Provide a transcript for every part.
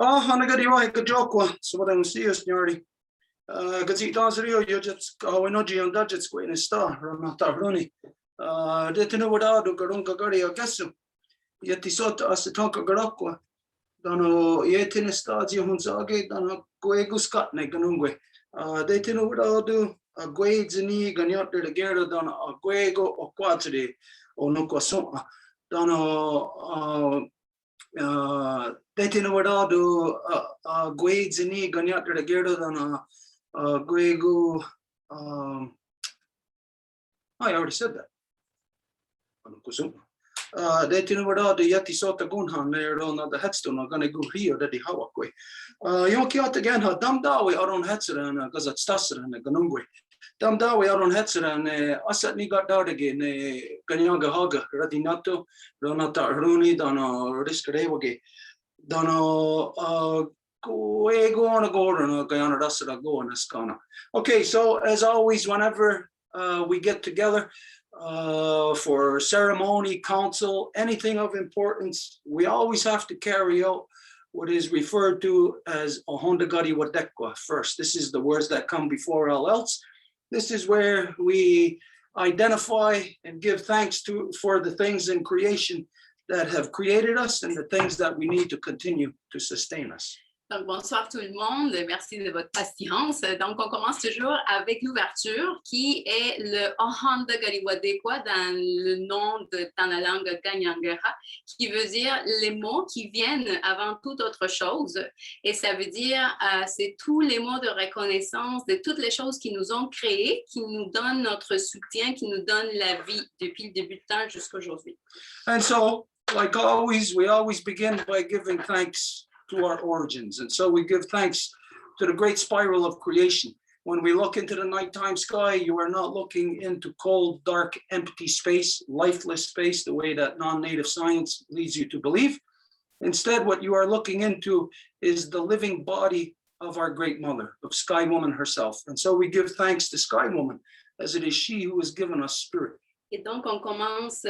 Hanagadi wa ka jokwa so what I'm serious nyori. Gazit Dansrio you just winoji on budget square in star Ramata Runi. Detino wadado garunka gari agasu. Yeti sota asitonka garokwa. Dano yetin stazi hunzage dano guegu skatne ganungwe. Detino wadado a guedzini ganyot de gero dano a guego o quatri o nuko soma. Dano Detino wadado a guedzini ganyot de gero dano guego. I already said that. Detino wadado yeti sota gunhan there on the headstone are gonna go here that the hawakwe. Yonkiot again ha damdawi aron hetzeran gazat stasran ganungwe. Damdawi aron hetzeran asat ni got out again ganyaga haga radinato ronata runi dano riskarewage dano go on a gordon gayana rasara go on askana. Okay, so as always, whenever we get together for ceremony, council, anything of importance, we always have to carry out what is referred to as Ohondagari Wadekwa first. This is the words that come before all else. This is where we identify and give thanks for the things in creation that have created us and the things that we need to continue to sustain us. Donc, bonsoir tout le monde, merci de votre patience. Donc, on commence toujours avec l'ouverture qui est le Ohanda Gariwadekwa dans le nom dans la langue Kanyangara, qui veut dire les mots qui viennent avant toute autre chose. Et ça veut dire, c'est tous les mots de reconnaissance de toutes les choses qui nous ont créés, qui nous donnent notre soutien, qui nous donnent la vie depuis le début du temps jusqu'à aujourd'hui. And so, like always, we always begin by giving thanks to our origins. And so we give thanks to the great spiral of creation. When we look into the nighttime sky, you are not looking into cold, dark, empty space, lifeless space, the way that non-native science leads you to believe. Instead, what you are looking into is the living body of our great mother, of Sky Woman herself. And so we give thanks to Sky Woman, as it is she who has given us spirit. Et donc, on commence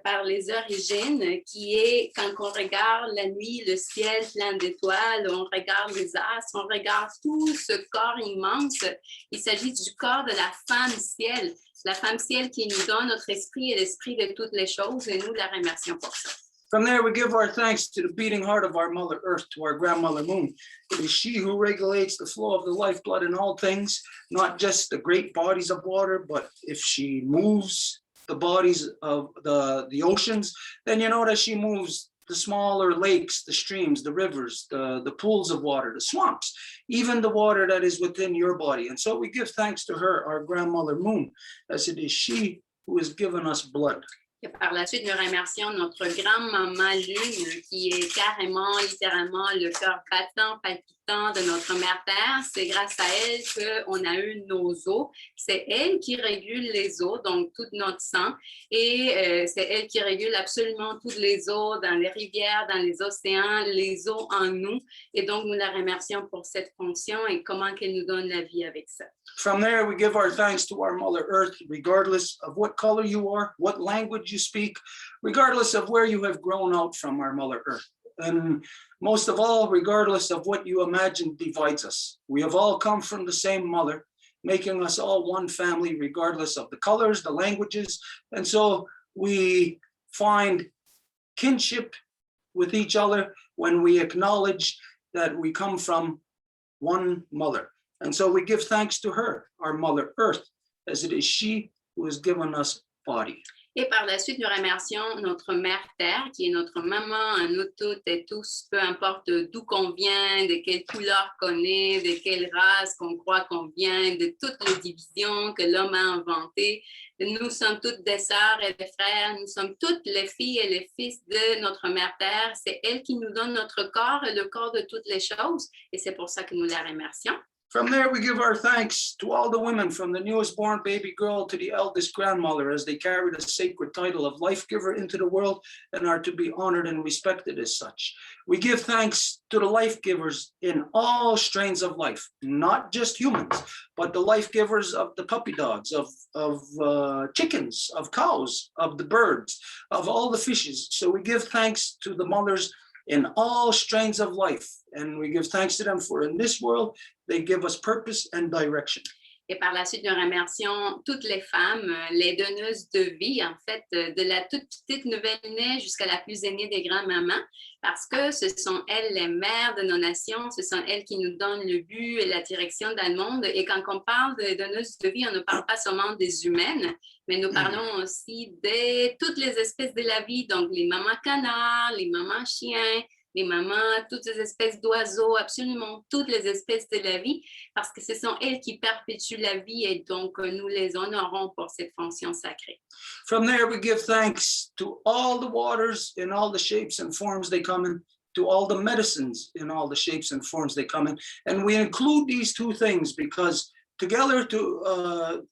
par les origines, qui est quand on regarde la nuit, le ciel plein d'étoiles, on regarde les astres, on regarde tout ce corps immense. Il s'agit du corps de la femme ciel qui nous donne notre esprit et l'esprit de toutes les choses, et nous la remercions pour ça. From there, we give our thanks to the beating heart of our Mother Earth, to our grandmother Moon. It is she who regulates the flow of the lifeblood in all things, not just the great bodies of water, but if she moves the bodies of the oceans, then you know that she moves the smaller lakes, the streams, the rivers, the pools of water, the swamps, even the water that is within your body. And so we give thanks to her, our grandmother Moon, as it is she who has given us blood. Et par la suite, nous remercions notre grand-maman Lune, qui est carrément, littéralement, le cœur battant, palpitant de notre mère Terre. C'est grâce à elle qu'on a eu nos os. C'est elle qui régule les eaux, donc tout notre sang. Et c'est elle qui régule absolument toutes les eaux dans les rivières, dans les océans, les eaux en nous. Et donc, nous la remercions pour cette fonction et comment qu'elle nous donne la vie avec ça. From there, we give our thanks to our Mother Earth, regardless of what color you are, what language you speak, regardless of where you have grown out from, our Mother Earth. And most of all, regardless of what you imagine divides us. We have all come from the same mother, making us all one family, regardless of the colors, the languages. And so we find kinship with each other when we acknowledge that we come from one mother. And so we give thanks to her, our Mother Earth, as it is she who has given us body. Et par la suite, nous remercions notre mère Terre, qui est notre maman à nous toutes et tous, peu importe d'où qu'on vient, de quelle couleur qu'on est, de quelle race qu'on croit qu'on vient, de toutes les divisions que l'homme a inventées. Nous sommes toutes des sœurs et des frères, nous sommes toutes les filles et les fils de notre mère Terre. C'est elle qui nous donne notre corps et le corps de toutes les choses, et c'est pour ça que nous la remercions. From there, we give our thanks to all the women, from the newest born baby girl to the eldest grandmother, as they carry the sacred title of life giver into the world and are to be honored and respected as such. We give thanks to the life givers in all strains of life, not just humans, but the life givers of the puppy dogs, of chickens, of cows, of the birds, of all the fishes. So we give thanks to the mothers in all strains of life. And we give thanks to them for in this world, they give us purpose and direction. Et par la suite, nous remercions toutes les femmes, les donneuses de vie, en fait, de la toute petite nouvelle-née jusqu'à la plus aînée des grands-mamans, parce que ce sont elles les mères de nos nations, ce sont elles qui nous donnent le but et la direction dans le monde. Et quand on parle de donneuses de vie, on ne parle pas seulement des humaines, mais nous parlons aussi de toutes les espèces de la vie, donc les mamans canards, les mamans chiens, les mamans, toutes les espèces d'oiseaux, absolument toutes les espèces de la vie, parce que ce sont elles qui perpétuent la vie et donc nous les honorons pour cette fonction sacrée. From there, we give thanks to all the waters in all the shapes and forms they come in, to all the medicines in all the shapes and forms they come in. And we include these two things because together to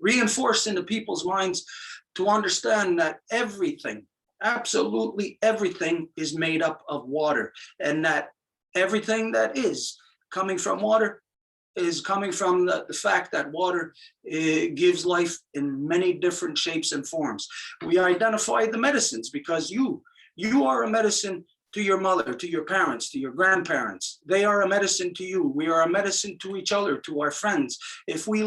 reinforce in the people's minds to understand that everything, absolutely everything is made up of water, and that everything that is coming from water is coming from the fact that water gives life in many different shapes and forms. We identify the medicines because you are a medicine to your mother, to your parents, to your grandparents. They are a medicine to you. We are a medicine to each other, to our friends. If we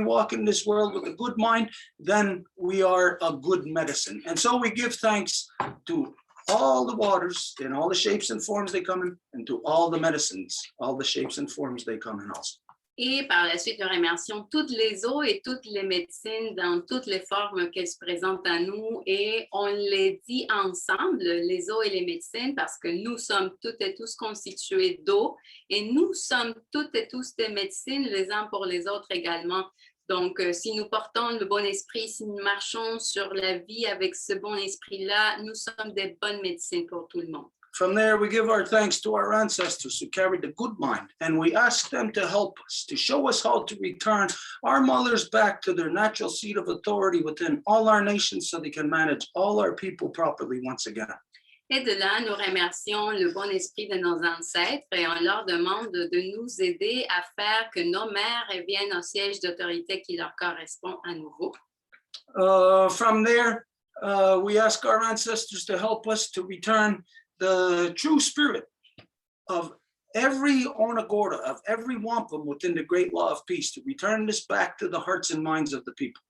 walk in this world with a good mind, then we are a good medicine. And so we give thanks to all the waters in all the shapes and forms they come in, and to all the medicines, all the shapes and forms they come in also. Et par la suite, nous remercions toutes les eaux et toutes les médecines dans toutes les formes qu'elles se présentent à nous. Et on les dit ensemble, les eaux et les médecines, parce que nous sommes toutes et tous constitués d'eau. Et nous sommes toutes et tous des médecines les uns pour les autres également. Donc, si nous portons le bon esprit, si nous marchons sur la vie avec ce bon esprit-là, nous sommes des bonnes médecines pour tout le monde. From there, we give our thanks to our ancestors who carried the good mind, and we ask them to help us, to show us how to return our mothers back to their natural seat of authority within all our nations so they can manage all our people properly once again. Et de là, nous remercions le bon esprit de nos ancêtres et on leur demande de nous aider à faire que nos mères reviennent au siège d'autorité qui leur correspond à nouveau. From there, we ask our ancestors to help us to return the true spirit of every Onagorda, of every Wampum within the great law of peace, to return this back to the hearts and minds of the people.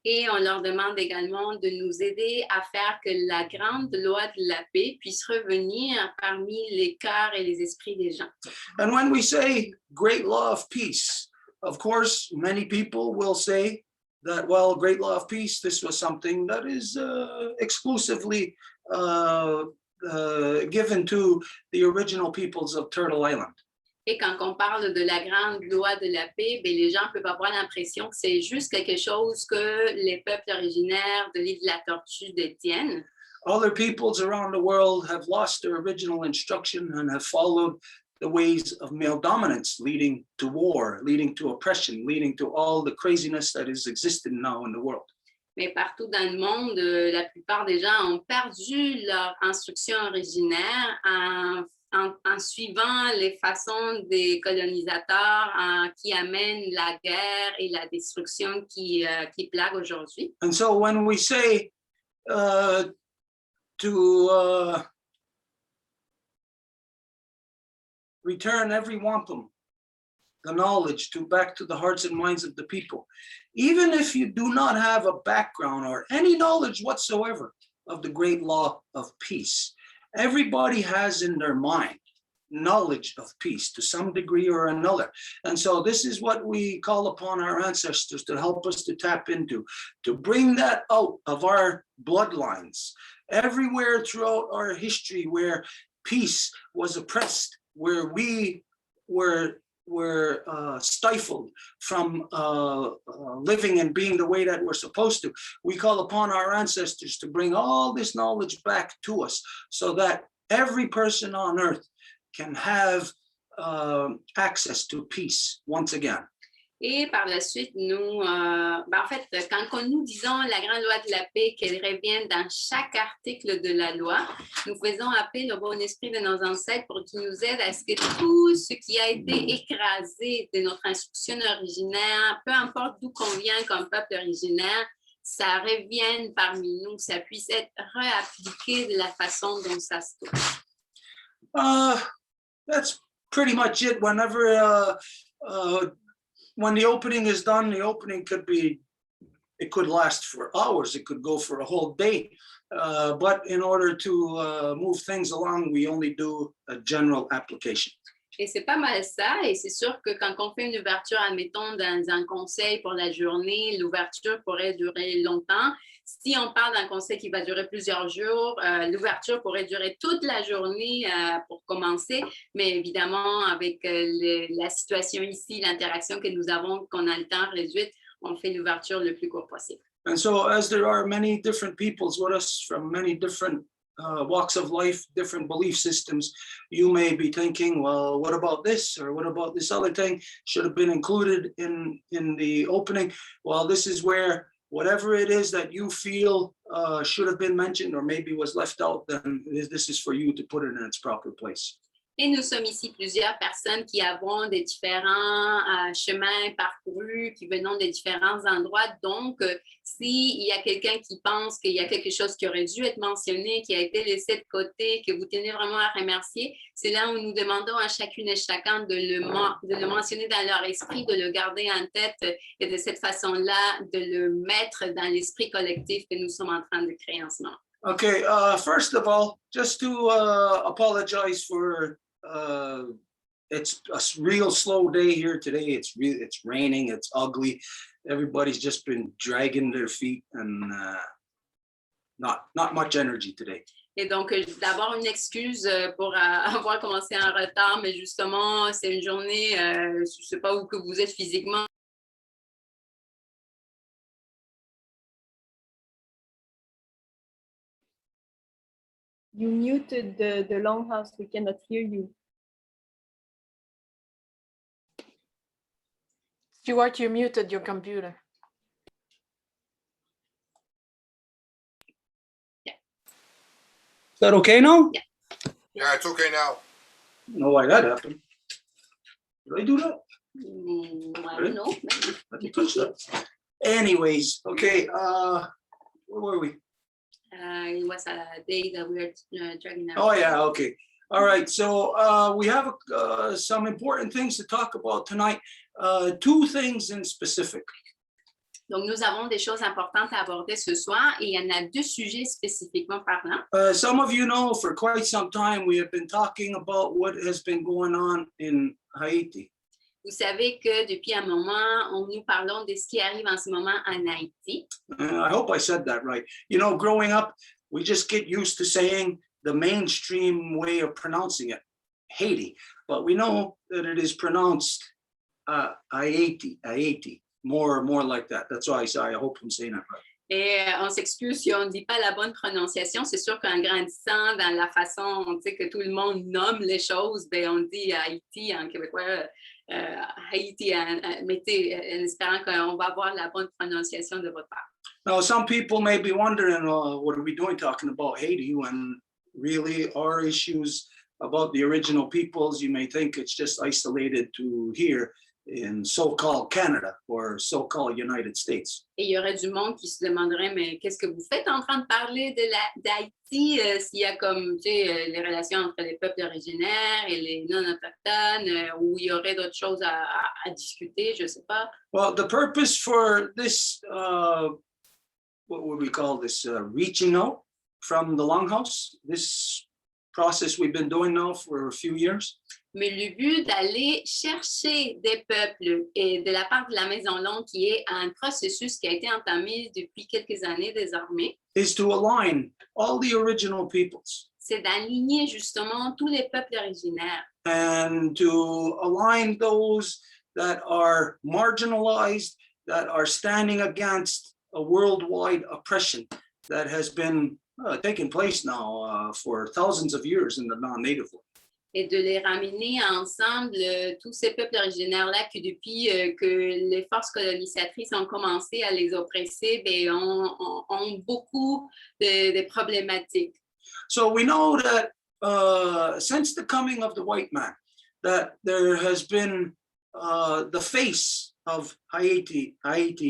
Et on leur demande également de nous aider à faire que la grande loi de la paix puisse revenir parmi les cœurs et les esprits des gens. And when we say great law of peace, of course, many people will say that, well, great law of peace, this was something that is exclusively given to the original peoples of Turtle Island. Et quand on parle de la grande loi de la paix, bien, les gens peuvent avoir l'impression que c'est juste quelque chose que les peuples originaires de l'île de la Tortue détiennent. Other peoples around the world have lost their original instruction and have followed the ways of male dominance, leading to war, leading to oppression, leading to all the craziness that is existing now in the world. Mais partout dans le monde, la plupart des gens ont perdu leur instruction originaire en suivant les façons des colonisateurs qui amènent la guerre et la destruction qui plaguent aujourd'hui. And so when we say to return every wampum, the knowledge back to the hearts and minds of the people, even if you do not have a background or any knowledge whatsoever of the great law of peace, everybody has in their mind knowledge of peace to some degree or another. And so this is what we call upon our ancestors to help us to tap into, to bring that out of our bloodlines. Everywhere throughout our history where peace was oppressed, where we were stifled from living and being the way that we're supposed to, we call upon our ancestors to bring all this knowledge back to us so that every person on earth can have access to peace once again. Et par la suite, nous, en fait, quand nous disons la grande loi de la paix, qu'elle revienne dans chaque article de la loi, nous faisons appel au bon esprit de nos ancêtres pour qu'il nous aide à ce que tout ce qui a été écrasé de notre instruction originaire, peu importe d'où qu'on vient comme peuple originaire, ça revienne parmi nous, ça puisse être réappliqué de la façon dont ça se doit. That's pretty much it. Whenever when the opening is done, the opening it could last for hours, it could go for a whole day. But in order to move things along, we only do a general application. Et c'est pas mal ça, et c'est sûr que quand on fait une ouverture, admettons, dans un conseil pour la journée, l'ouverture pourrait durer longtemps. Si on parle d'un conseil qui va durer plusieurs jours, l'ouverture pourrait durer toute la journée pour commencer, mais évidemment, avec la situation ici, l'interaction que nous avons, qu'on a le temps réduit, on fait l'ouverture le plus court possible. And so as there are many different peoples with us from many different walks of life, different belief systems, you may be thinking, well, what about this? Or what about this other thing? Should have been included in the opening. Well, this is where whatever it is that you feel should have been mentioned or maybe was left out, then this is for you to put it in its proper place. Et nous sommes ici plusieurs personnes qui avons des différents chemins parcourus, qui venons de différents endroits. Donc, s'il y a quelqu'un qui pense qu'il y a quelque chose qui aurait dû être mentionné, qui a été laissé de côté, que vous tenez vraiment à remercier, c'est là où nous demandons à chacune et chacun de le mentionner dans leur esprit, de le garder en tête et de cette façon-là, de le mettre dans l'esprit collectif que nous sommes en train de créer en ce moment. Okay, first of all, just to apologize for it's a real slow day here today. It's raining, it's ugly. Everybody's just been dragging their feet and not much energy today. Et donc, d'abord, une excuse pour avoir commencé en retard, mais justement, c'est une journée, je ne sais pas où que vous êtes physiquement. You muted the Longhouse. We cannot hear you. Stuart, you muted your computer. Is that okay now? Yeah. Yeah, it's okay now. No, why that happened. Did I do that? I don't know. Let me touch that. Anyways, okay, where were we? It was a day that we were dragging out. Oh yeah, okay. All right, so we have some important things to talk about tonight. Two things in specific. Donc, nous avons des choses importantes à aborder ce soir et il y en a deux sujets spécifiquement parlant. Some of you know for quite some time we have been talking about what has been going on in Haiti. Vous savez que depuis un moment, nous parlons de ce qui arrive en ce moment en Haïti. I hope I said that right. You know, growing up, we just get used to saying the mainstream way of pronouncing it, Haiti. But we know that it is pronounced Haiti, more like that. That's why I hope I'm saying that right. Et on s'excuse si on ne dit pas la bonne prononciation. C'est sûr qu'en grandissant dans la façon que tout le monde nomme les choses, ben on dit Haïti en québécois, Haïti, mettez en espérant qu'on va avoir la bonne prononciation de votre part. Now, some people may be wondering, what are we doing talking about Haiti when really our issues about the original peoples, you may think it's just isolated to here in so-called Canada or so-called United States. Et il y aurait du monde qui se demanderait, mais qu'est-ce que vous faites en train de parler d'Haïti s'il y a comme, tu sais, les relations entre les peuples originaires et les non-autochtones, où il y aurait d'autres choses à discuter, je ne sais pas. Well, the purpose for this, what would we call this, reaching out from the Longhouse, this process we've been doing now for a few years. Mais le but d'aller chercher des peuples et de la part de la Maison Longue, qui est un processus qui a été entamé depuis quelques années désormais, is to align all the original peoples. C'est d'aligner justement tous les peuples originaires. And to align those that are marginalized, that are standing against a worldwide oppression that has been taking place now for thousands of years in the non-native world. Et de les ramener ensemble, tous ces peuples originaires-là qui depuis que les forces colonisatrices ont commencé à les oppresser, ben, ont beaucoup de problématiques. So we know that since the coming of the white man, that there has been the face of Haiti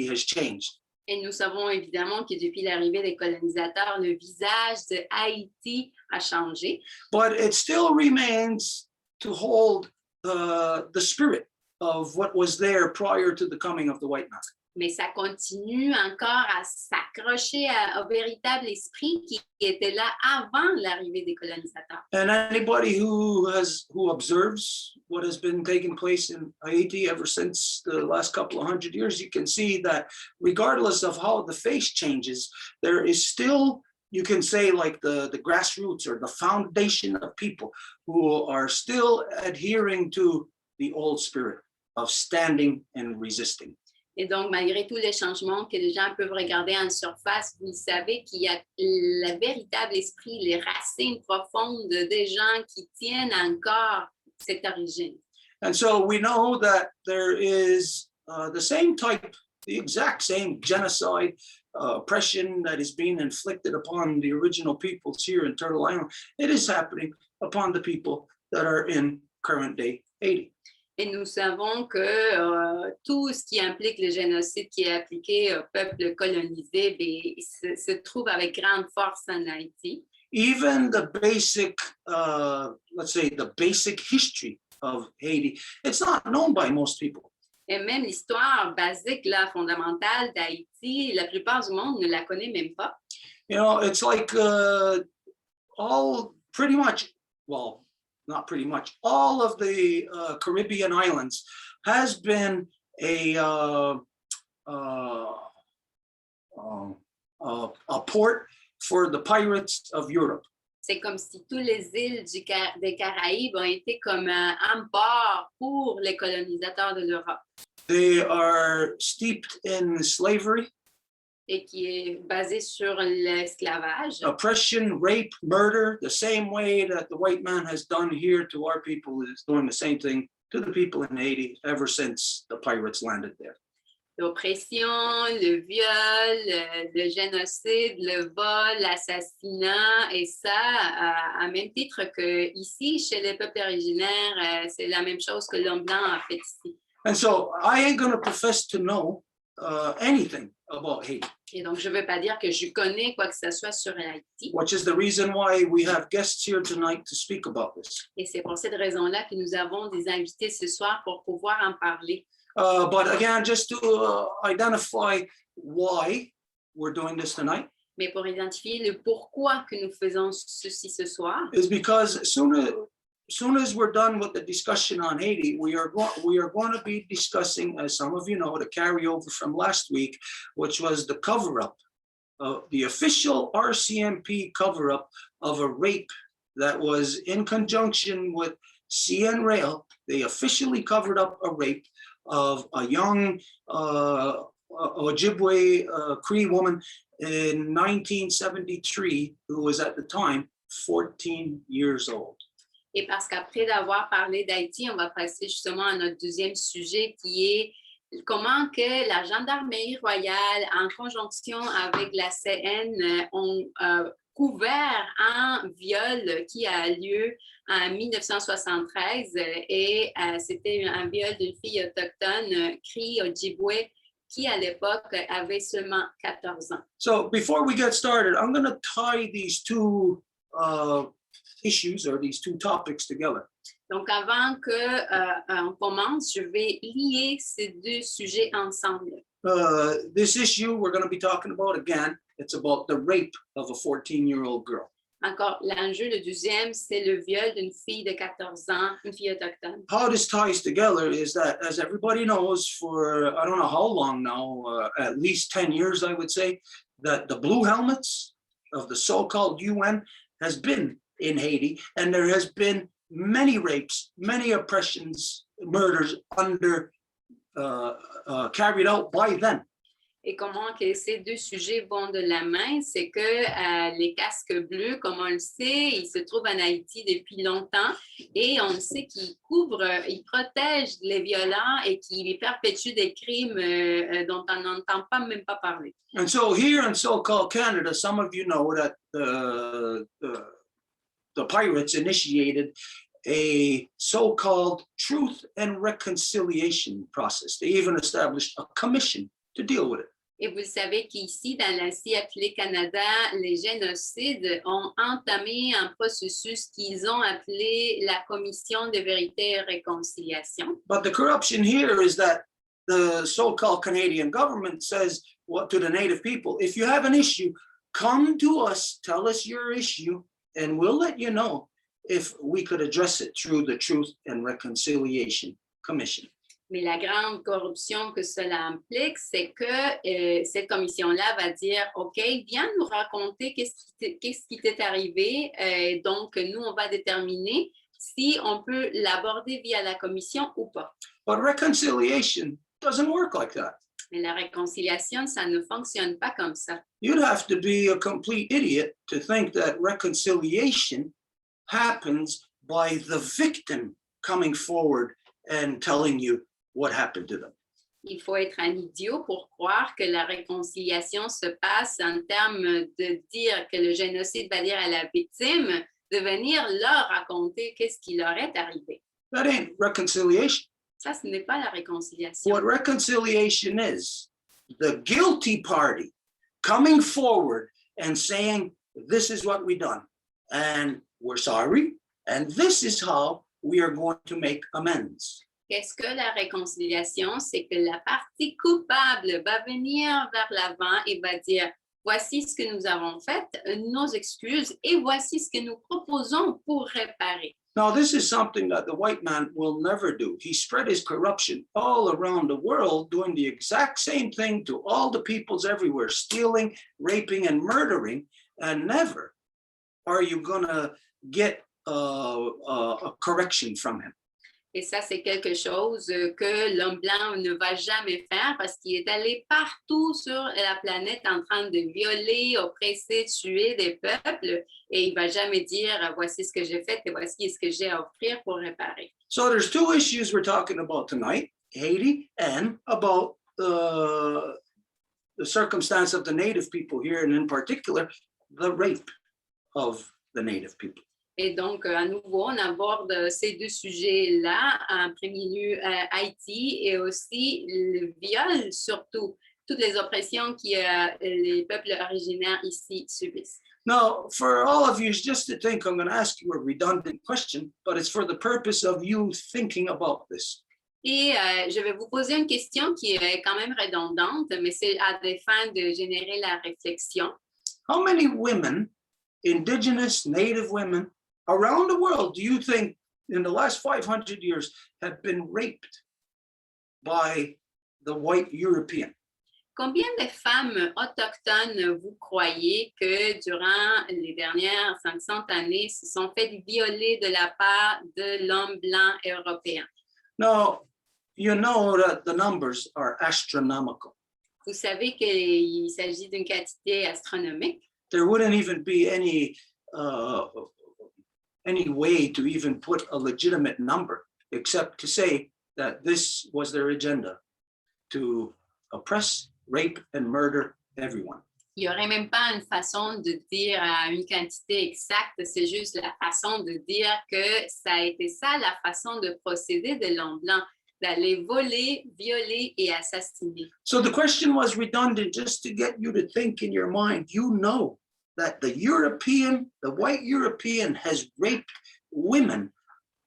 has changed. Et nous savons évidemment que depuis l'arrivée des colonisateurs, le visage de Haïti a changé. But it still remains to hold the spirit of what was there prior to the coming of the white man. Mais ça continue encore à s'accrocher au véritable esprit qui était là avant l'arrivée des colonisateurs. And anybody who observes what has been taking place in Haiti ever since the last couple of 100 years, you can see that regardless of how the face changes, there is still, you can say, like the grassroots or the foundation of people who are still adhering to the old spirit of standing and resisting. Et donc, malgré tous les changements que les gens peuvent regarder en surface, vous savez qu'il y a le véritable esprit, les racines profondes des gens qui tiennent encore cette origine. And so we know that there is the exact same genocide, oppression that is being inflicted upon the original peoples here in Turtle Island. It is happening upon the people that are in current day Haiti. Et nous savons que tout ce qui implique le génocide qui est appliqué au peuple colonisé se trouve avec grande force en Haïti. Even the basic, let's say, the basic history of Haiti, it's not known by most people. Et même l'histoire basique, là, fondamentale d'Haïti, la plupart du monde ne la connaît même pas. You know, it's like all pretty much, well, not pretty much, all of the Caribbean islands has been a port for the pirates of Europe. C'est comme si toutes les îles des Caraïbes ont été comme un port pour les colonisateurs de l'Europe. They are steeped in slavery, Et qui est basé sur l'esclavage. oppression, rape, murder, the same way that the white man has done here to our people is doing the same thing to the people in Haiti ever since the pirates landed there. L'oppression, le viol, le génocide, le vol, l'assassinat, et ça, à même titre que ici, chez les peuples originaires, c'est la même chose que l'homme blanc a fait ici. And so I ain't going to profess to know anything about Haiti, Et donc, je ne veux pas dire que je connais quoi que ce soit sur Haïti. which is the reason why we have guests here tonight to speak about this. Et c'est pour cette raison-là que nous avons des invités ce soir pour pouvoir en parler. But again, just to identify why we're doing this tonight Mais pour identifier le pourquoi que nous faisons ceci ce soir, is because soon as we're done with the discussion on Haiti, we are going to be discussing, as some of you know, the carryover from last week, which was the cover-up, the official RCMP cover-up of a rape that was in conjunction with CN Rail. They officially covered up a rape of a young Ojibwe Cree woman in 1973 who was at the time 14 years old. et parce qu'après d'avoir parlé d'Haïti, on va passer justement à notre deuxième sujet qui est comment que la gendarmerie royale, en conjonction avec la CN, ont couvert un viol qui a lieu en 1973 et c'était un viol d'une fille autochtone, Cree Ojibwe, qui à l'époque avait seulement 14 ans. So before we get started, I'm going to tie these two issues or these two topics together. Donc, avant qu'on commence, je vais lier ces deux sujets ensemble. This issue we're going to be talking about again, it's about the rape of a 14-year-old girl. Encore, l'enjeu, le deuxième, c'est le viol d'une fille de 14 ans, une fille autochtone. How this ties together is that, as everybody knows, for I don't know how long now, at least 10 years, I would say, that the blue helmets of the so-called UN has been in Haiti, and there has been many rapes, many oppressions, murders carried out by them. Et comment que ces deux sujets vont de la main, c'est que les casques bleus, comme on le sait, ils se trouvent en Haïti depuis longtemps et on sait qu'ils couvrent, ils protègent les violents et qu'ils perpétuent des crimes dont on n'entend pas même pas parler. And so here in so-called Canada, some of you know that the pirates initiated a so-called truth and reconciliation process. They even established a commission to deal with it. Et vous savez qu'ici, dans la CFLE Canada, les génocides ont entamé un processus qu'ils ont appelé la Commission de vérité et réconciliation. But the corruption here is that the so-called Canadian government says what to the Native people, if you have an issue, come to us, tell us your issue, and we'll let you know if we could address it through the Truth and Reconciliation Commission. Mais la grande corruption que cela implique, c'est que cette commission-là va dire, OK, viens nous raconter qu'est-ce qui t'est arrivé. Donc, nous, on va déterminer si on peut l'aborder via la commission ou pas. But reconciliation doesn't work like that. Mais la réconciliation, ça ne fonctionne pas comme ça. You'd have to be a complete idiot to think that reconciliation happens by the victim coming forward and telling you what happened to them. Il faut être un idiot pour croire que la réconciliation se passe en termes de dire que le génocide va dire à la victime de venir leur raconter qu'est-ce qui leur est arrivé. That ain't reconciliation. Ça, ce n'est pas la réconciliation. What reconciliation is, the guilty party coming forward and saying, this is what we done, and we're sorry, and this is how we are going to make amends. Qu'est-ce que la réconciliation? C'est que la partie coupable va venir vers l'avant et va dire, voici ce que nous avons fait, nos excuses, et voici ce que nous proposons pour réparer. Now, this is something that the white man will never do. He spread his corruption all around the world, doing the exact same thing to all the peoples everywhere, stealing, raping, and murdering, and never are you going to get a correction from him. Et ça, c'est quelque chose que l'homme blanc ne va jamais faire parce qu'il est allé partout sur la planète en train de violer, oppresser, tuer des peuples et il ne va jamais dire « voici ce que j'ai fait et voici ce que j'ai à offrir pour réparer ». So there's two issues we're talking about tonight, Haiti and about the circumstance of the Native people here, and in particular, the rape of the Native people. Et donc, à nouveau, on aborde ces deux sujets-là, en premier lieu Haïti et aussi le viol, surtout, toutes les oppressions que les peuples originaires ici subissent. Now, for all of you, just to think, I'm going to ask you a redundant question, but it's for the purpose of you thinking about this. Et je vais vous poser une question qui est quand même redondante, mais c'est à des fins de générer la réflexion. How many women, indigenous, Native women, around the world, do you think in the last 500 years have been raped by the white European? Combien de femmes autochtones vous croyez que durant les dernières 500 années se sont fait violer de la part de l'homme blanc européen? Now, you know that the numbers are astronomical. Vous savez qu'il s'agit d'une quantité astronomique. There wouldn't even be any way to even put a legitimate number, except to say that this was their agenda, to oppress, rape, and murder everyone. Il n'y aurait même pas une façon de dire une quantité exacte, c'est juste la façon de dire que ça a été ça la façon de procéder de l'homme blanc, d'aller voler, violer et assassiner. So the question was redundant just to get you to think in your mind, you know that the white European has raped women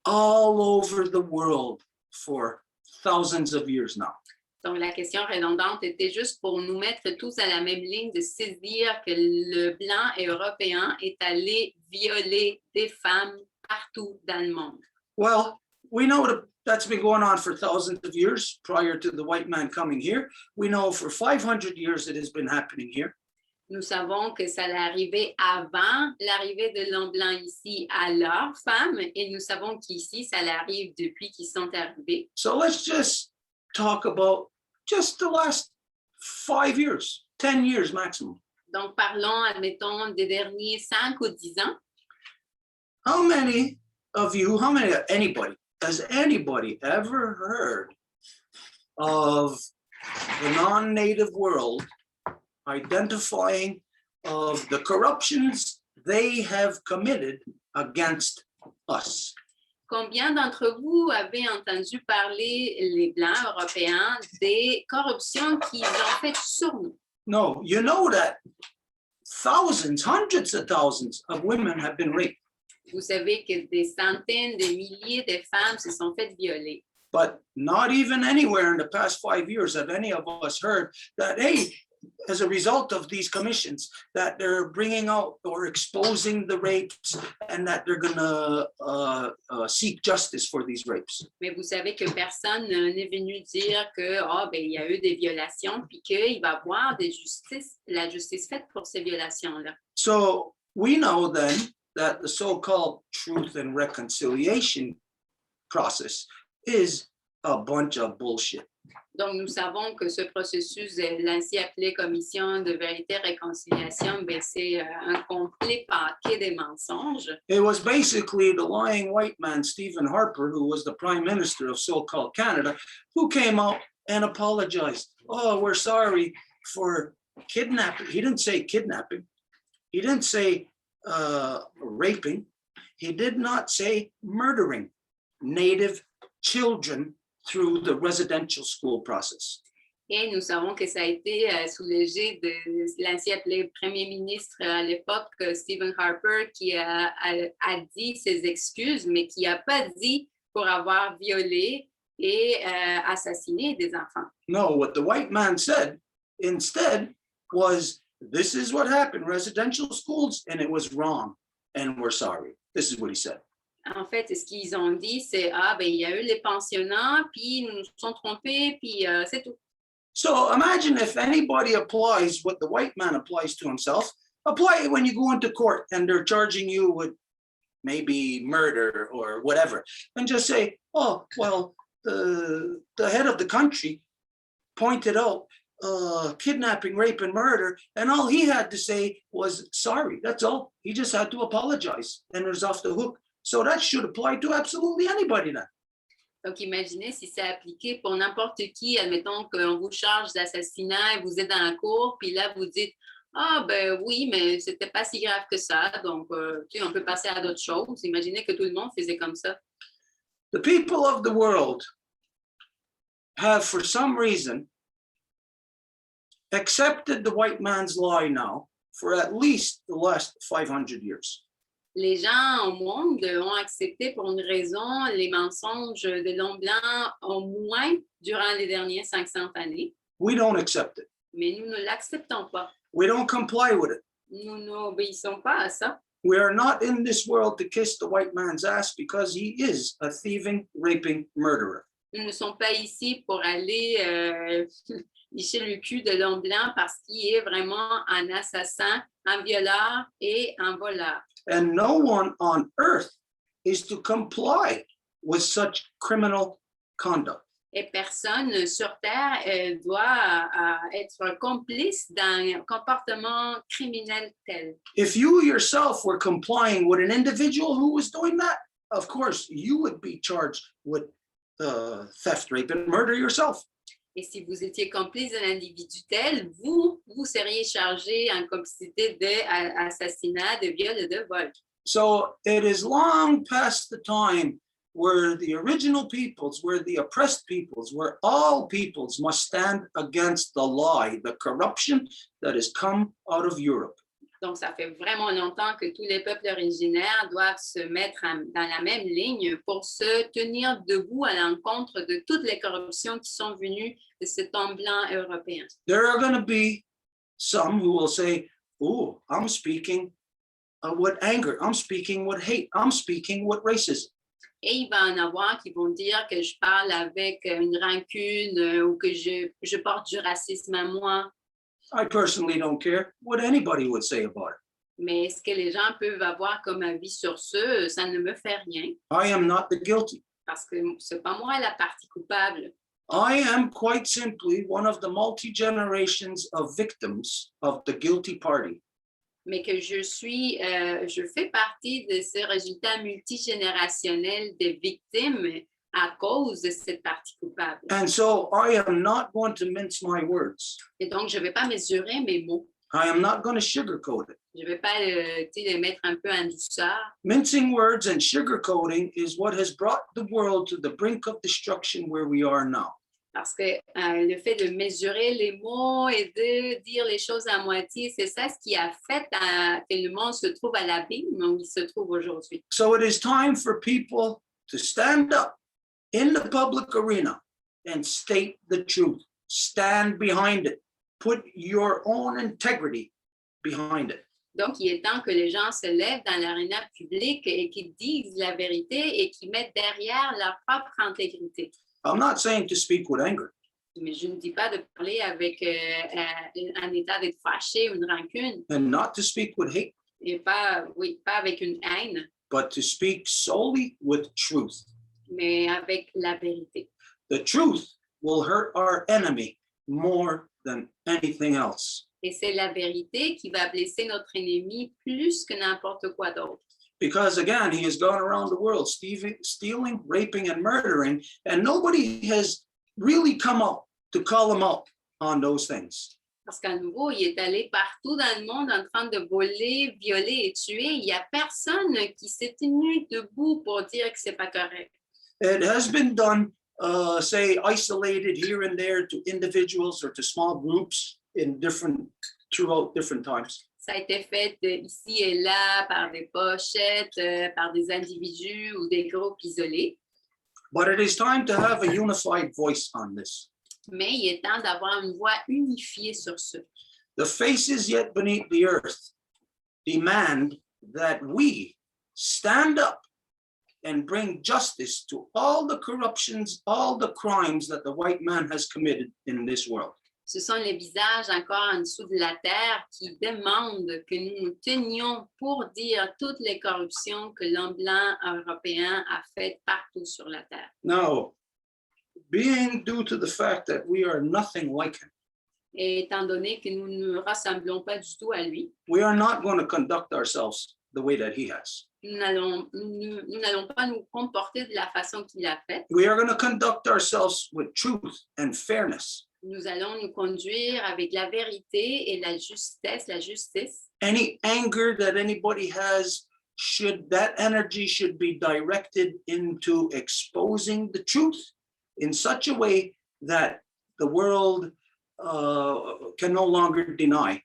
all over the world for thousands of years now. Donc, la question redondante était juste pour nous mettre tous à la même ligne de saisir que le blanc européen est allé violer des femmes partout dans le monde. Well, we know that's been going on for thousands of years prior to the white man coming here. We know for 500 years it has been happening here. Nous savons que ça allait arriver avant l'arrivée de l'homme blanc ici à leurs femmes et nous savons qu'ici, ça arrive depuis qu'ils sont arrivés. So let's just talk about just the last 5 years, 10 years maximum. Donc, parlons, admettons, des derniers 5 ou 10 ans. How many of you, has anybody ever heard of the non-native world identifying of the corruptions they have committed against us? Combien d'entre vous avez entendu parler, les Blancs européens, des corruptions qu'ils ont faites sur nous? No, you know that thousands, hundreds of thousands of women have been raped. Vous savez que des centaines de milliers de femmes se sont faites violer. But not even anywhere in the past 5 years have any of us heard that, hey, as a result of these commissions, that they're bringing out or exposing the rapes and that they're going to seek justice for these rapes. Mais vous savez que personne n'est venu dire que il y a eu des violations puis qu'il va y avoir la justice faite pour ces violations-là. So we know then that the so-called truth and reconciliation process is a bunch of bullshit. Donc, nous savons que ce processus de l'ainsi appelée commission de vérité et réconciliation, c'est un complet paquet de mensonges. It was basically the lying white man, Stephen Harper, who was the prime minister of so-called Canada, who came out and apologized. Oh, we're sorry for kidnapping. He didn't say kidnapping. He didn't say raping. He did not say murdering Native children through the residential school process. Et nous savons que ça a été sous l'égide de l'ancien premier ministre à l'époque, Stephen Harper, qui a dit ses excuses, mais qui n'a pas dit pour avoir violé et assassiné des enfants. No, what the white man said instead was, this is what happened, residential schools, and it was wrong, and we're sorry. This is what he said. En fait, ce qu'ils ont dit, c'est il y a eu les pensionnats, puis nous nous sommes trompés, puis c'est tout. So imagine if anybody applies what the white man applies to himself, apply it when you go into court and they're charging you with maybe murder or whatever, and just say, oh, well, the head of the country pointed out kidnapping, rape, and murder, and all he had to say was sorry. That's all. He just had to apologize, and it was off the hook. So that should apply to absolutely anybody then. Donc, imaginez si c'est appliqué pour n'importe qui. Admettons qu'on vous charge d'assassinat et vous êtes dans la cour, puis là, vous dites « Ah, ben oui, mais c'était pas si grave que ça, donc on peut passer à d'autres choses. » Imaginez que tout le monde faisait comme ça. The people of the world have, for some reason, accepted the white man's lie now for at least the last 500 years. Les gens au monde ont accepté pour une raison les mensonges de l'homme blanc au moins durant les dernières 500 années. We don't accept it. Mais nous ne l'acceptons pas. We don't comply with it. Nous n'obéissons pas à ça. We are not in this world to kiss the white man's ass because he is a thieving, raping murderer. Nous ne sommes pas ici pour aller licher le cul de l'homme blanc parce qu'il est vraiment un assassin, un violeur et un voleur. And no one on earth is to comply with such criminal conduct. Et personne sur Terre doit être complice d'un comportement criminel tel. If you yourself were complying with an individual who was doing that, of course, you would be charged with theft, rape, and murder yourself. Et si vous étiez complice d'un individu tel, vous seriez chargé en complicité d'assassinat, de viol et de vol. So it is long past the time where the original peoples, where the oppressed peoples, where all peoples must stand against the lie, the corruption that has come out of Europe. Donc, ça fait vraiment longtemps que tous les peuples originaires doivent se mettre dans la même ligne pour se tenir debout à l'encontre de toutes les corruptions qui sont venues de cet homme blanc européen. There are going to be some who will say, oh, I'm speaking with anger. I'm speaking with hate. I'm speaking with racism. Et il va en avoir qui vont dire que je parle avec une rancune ou que je porte du racisme à moi. I personally don't care what anybody would say about it. Mais ce que les gens peuvent avoir comme avis sur ce, ça ne me fait rien. I am not the guilty. Parce que c'est pas moi la partie coupable. I am quite simply one of the multi-generations of victims of the guilty party. Mais que je fais partie de ce résultat multigénérationnel de victimes à cause de cette partie coupable. And so I am not going to mince my words. Et donc, je ne vais pas mesurer mes mots. I am not going to sugarcoat it. Je ne vais pas le mettre un peu en douceur. Mincing words and sugarcoating is what has brought the world to the brink of destruction where we are now. Parce que le fait de mesurer les mots et de dire les choses à moitié, c'est ça ce qui a fait que le monde se trouve à l'abîme où il se trouve aujourd'hui. So it is time for people to stand up in the public arena and state the truth. Stand behind it. Put your own integrity behind it. Donc, il est temps que les gens se lèvent dans l'aréna publique et qu'ils disent la vérité et qu'ils mettent derrière leur propre intégrité. I'm not saying to speak with anger. Mais je ne dis pas de parler avec un état d'être fâché ou une rancune, And not to speak with hate, et pas avec une haine, but to speak solely with truth. mais avec la vérité. The truth will hurt our enemy more than anything else. Et c'est la vérité qui va blesser notre ennemi plus que n'importe quoi d'autre. Because again, he has gone around the world stealing, raping, and murdering, and nobody has really come out to call him out on those things. Parce qu'à nouveau, il est allé partout dans le monde en train de voler, violer et tuer. Il n'y a personne qui s'est tenu debout pour dire que c'est pas correct. It has been done, say, isolated here and there to individuals or to small groups throughout different times. Ça a été fait ici et là par des pochettes, par des individus ou des groupes isolés. But it is time to have a unified voice on this. Mais il est temps d'avoir une voix unifiée sur ce. The faces yet beneath the earth demand that we stand up and bring justice to all the corruptions, all the crimes that the white man has committed in this world. Ce sont les visages encore en dessous de la terre qui demandent que nous nous tenions pour dire toutes les corruptions que l'homme blanc européen a faites partout sur la terre. Now, being due to the fact that we are nothing like him, Et étant donné que nous ne ressemblons pas du tout à lui, we are not going to conduct ourselves the way that he has. nous n'allons pas nous comporter de la façon qu'il a fait. We are going to conduct ourselves with truth and fairness. Nous allons nous conduire avec la vérité et la justice. Any anger that anybody has, that energy should be directed into exposing the truth in such a way that the world can no longer deny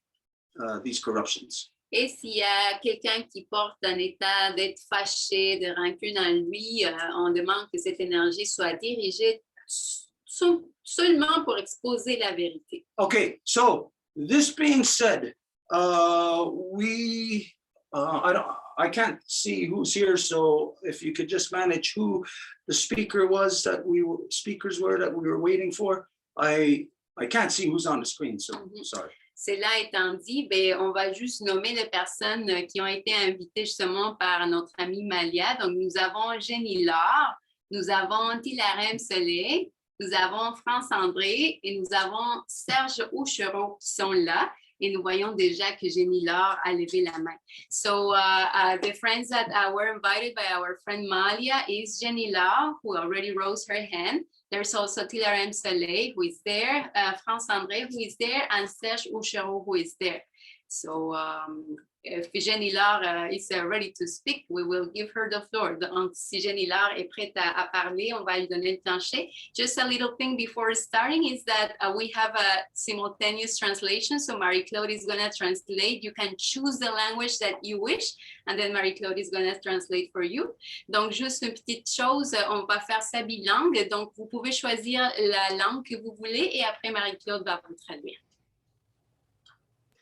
these corruptions. Et s'il y a quelqu'un qui porte un état d'être fâché, de rancune en lui, on demande que cette énergie soit dirigée seulement pour exposer la vérité. Okay, so this being said, I can't see who's here, so if you could just manage who the speakers were that we were waiting for. I can't see who's on the screen, so sorry. Cela étant dit, on va juste nommer les personnes qui ont été invitées justement par notre amie Malia. Donc, nous avons Jenny Laure, nous avons Tilarem Soleil, nous avons France André et nous avons Serge Auchereau qui sont là. Et nous voyons déjà que Jenny Laure a levé la main. So the friends that were invited by our friend Malia is Jenny Laure, who already rose her hand. There's also Tilarem Soleil, who is there, France André, who is there, and Serge Auchereau, who is there. So if Jenny Laure is ready to speak, we will give her the floor. Donc, si Jenny Laure est prête à parler, on va lui donner le plancher. Just a little thing before starting is that we have a simultaneous translation. So Marie-Claude is going to translate. You can choose the language that you wish, and then Marie-Claude is going to translate for you. Donc, juste une petite chose, on va faire ça bilingue. Donc, vous pouvez choisir la langue que vous voulez et après Marie-Claude va vous traduire.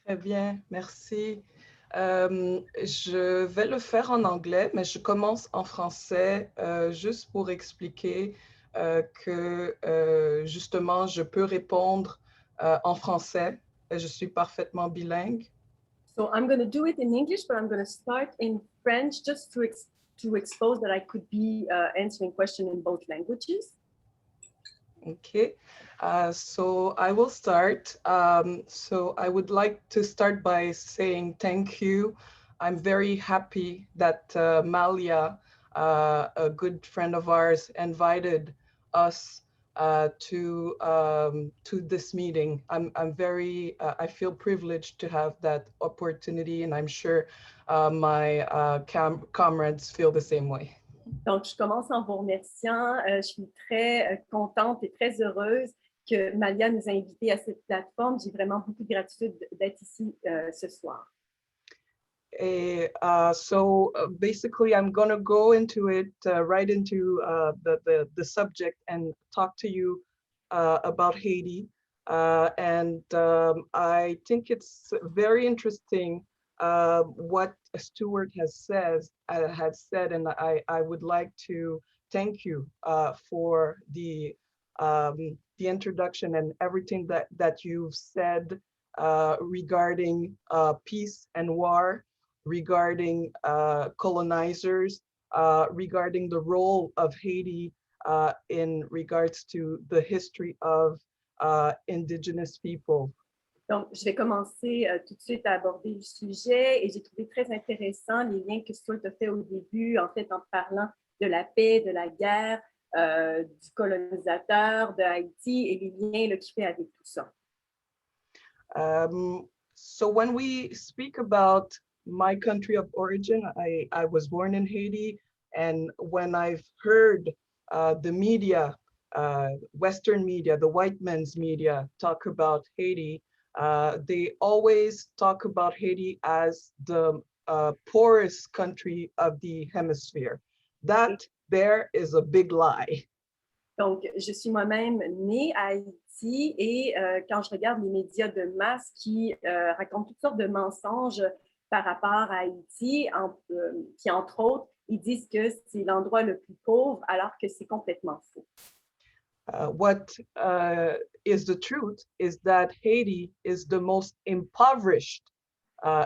Très bien, merci. Je vais le faire en anglais, mais je commence en français juste pour expliquer que justement, je peux répondre en français. Je suis parfaitement bilingue. So I'm going to do it in English, but I'm going to start in French just to expose that I could be answering questions in both languages. Okay, so I will start. So I would like to start by saying thank you. I'm very happy that Malia, a good friend of ours, invited us to this meeting. I feel privileged to have that opportunity, and I'm sure my comrades feel the same way. Donc, je commence en vous remerciant. Je suis très contente et très heureuse que Malia nous a invités à cette plateforme. J'ai vraiment beaucoup de gratitude d'être ici ce soir. So basically, I'm going to go into it, right into the subject and talk to you about Haiti. I think it's very interesting what Stuart has said, and I would like to thank you for the introduction and everything that you've said regarding peace and war, regarding colonizers, regarding the role of Haiti in regards to the history of indigenous people. Donc, je vais commencer tout de suite à aborder le sujet et j'ai trouvé très intéressant les liens que Stuart a fait au début, en fait, en parlant de la paix, de la guerre, du colonisateur, de Haïti et les liens qu'il fait avec tout ça. So when we speak about my country of origin, I was born in Haiti, and when I've heard the media, Western media, the white man's media talk about Haiti, they always talk about Haiti as the poorest country of the hemisphere. That there is a big lie. Donc, je suis moi-même née à Haïti et quand je regarde les médias de masse qui racontent toutes sortes de mensonges par rapport à Haïti, qui entre autres, ils disent que c'est l'endroit le plus pauvre alors que c'est complètement faux. What is the truth is that Haiti is the most impoverished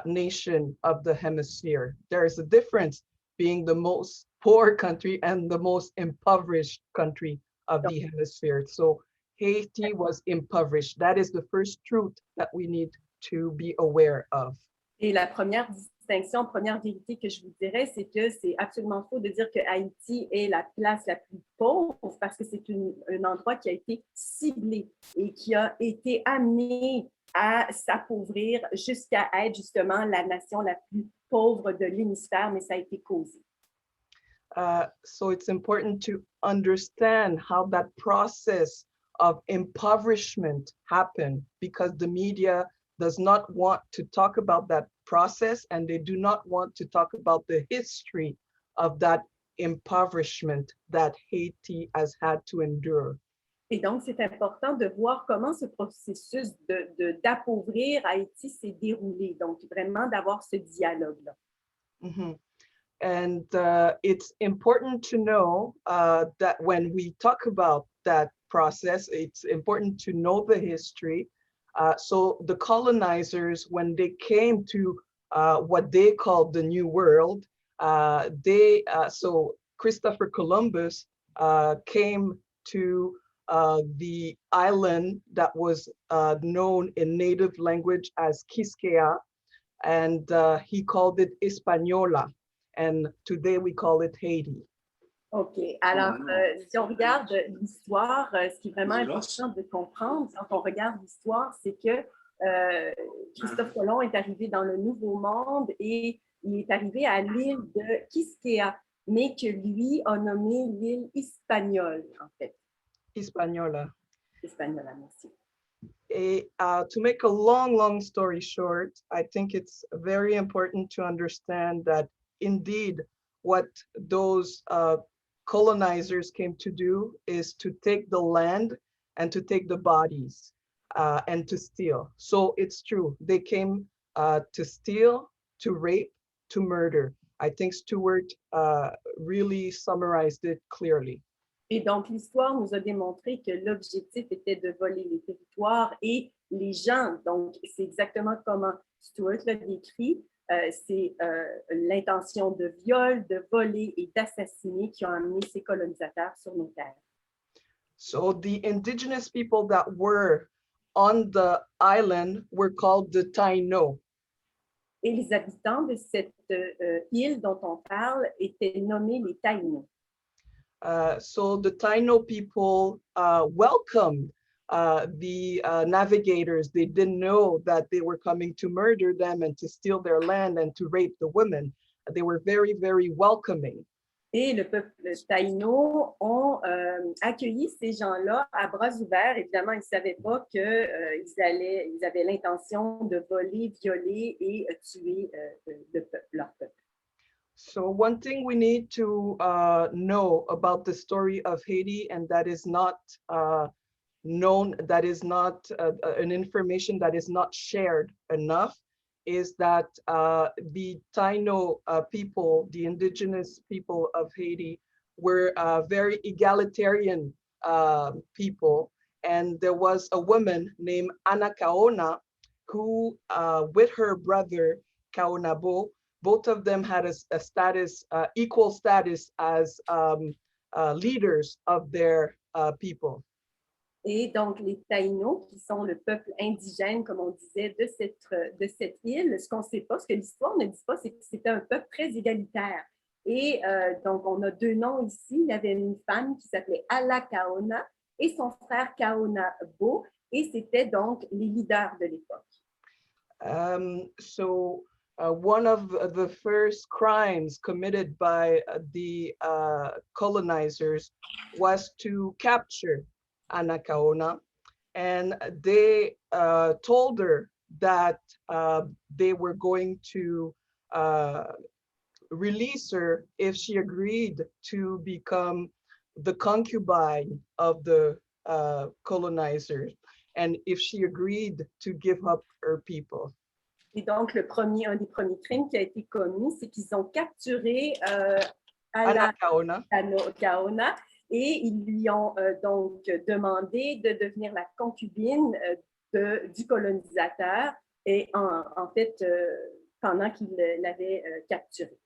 nation of the hemisphere. There is a difference being the most poor country and the most impoverished country of the hemisphere. So Haiti was impoverished. That is the first truth that we need to be aware of. Et la première distinction, première vérité que je vous dirais, c'est que c'est absolument faux de dire que Haïti est la place la plus pauvre parce que c'est un endroit qui a été ciblé et qui a été amené à s'appauvrir jusqu'à être justement la nation la plus pauvre de l'hémisphère, mais ça a été causé. So it's important to understand how that process of impoverishment happened because the media does not want to talk about that process and they do not want to talk about the history of that impoverishment that Haiti has had to endure. Et donc, c'est important de voir comment ce processus d'appauvrir Haïti s'est déroulé. Donc, vraiment d'avoir ce dialogue-là. Mm-hmm. And it's important to know that when we talk about that process, it's important to know the history. So the colonizers, when they came to what they called the New World, so Christopher Columbus came to the island that was known in native language as Quisqueya, and he called it Hispaniola. And today we call it Haiti. OK. Alors, si on regarde l'histoire, ce qui est vraiment important de comprendre quand on regarde l'histoire, c'est que Christophe Colomb est arrivé dans le Nouveau Monde et il est arrivé à l'île de Quisqueya, mais que lui a nommé l'île Hispaniola, en fait. Hispaniola. Hispaniola, merci. Et to make a long story short, I think it's very important to understand that indeed what those colonizers came to do is to take the land and to take the bodies and to steal. So it's true, they came to steal, to rape, to murder. I think Stuart really summarized it clearly. Et donc, l'histoire nous a démontré que l'objectif était de voler les territoires et les gens. Donc, c'est exactement comment Stuart l'a décrit. C'est l'intention de viol, de voler et d'assassiner qui ont amené ces colonisateurs sur nos terres. So the indigenous people that were on the island were called the Taino. Et les habitants de cette île dont on parle étaient nommés les Taïnos. So the Taino people welcomed the navigators. They didn't know that they were coming to murder them and to steal their land and to rape the women. They were very, very welcoming. Et le peuple taïno ont accueilli ces gens-là à bras ouverts. Évidemment, ils ne savaient pas qu'ils avaient l'intention de voler, violer et tuer leur peuple. So one thing we need to know about the story of Haiti, and that is not known, that is not an information that is not shared enough, is that the Taino people, the indigenous people of Haiti, were very egalitarian people. And there was a woman named Ana Kaona who, with her brother Kaonabo, both of them had a status, equal status as leaders of their people. Et donc, les Taïnos, qui sont le peuple indigène, comme on disait, de cette île, ce qu'on ne sait pas, ce que l'histoire ne dit pas, c'est que c'était un peuple très égalitaire. Et donc, on a deux noms ici. Il y avait une femme qui s'appelait Ala Kaona et son frère Kaona Bo, et c'était donc les leaders de l'époque. So one of the first crimes committed by the colonizers was to capture Ana Kaona, and they told her that they were going to release her if she agreed to become the concubine of the colonizers, and if she agreed to give up her people. Et donc, un des premiers crimes qui a été commis, c'est qu'ils ont capturé Ana Kaona. Kaona et ils lui ont donc demandé de devenir la concubine du colonisateur et en fait, pendant qu'il l'avait capturée.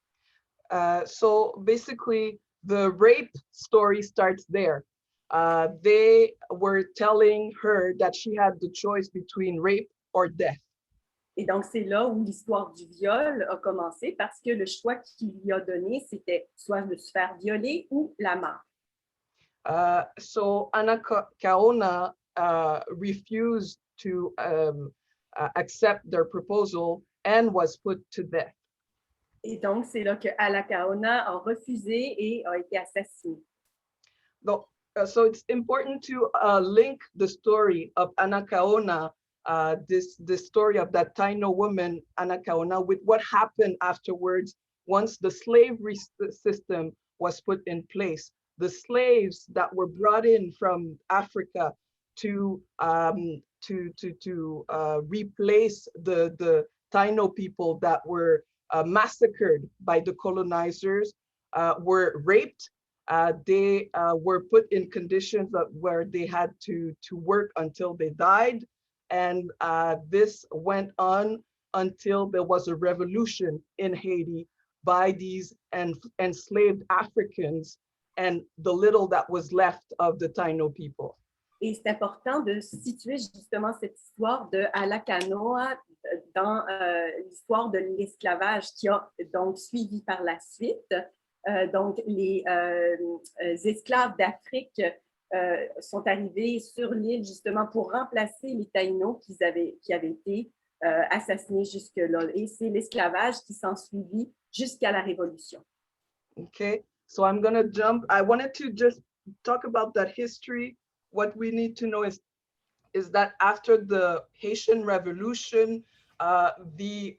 So basically, the rape story starts there. They were telling her that she had the choice between rape or death. Et donc, c'est là où l'histoire du viol a commencé parce que le choix qu'il lui a donné, c'était soit de se faire violer ou la mort. So Ana Kaona refused to accept their proposal and was put to death. Et donc, c'est là que Ala Kaona a refusé et a été assassiné. So it's important to link the story of Ana Kaona, this story of that Taino woman, Ana Kaona, with what happened afterwards once the slavery system was put in place. The slaves that were brought in from Africa to replace the Taino people that were massacred by the colonizers were raped. They were put in conditions where they had to work until they died. And this went on until there was a revolution in Haiti by these enslaved Africans and the little that was left of the Taino people. Et c'est important de situer justement cette histoire de Ala Kaona dans l'histoire de l'esclavage qui a donc suivi par la suite. Donc, les esclaves d'Afrique sont arrivés sur l'île justement pour remplacer les Taïnos qui avaient été assassinés jusque-là. Et c'est l'esclavage qui s'en suivit jusqu'à la Révolution. Okay, so I'm going to jump. I wanted to just talk about that history. What we need to know is that after the Haitian Revolution, the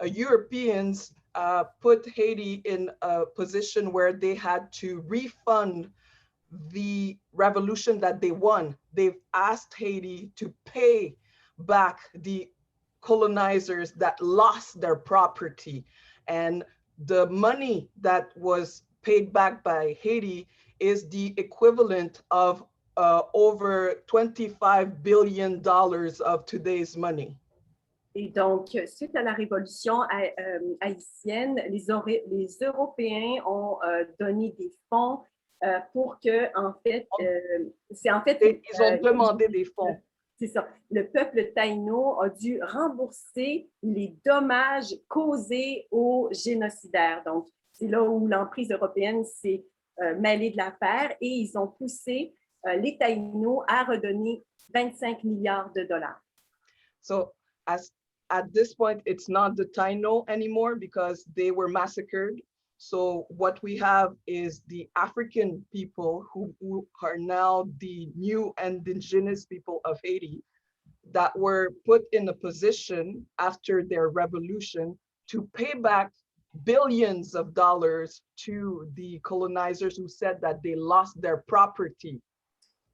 Europeans put Haiti in a position where they had to refund the revolution that they won. They've asked Haiti to pay back the colonizers that lost their property. And the money that was paid back by Haiti is the equivalent of over $25 billion of today's money. Et donc, suite à la révolution haïtienne, les Européens ont donné des fonds pour que, en fait, ils ont demandé des fonds. C'est ça. Le peuple taïno a dû rembourser les dommages causés aux génocidaires. Donc, c'est là où l'emprise européenne s'est mêlés de l'affaire et ils ont poussé les Taïnos à redonner 25 milliards de dollars. So at this point, it's not the Taino anymore because they were massacred. So what we have is the African people who are now the new indigenous people of Haiti that were put in a position after their revolution to pay back billions of dollars to the colonizers who said that they lost their property.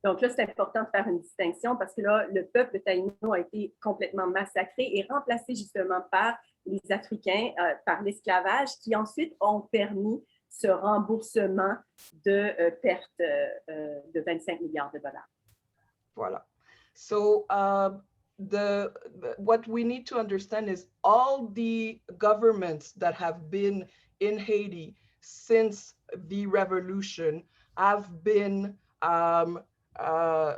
Donc là, c'est important de faire une distinction parce que là, le peuple taïno a été complètement massacré et remplacé justement par les Africains, par l'esclavage, qui ensuite ont permis ce remboursement de pertes de 25 milliards de dollars. Voilà. So what we need to understand is all the governments that have been in Haiti since the revolution have been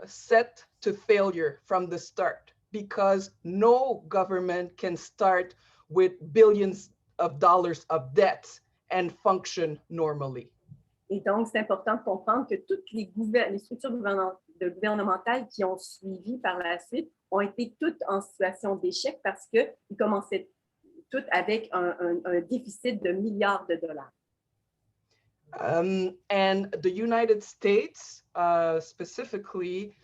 set to failure from the start because no government can start with billions of dollars of debt and function normally. Et donc, c'est important de comprendre que toutes les structures gouvernementales qui ont suivi par la suite ont été toutes en situation d'échec parce qu'ils commençaient toutes avec un déficit de milliards de dollars. And the United States specifically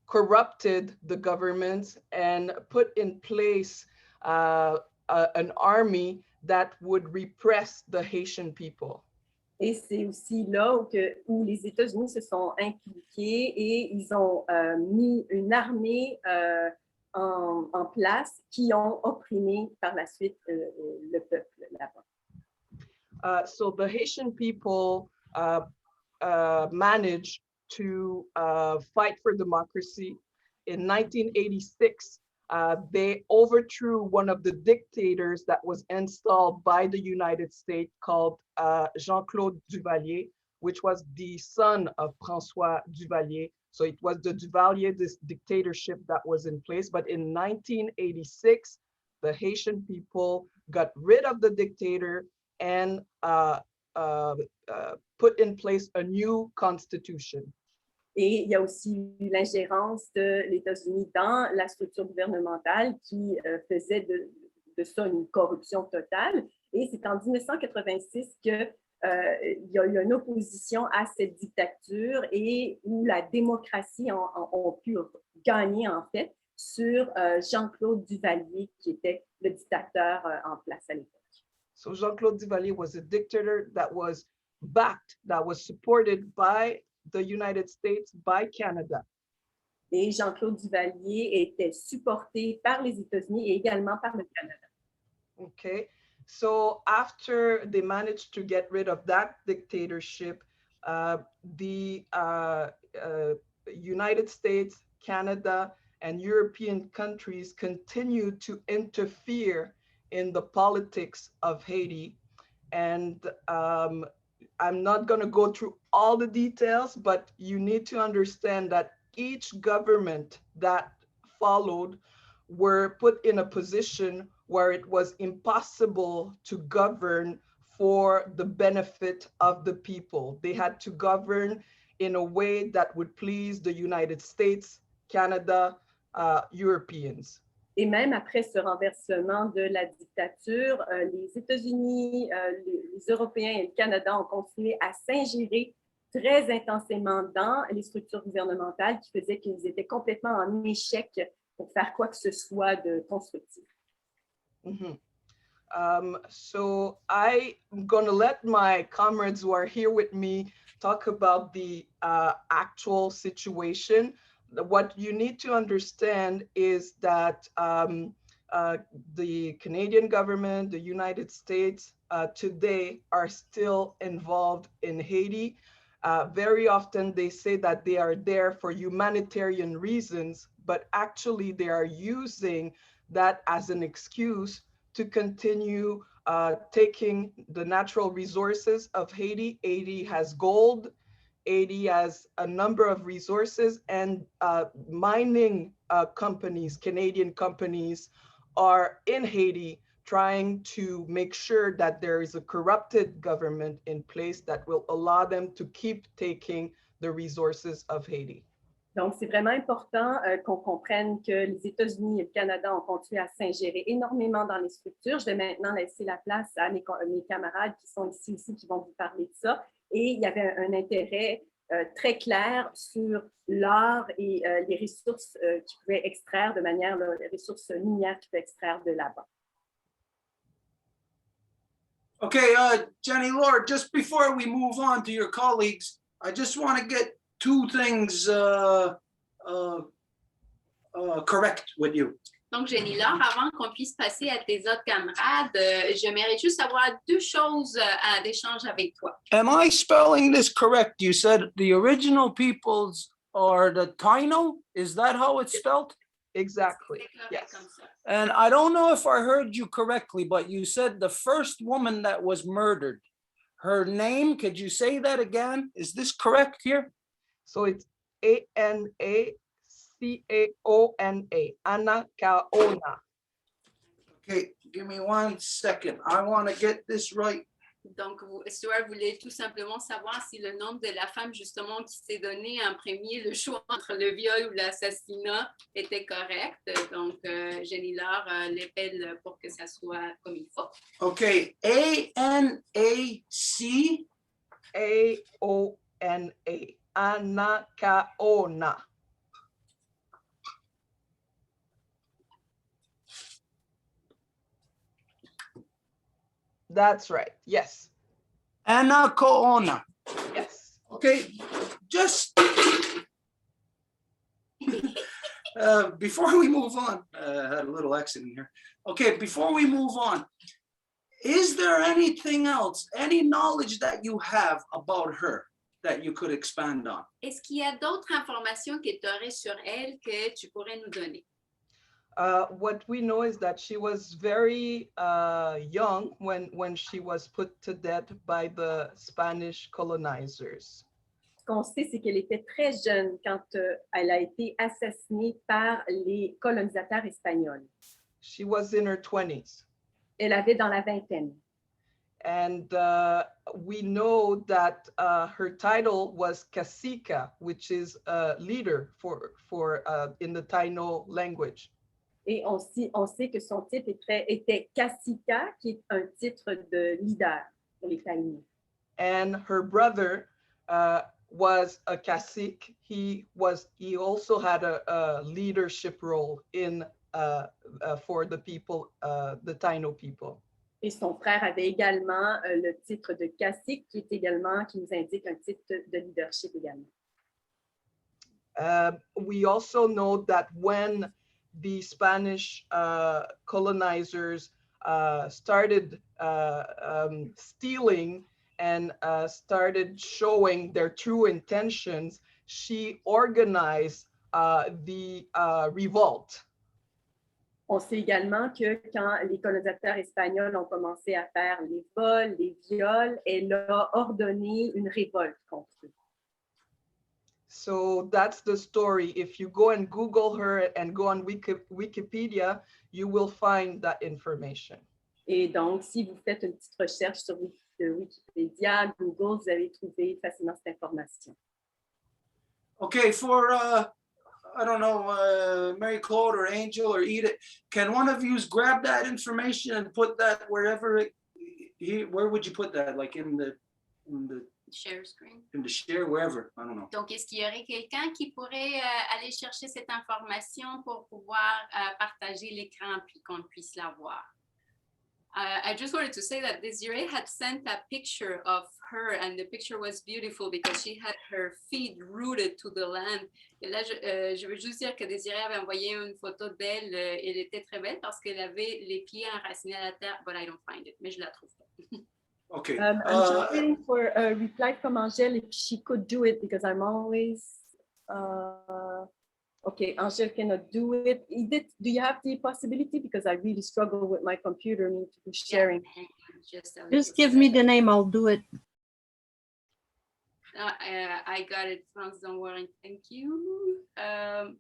corrupted the government and put in place an army that would repress the Haitian people. Et c'est aussi là où les États-Unis se sont impliqués et ils ont mis une armée en place qui ont opprimé par la suite le peuple là-bas. So the Haitian people managed to fight for democracy. In 1986, they overthrew one of the dictators that was installed by the United States called Jean-Claude Duvalier, which was the son of François Duvalier. So it was the Duvalier, this dictatorship that was in place. But in 1986, the Haitian people got rid of the dictator and put in place a new constitution. Et il y a aussi eu l'ingérence de l'États-Unis dans la structure gouvernementale qui faisait de ça une corruption totale. Et c'est en 1986 qu'il y a eu une opposition à cette dictature et où la démocratie a pu gagner en fait sur Jean-Claude Duvalier qui était le dictateur en place à l'époque. So Jean-Claude Duvalier was a dictator that was backed, that was supported by the United States, by Canada. Et Jean-Claude Duvalier était supporté par les États-Unis et également par le Canada. Okay, so after they managed to get rid of that dictatorship, the United States, Canada, and European countries continued to interfere in the politics of Haiti. And I'm not going to go through all the details, but you need to understand that each government that followed were put in a position where it was impossible to govern for the benefit of the people. They had to govern in a way that would please the United States, Canada, Europeans. Et même après ce renversement de la dictature, les États-Unis, les Européens et le Canada ont continué à s'ingérer très intensément dans les structures gouvernementales qui faisaient qu'ils étaient complètement en échec pour faire quoi que ce soit de constructif. Mm-hmm. So I'm going to let my comrades who are here with me talk about the actual situation. What you need to understand is that the Canadian government, the United States today are still involved in Haiti. Very often they say that they are there for humanitarian reasons, but actually they are using that as an excuse to continue taking the natural resources of Haiti. Haiti has gold. Haiti has a number of resources, and mining companies, Canadian companies, are in Haiti trying to make sure that there is a corrupted government in place that will allow them to keep taking the resources of Haiti. Donc, c'est vraiment important qu'on comprenne que les États-Unis et le Canada ont continué à s'ingérer énormément dans les structures. Je vais maintenant laisser la place à mes camarades qui sont ici aussi, qui vont vous parler de ça. Et il y avait un intérêt très clair sur l'or et les ressources qu'ils pouvaient extraire de manière, les ressources minières qu'ils pouvaient extraire de là-bas. Okay, Jenny Lord, just before we move on to your colleagues, I just want to get two things correct with you. Donc, Jenny Laure, avant qu'on puisse passer à tes autres camarades, j'aimerais juste avoir deux choses à d'échange avec toi. Am I spelling this correct? You said the original peoples are the Taino? Is that how it's spelled? Exactly. C'est correct Yes. comme ça. And I don't know if I heard you correctly, but you said the first woman that was murdered, her name, could you say that again? Is this correct here? So it's Anacaona, Anacaona. Okay, give me 1 second. I want to get this right. Donc, Stuart voulait tout simplement savoir si le nom de la femme, justement, qui s'est donné en premier le choix entre le viol ou l'assassinat était correct. Donc, Jenny Laure l'appelle pour que ça soit comme il faut. Okay, A-N-A-C. A-O-N-A, Anacaona. That's right. Yes. Anacaona. Yes. Okay, just before we move on, I had a little accident here. Okay, before we move on, is there anything else, any knowledge that you have about her that you could expand on? Est-ce qu'il y a d'autres informations que tu aurais sur elle que tu pourrais nous donner? What we know is that she was very young when she was put to death by the Spanish colonizers. Ce qu'on sait, c'est qu'elle était très jeune quand elle a été assassinée par les colonisateurs espagnols. She was in her 20s. Elle avait dans la vingtaine. And we know that her title was cacica, which is a leader for in the Taino language. Et on sait que son titre était cacica, qui est un titre de leader pour les Taïnos. And her brother was a cacique. He also had a leadership role in for the people, the Taino people. Et son frère avait également le titre de cacique, qui nous indique un titre de leadership également. We also know that when the Spanish colonizers started stealing and started showing their true intentions, she organized the revolt. On sait également que quand les colonisateurs espagnols ont commencé à faire les vols, les viols, elle a ordonné une révolte contre eux. So that's the story. If you go and Google her and go on Wikipedia, you will find that information. Et donc, si vous faites une petite recherche sur Wikipédia, Google, vous allez trouver facilement cette information. Okay, for I don't know, Mary Claude or Angel or Edith, can one of you grab that information and put that wherever where would you put that? Like in the Share screen. in the share, wherever, I don't know. Donc, est-ce qu'il y aurait quelqu'un qui pourrait aller chercher cette information pour pouvoir partager l'écran puis qu'on puisse la voir? I just wanted to say that Desiree had sent a picture of her and the picture was beautiful because she had her feet rooted to the land. Et là, je veux juste dire que Desiree avait envoyé une photo d'elle. Elle était très belle parce qu'elle avait les pieds enracinés à la terre, but I don't find it, mais je la trouve pas. Okay. I'm just waiting for a reply from Angèle if she could do it because I'm always... Okay, Angèle cannot do it. Edith, do you have the possibility? Because I really struggle with my computer need to do sharing. Yeah, Just give me the name, I'll do it. I got it, France, don't worry, thank you. I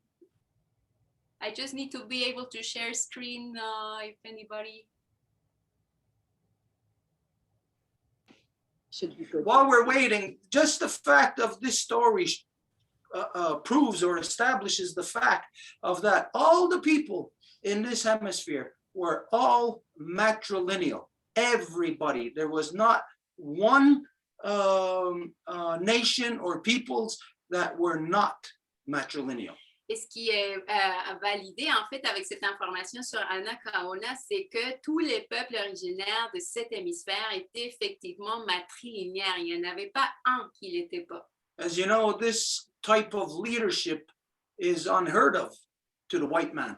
just need to be able to share screen if anybody should be good. While we're waiting, just the fact of this story proves or establishes the fact of that all the people in this hemisphere were all matrilineal. Everybody. There was not one nation or peoples that were not matrilineal. Et ce qui est validé, en fait, avec cette information sur Anacaona, c'est que tous les peuples originaires de cet hémisphère étaient effectivement matrilinéaires. Il n'y en avait pas un qui ne l'était pas. As you know, this type of leadership is unheard of to the white man.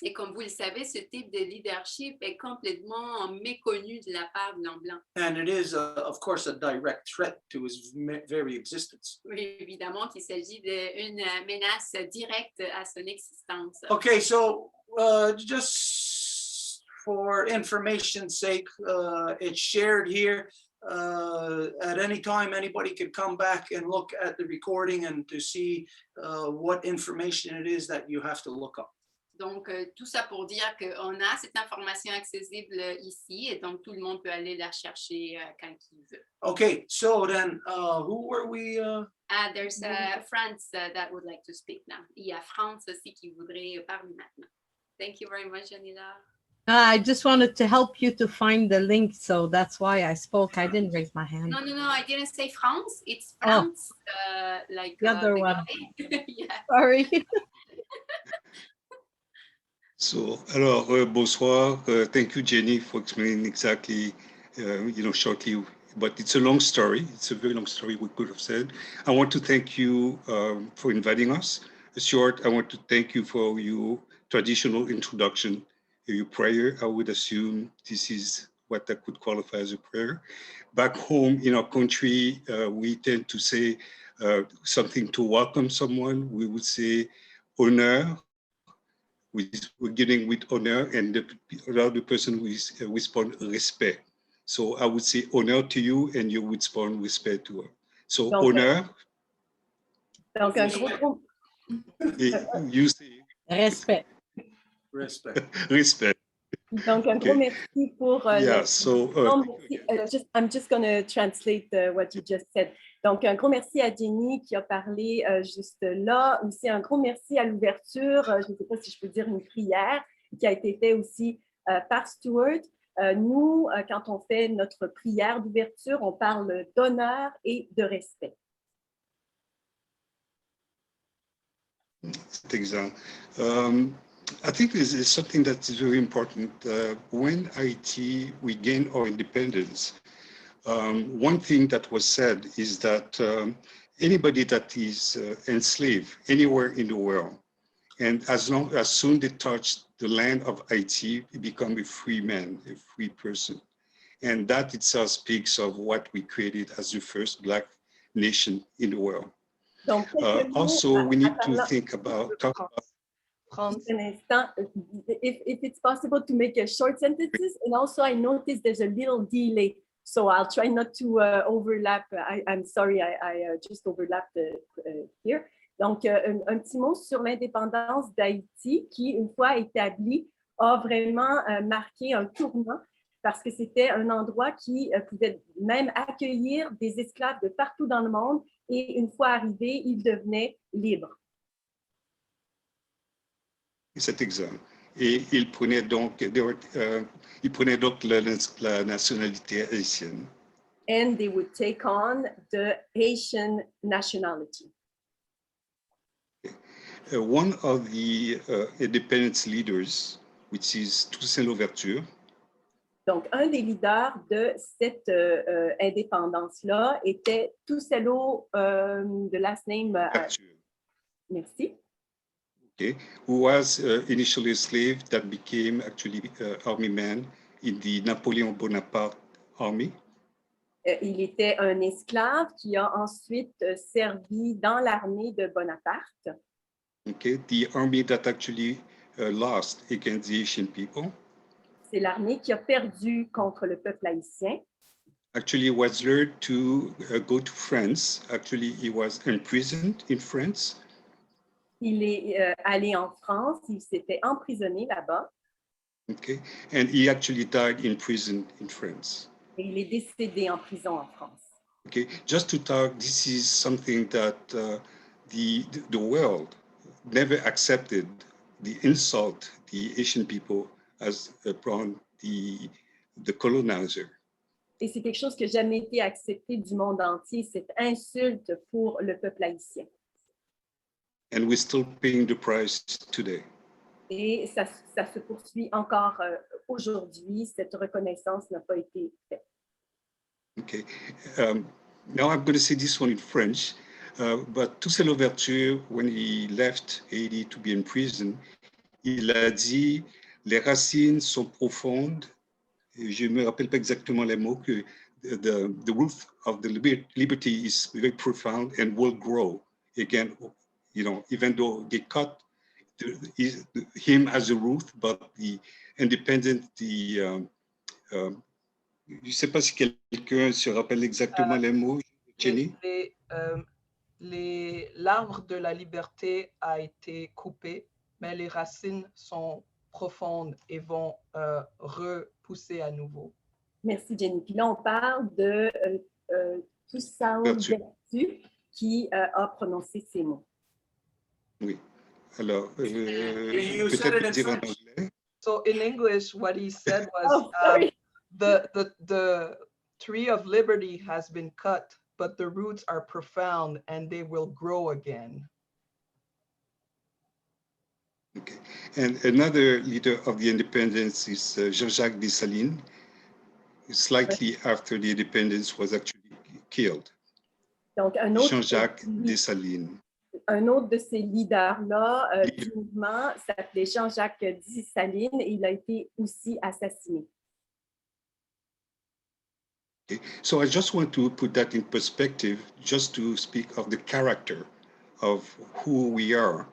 Et comme vous le savez, ce type de leadership est complètement méconnu de la part de l'homme blanc. And it is, of course, a direct threat to his very existence. Oui, évidemment qu'il s'agit d'une menace directe à son existence. Okay, so just for information's sake, it's shared here. At any time, anybody could come back and look at the recording and to see what information it is that you have to look up. Donc, tout ça pour dire qu'on a cette information accessible ici et donc tout le monde peut aller la chercher quand il veut. Okay, so then who were we? There's France that would like to speak now. Il y a France aussi qui voudrait parler maintenant. Thank you very much, Anila. I just wanted to help you to find the link, so that's why I spoke. I didn't raise my hand. No, I didn't say France. It's France, like the other one. Yeah. Sorry. So, alors, bonsoir. Thank you, Jenny, for explaining exactly, shortly. But it's a long story. It's a very long story, we could have said. I want to thank you for inviting us. Short, I want to thank you for your traditional introduction, your prayer. I would assume this is what I could qualify as a prayer. Back home in our country, we tend to say something to welcome someone. We would say honneur. We're getting with honor, and the other person will respond respect. So I would say honor to you, and you would respond respect to her. So donc, honor. Donc, un gros... You say Respect. Respect. Respect. Donc, un gros merci pour... Yeah, so... I'm just going to translate what you just said. Donc, un gros merci à Jenny qui a parlé juste là. Aussi, un gros merci à l'ouverture. Je ne sais pas si je peux dire une prière qui a été faite aussi par Stuart. Nous, quand on fait notre prière d'ouverture, on parle d'honneur et de respect. C'est exact. I think this is something that is very important. When Haiti, we gained our independence, one thing that was said is that anybody that is enslaved anywhere in the world, and as soon they touch the land of Haiti, they become a free man, a free person. And that itself speaks of what we created as the first Black nation in the world. Donc, also, we need to think about... Just an instant, if it's possible to make a short sentences, and also I noticed there's a little delay, so I'll try not to overlap. I'm sorry, I just overlapped here. Donc, un petit mot sur l'indépendance d'Haïti qui, une fois établie, a vraiment marqué un tournant parce que c'était un endroit qui pouvait même accueillir des esclaves de partout dans le monde et une fois arrivés, ils devenaient libres. Cet exemple. Et il prenait donc la nationalité haïtienne. And they would take on the Haitian nationality. One of the independence leaders, which is Toussaint Louverture. Donc, un des leaders de cette indépendance-là était Toussaint, the last name. Merci. Okay, who was initially a slave that became actually army man in the Napoleon Bonaparte army. Il était un esclave qui a ensuite servi dans l'armée de Bonaparte. Okay, the army that actually lost against the Haitian people. C'est l'armée qui a perdu contre le peuple haïtien. Actually was lured to go to France. Actually, he was imprisoned in France. Il est allé en France, il s'était emprisonné là-bas. Okay, and he actually died in prison in France. Et il est décédé en prison en France. Okay, just to talk, this is something that the world never accepted, the insult the Asian people as upon the colonizer. Et c'est quelque chose qui n'a jamais été accepté du monde entier, cette insulte pour le peuple haïtien. And we're still paying the price today. Et ça se poursuit encore aujourd'hui. Cette reconnaissance n'a pas été faite. Okay. Now I'm going to say this one in French, but Toussaint Louverture, when he left Haiti to be in prison, il a dit les racines sont profondes. Je me rappelle pas exactement les mots que the root of the liberty is very profound and will grow again. You know, even though they cut him as a root, but the independent, je ne sais pas si quelqu'un se rappelle exactement les mots, Jenny. L'arbre de la liberté a été coupé, mais les racines sont profondes et vont repousser à nouveau. Merci, Jenny. Puis là, on parle de Toussaint Louverture qui a prononcé ces mots. Oui. Alors, You said it in dire en French. anglais. So in English, what he said was, the tree of liberty has been cut, but the roots are profound and they will grow again. Okay. And another leader of the independence is Jean-Jacques Dessalines. Slightly after the independence was actually killed. Donc, un autre Jean-Jacques Dessalines. Un autre de ces leaders-là du mouvement s'appelait Jean-Jacques Dessalines et il a été aussi assassiné. Okay. So I just want to put that in perspective, just to speak of the character of who we are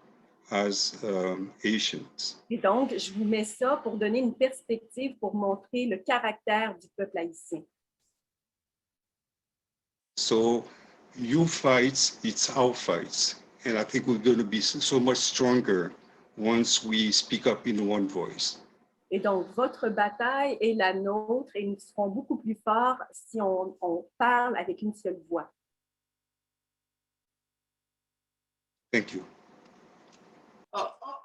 as Asians. Et donc, je vous mets ça pour donner une perspective, pour montrer le caractère du peuple haïtien. So your fights, it's our fights. And I think we're going to be so much stronger once we speak up in one voice. Et donc, votre bataille est la nôtre et nous serons beaucoup plus forts si on parle avec une seule voix. Thank you.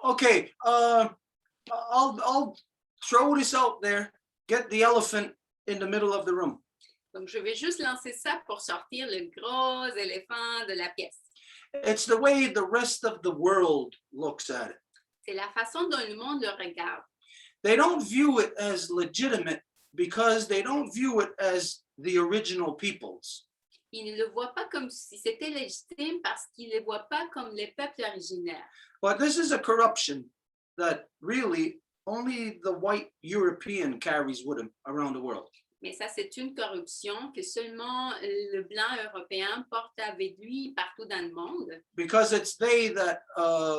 Okay, I'll throw this out there. Get the elephant in the middle of the room. Donc, je vais juste lancer ça pour sortir le gros éléphant de la pièce. It's the way the rest of the world looks at it. C'est la façon dont le monde le regarde. They don't view it as legitimate because they don't view it as the original peoples. Ils ne le voient pas comme si c'était légitime parce qu'ils ne le voient pas comme les peuples originaires. But this is a corruption that really only the white European carries with him around the world. Mais ça, c'est une corruption que seulement le blanc européen porte avec lui partout dans le monde. Because it's they that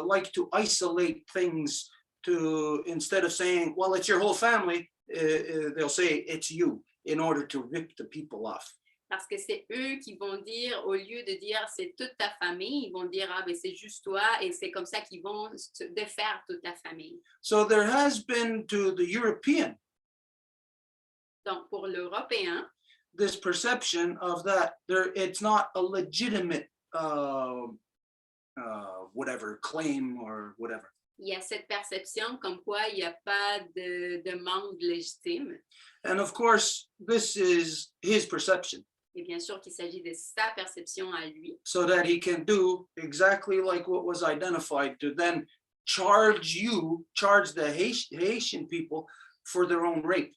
like to isolate things to, instead of saying, well, it's your whole family, they'll say it's you in order to rip the people off. Parce que c'est eux qui vont dire, au lieu de dire c'est toute ta famille, ils vont dire ah ben c'est juste toi et c'est comme ça qu'ils vont défaire toute ta famille. So there has been to the European Donc pour l'Européen, this perception of that it's not a legitimate whatever claim or whatever. il y a cette perception comme quoi il n'y a pas de demande légitime. And of course, this is his perception. Et bien sûr qu'il s'agit de sa perception à lui. So that he can do exactly like what was identified, to then charge the Haitian people for their own rape.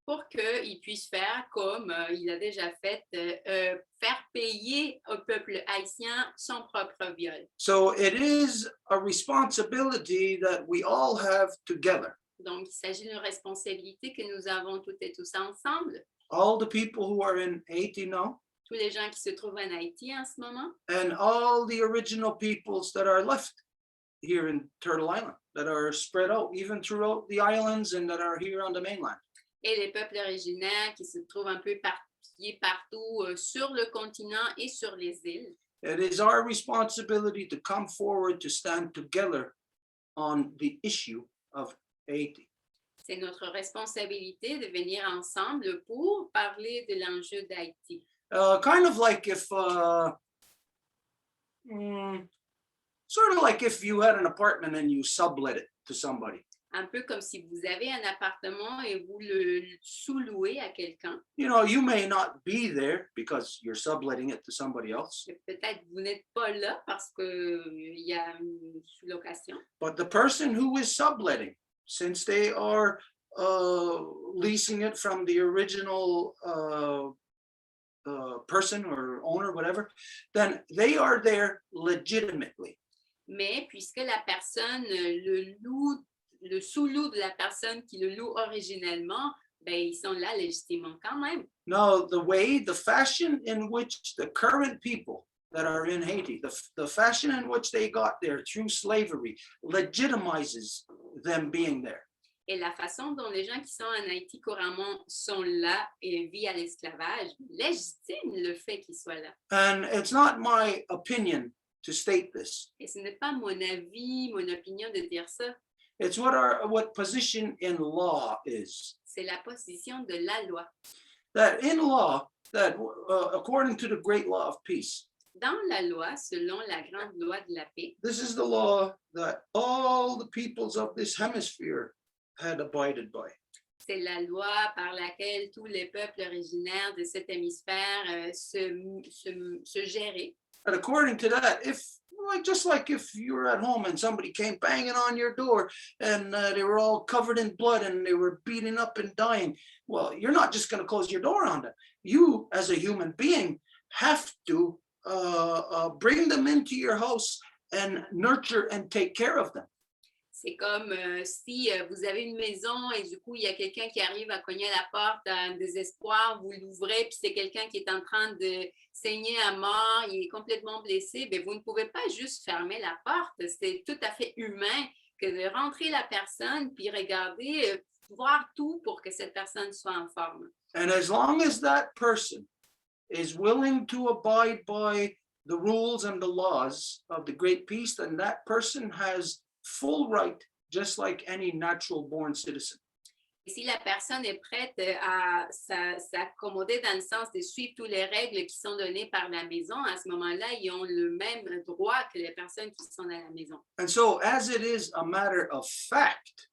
Pour qu'il puisse faire comme il a déjà fait, faire payer au peuple haïtien son propre viol. So it is a responsibility that we all have together. Donc, il s'agit d'une responsabilité que nous avons toutes et tous ensemble. All the people who are in Haiti now, Tous les gens qui se trouvent en Haïti en ce moment, and all the original peoples that are left here in Turtle Island, that are spread out even throughout the islands and that are here on the mainland. et les peuples originaires qui se trouvent un peu éparpillés partout sur le continent et sur les îles. It is our responsibility to come forward to stand together on the issue of Haiti. C'est notre responsabilité de venir ensemble pour parler de l'enjeu d'Haïti. Kind of like if, sort of like if you had an apartment and you sublet it to somebody. Un peu comme si vous avez un appartement et vous le sous-louez à quelqu'un. You know, you may not be there because you're subletting it to somebody else, Peut-être vous n'êtes pas là parce qu'il y a une sous-location. but the person who is subletting, since they are leasing it from the original person or owner, whatever, then they are there legitimately. Mais puisque la personne le sous-loue de la personne qui le loue originellement, ben, ils sont là légitimement quand même. Now, the fashion in which the current people that are in Haiti, the fashion in which they got there through slavery legitimizes them being there. Et la façon dont les gens qui sont en Haïti couramment sont là et vivent à l'esclavage légitime le fait qu'ils soient là. And it's not my opinion to state this. Et ce n'est pas mon avis, mon opinion de dire ça. It's what position in law is. C'est la position de la loi. That in law, that according to the great law of peace, Dans la loi, selon la grande loi de la paix, this is the law that all the peoples of this hemisphere had abided by. c'est la loi par laquelle tous les peuples originaires de cet hémisphère se géraient. And according to that, just like if you were at home and somebody came banging on your door and they were all covered in blood and they were beating up and dying, well, you're not just going to close your door on them. You, as a human being, have to bring them into your house and nurture and take care of them. C'est comme si vous avez une maison et du coup, il y a quelqu'un qui arrive à cogner à la porte en désespoir, vous l'ouvrez, puis c'est quelqu'un qui est en train de saigner à mort, il est complètement blessé, bien, vous ne pouvez pas juste fermer la porte. C'est tout à fait humain que de rentrer la personne puis regarder, voir tout pour que cette personne soit en forme. And as long as that person is willing to abide by the rules and the laws of the Great Peace, then that person has full right, just like any natural born citizen. Et si la personne est prête à s'accommoder dans le sens de suivre toutes les règles qui sont données par la maison, à ce moment-là, ils ont le même droit que les personnes qui sont dans la maison. And so, as it is a matter of fact,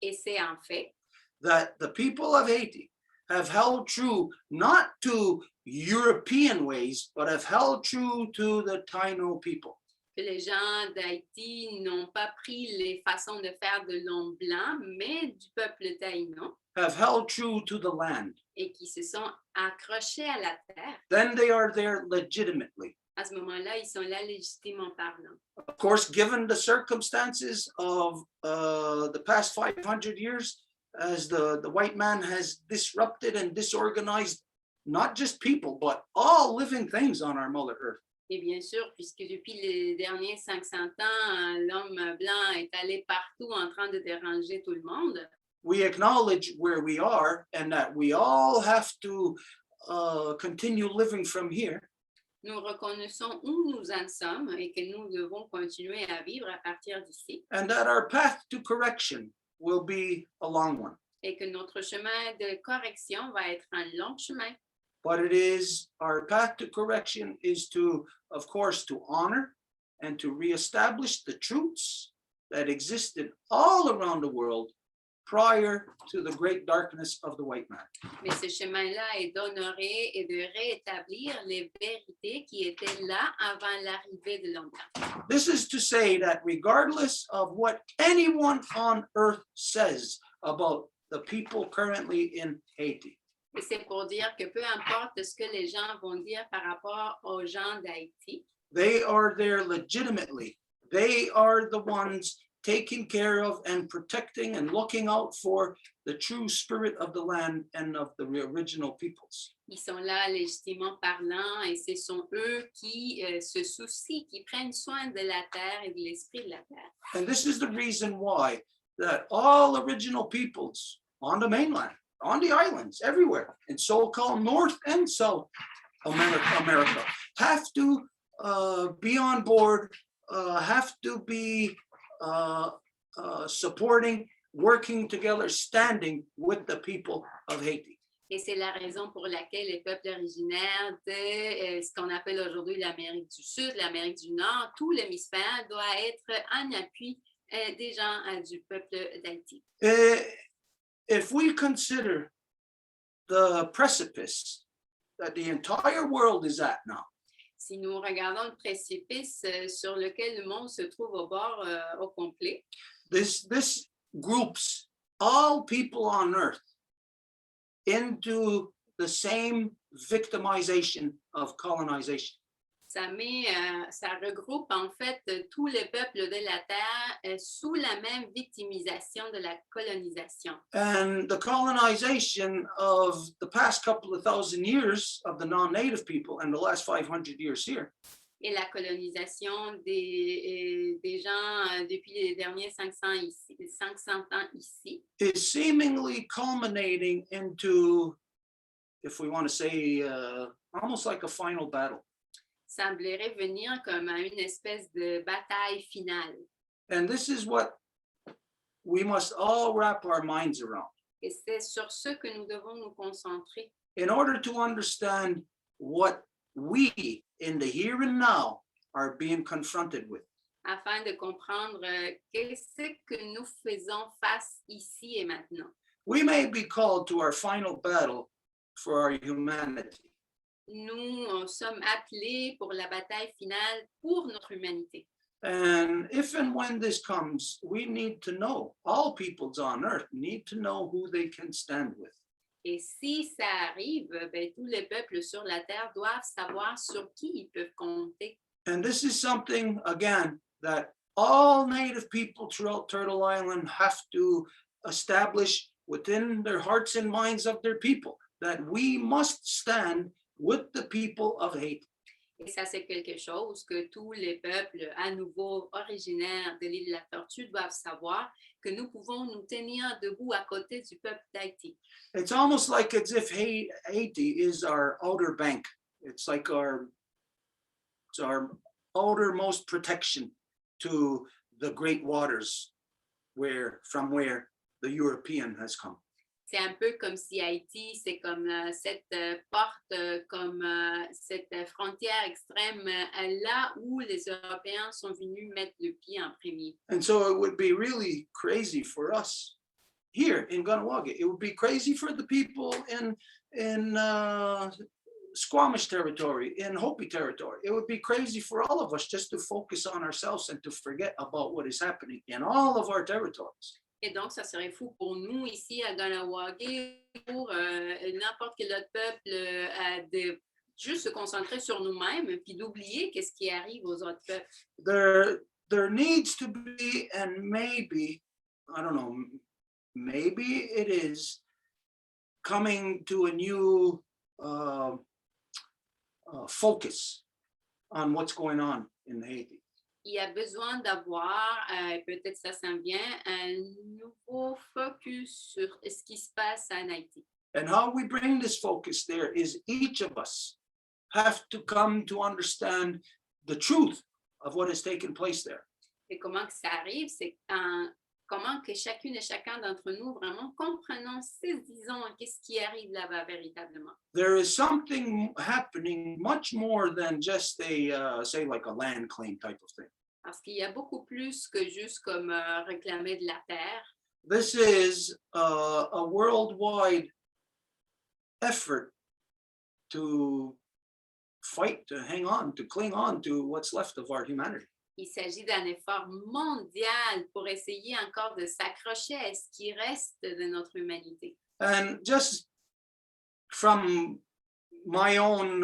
Et c'est en fait that the people of Haiti have held true not to European ways, but have held true to the Taino people. que les gens d'Haïti n'ont pas pris les façons de faire de l'homme blanc, mais du peuple taïno, Have held true to the land. et qui se sont accrochés à la terre. Then they are there legitimately. À ce moment-là, ils sont là légitimement parlant. Of course, given the circumstances of the past 500 years, as the white man has disrupted and disorganized not just people, but all living things on our Mother Earth. Et bien sûr, puisque depuis les derniers 500 ans, l'homme blanc est allé partout en train de déranger tout le monde, We acknowledge where we are and that we all have to continue living from here. nous reconnaissons où nous en sommes et que nous devons continuer à vivre à partir d'ici. And that our path to correction will be a long one. Et que notre chemin de correction va être un long chemin. But it is, our path to correction is to, of course, to honor and to reestablish the truths that existed all around the world prior to the great darkness of the white man. Mais ce chemin-là est d'honorer et de rétablir les vérités qui étaient là avant l'arrivée de l'homme blanc. This is to say that regardless of what anyone on earth says about the people currently in Haiti, Et c'est pour dire que peu importe ce que les gens vont dire par rapport aux gens d'Haïti, they are there legitimately. They are the ones taking care of and protecting and looking out for the true spirit of the land and of the original peoples. ils sont là légitimement parlant et ce sont eux qui se soucient, qui prennent soin de la terre et de l'esprit de la terre. And this is the reason why that all original peoples on the mainland, on the islands, everywhere, in so-called North and South America have to be on board, have to be supporting, working together, standing with the people of Haiti. Et c'est la raison pour laquelle les peuples originaires de ce qu'on appelle aujourd'hui l'Amérique du Sud, l'Amérique du Nord, tout l'hémisphère doit être en appui des gens du peuple d'Haïti. If we consider the precipice that the entire world is at now, Si nous regardons le précipice sur lequel le monde se trouve au bord au complet, this groups all people on earth into the same victimization of colonization. ça regroupe en fait tous les peuples de la Terre sous la même victimisation de la colonisation. And the colonization of the past couple of thousand years of the non-native people and the last 500 years here Et la colonisation des gens depuis les derniers 500 ans ici is seemingly culminating into, if we want to say, almost like a final battle. semblerait venir comme à une espèce de bataille finale. And this is what we must all wrap our minds around Et c'est sur ce que nous devons nous concentrer in order to understand what we in the here and now are being confronted with. afin de comprendre qu'est-ce que nous faisons face ici et maintenant. We may be called to our final battle for our humanity. Nous sommes appelés pour la bataille finale pour notre humanité. And if and when this comes, we need to know, all peoples on earth need to know who they can stand with. Et si ça arrive, ben, tous les peuples sur la terre doivent savoir sur qui ils peuvent compter. And this is something, again, that all native people throughout Turtle Island have to establish within their hearts and minds of their people, that we must stand with the people of Haiti. Et ça, c'est quelque chose que tous les peuples à nouveau originaires de l'île de la Tortue doivent savoir, que nous pouvons nous tenir debout à côté du peuple d'Haïti. It's almost like as if Haiti is our outer bank. It's like our outermost protection to the great waters from where the European has come. C'est un peu comme si Haïti, c'est comme cette porte, comme cette frontière extrême, là où les Européens sont venus mettre le pied en premier. And so it would be really crazy for us here in Gunawaga. It would be crazy for the people in Squamish territory, in Hopi territory. It would be crazy for all of us just to focus on ourselves and to forget about what is happening in all of our territories. Et donc, ça serait fou pour nous ici à Gunawaga, pour n'importe quel autre peuple, de juste se concentrer sur nous-mêmes puis d'oublier qu'est-ce qui arrive aux autres peuples. There needs to be, and maybe, I don't know, maybe it is coming to a new focus on what's going on in Haiti. Il y a besoin d'avoir, peut-être ça s'en vient, un nouveau focus sur ce qui se passe en Haïti. And how we bring this focus there is each of us have to come to understand the truth of what has taken place there. Et comment que ça arrive, c'est comment que chacune et chacun d'entre nous vraiment comprenons, saisissons qu'est-ce qui arrive là-bas véritablement. There is something happening much more than just a, say, like a land claim type of thing. Parce qu'il y a beaucoup plus que juste comme réclamer de la terre. This is a worldwide effort to fight, to hang on, to cling on to what's left of our humanity. Il s'agit d'un effort mondial pour essayer encore de s'accrocher à ce qui reste de notre humanité. And just from my own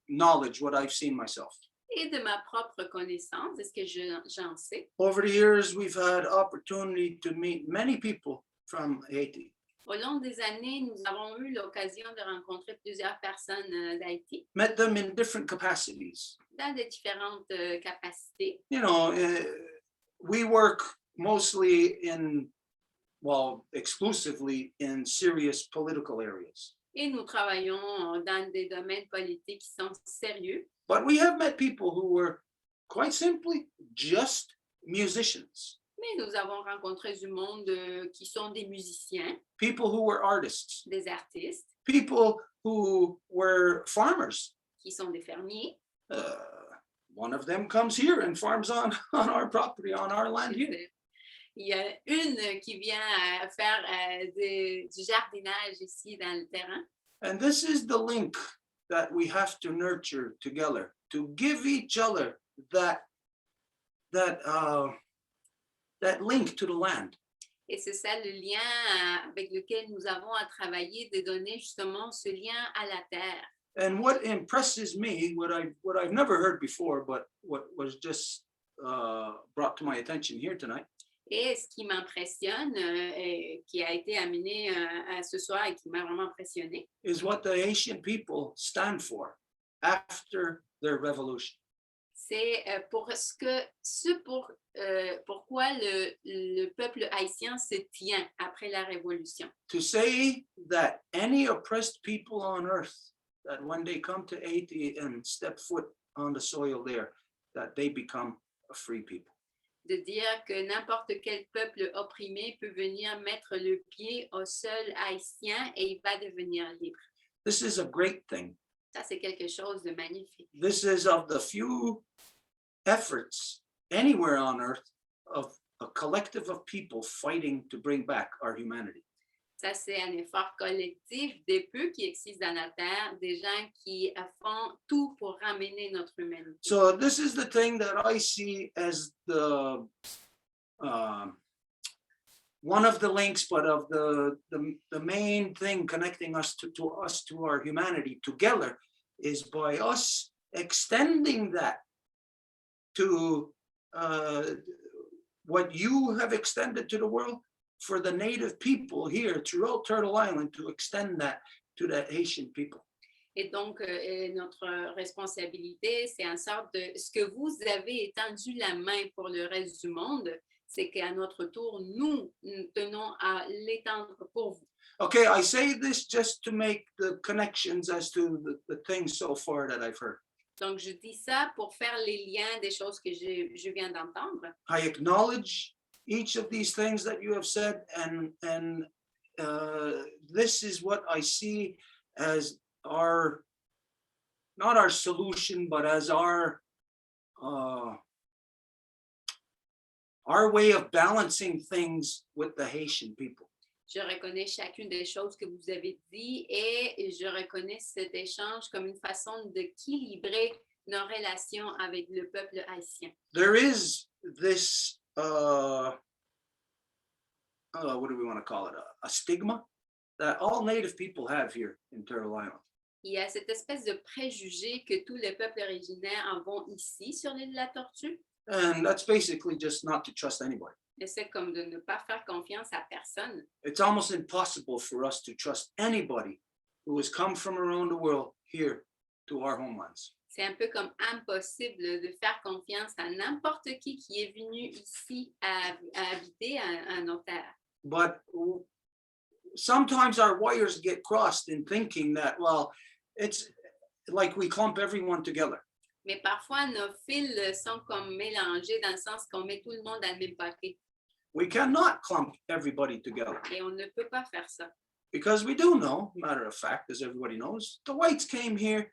knowledge, what I've seen myself. Et de ma propre connaissance, de ce que j'en sais. Over the years, we've had opportunity to meet many people from Haiti. Au long des années, nous avons eu l'occasion de rencontrer plusieurs personnes d'Haïti. Met them in different capacities. Dans de différentes capacités. You know, we work mostly exclusively in serious political areas. Et nous travaillons dans des domaines politiques qui sont sérieux. But we have met people who were quite simply just musicians. Mais nous avons rencontré du monde qui sont des musiciens, people who were artists, des artistes, people who were farmers. qui sont des fermiers. One of them comes here and farms on our property, on our land here. Il y a une qui vient faire du jardinage ici dans le terrain. And this is the link that we have to nurture together, to give each other that link to the land. Et c'est ça le lien avec lequel nous avons à travailler, de donner justement ce lien à la terre. And what impresses me, what I've never heard before, but what was just brought to my attention here tonight, Et ce qui m'impressionne, qui a été amené à ce soir et qui m'a vraiment impressionné, is what the Haitian people stand for after their revolution. c'est pourquoi le peuple haïtien se tient après la révolution. To say that any oppressed people on earth, that when they come to Haiti and step foot on the soil there, that they become a free people. De dire que n'importe quel peuple opprimé peut venir mettre le pied au sol haïtien et il va devenir libre. This is a great thing. Ça, c'est quelque chose de magnifique. This is of the few efforts anywhere on earth of a collective of people fighting to bring back our humanity. Ça, c'est un effort collectif des peu qui existent dans la terre, des gens qui font tout pour ramener notre humanité. So this is the thing that I see as the one of the links, but of the main thing connecting us to our humanity together is by us extending that to what you have extended to the world, for the native people here throughout Turtle Island to extend that to the Haitian people. Et donc, notre responsabilité, c'est en sorte de ce que vous avez étendu la main pour le reste du monde, c'est qu'à notre tour, nous tenons à l'étendre pour vous. Okay, I say this just to make the connections as to the things so far that I've heard. Donc, je dis ça pour faire les liens des choses que je viens d'entendre. I acknowledge each of these things that you have said, and this is what I see as our, not our solution, but as our way of balancing things with the Haitian people. Je reconnais chacune des choses que vous avez dit et je reconnais cet échange comme une façon d'équilibrer nos relations avec le peuple haïtien. There is this what do we want to call it? A stigma that all Native people have here in Turtle Island. Il y a cette espèce de préjugé que tous les peuples originaires en vont ici sur l'île de la Tortue. And that's basically just not to trust anybody. Et c'est comme de ne pas faire confiance à personne. It's almost impossible for us to trust anybody who has come from around the world here to our homelands. C'est un peu comme impossible de faire confiance à n'importe qui est venu ici à habiter à nos terres. But sometimes our wires get crossed in thinking that, well, it's like we clump everyone together. Mais parfois, nos fils sont comme mélangés dans le sens qu'on met tout le monde dans le même paquet. We cannot clump everybody together. Et on ne peut pas faire ça. Because we do know, matter of fact, as everybody knows, the whites came here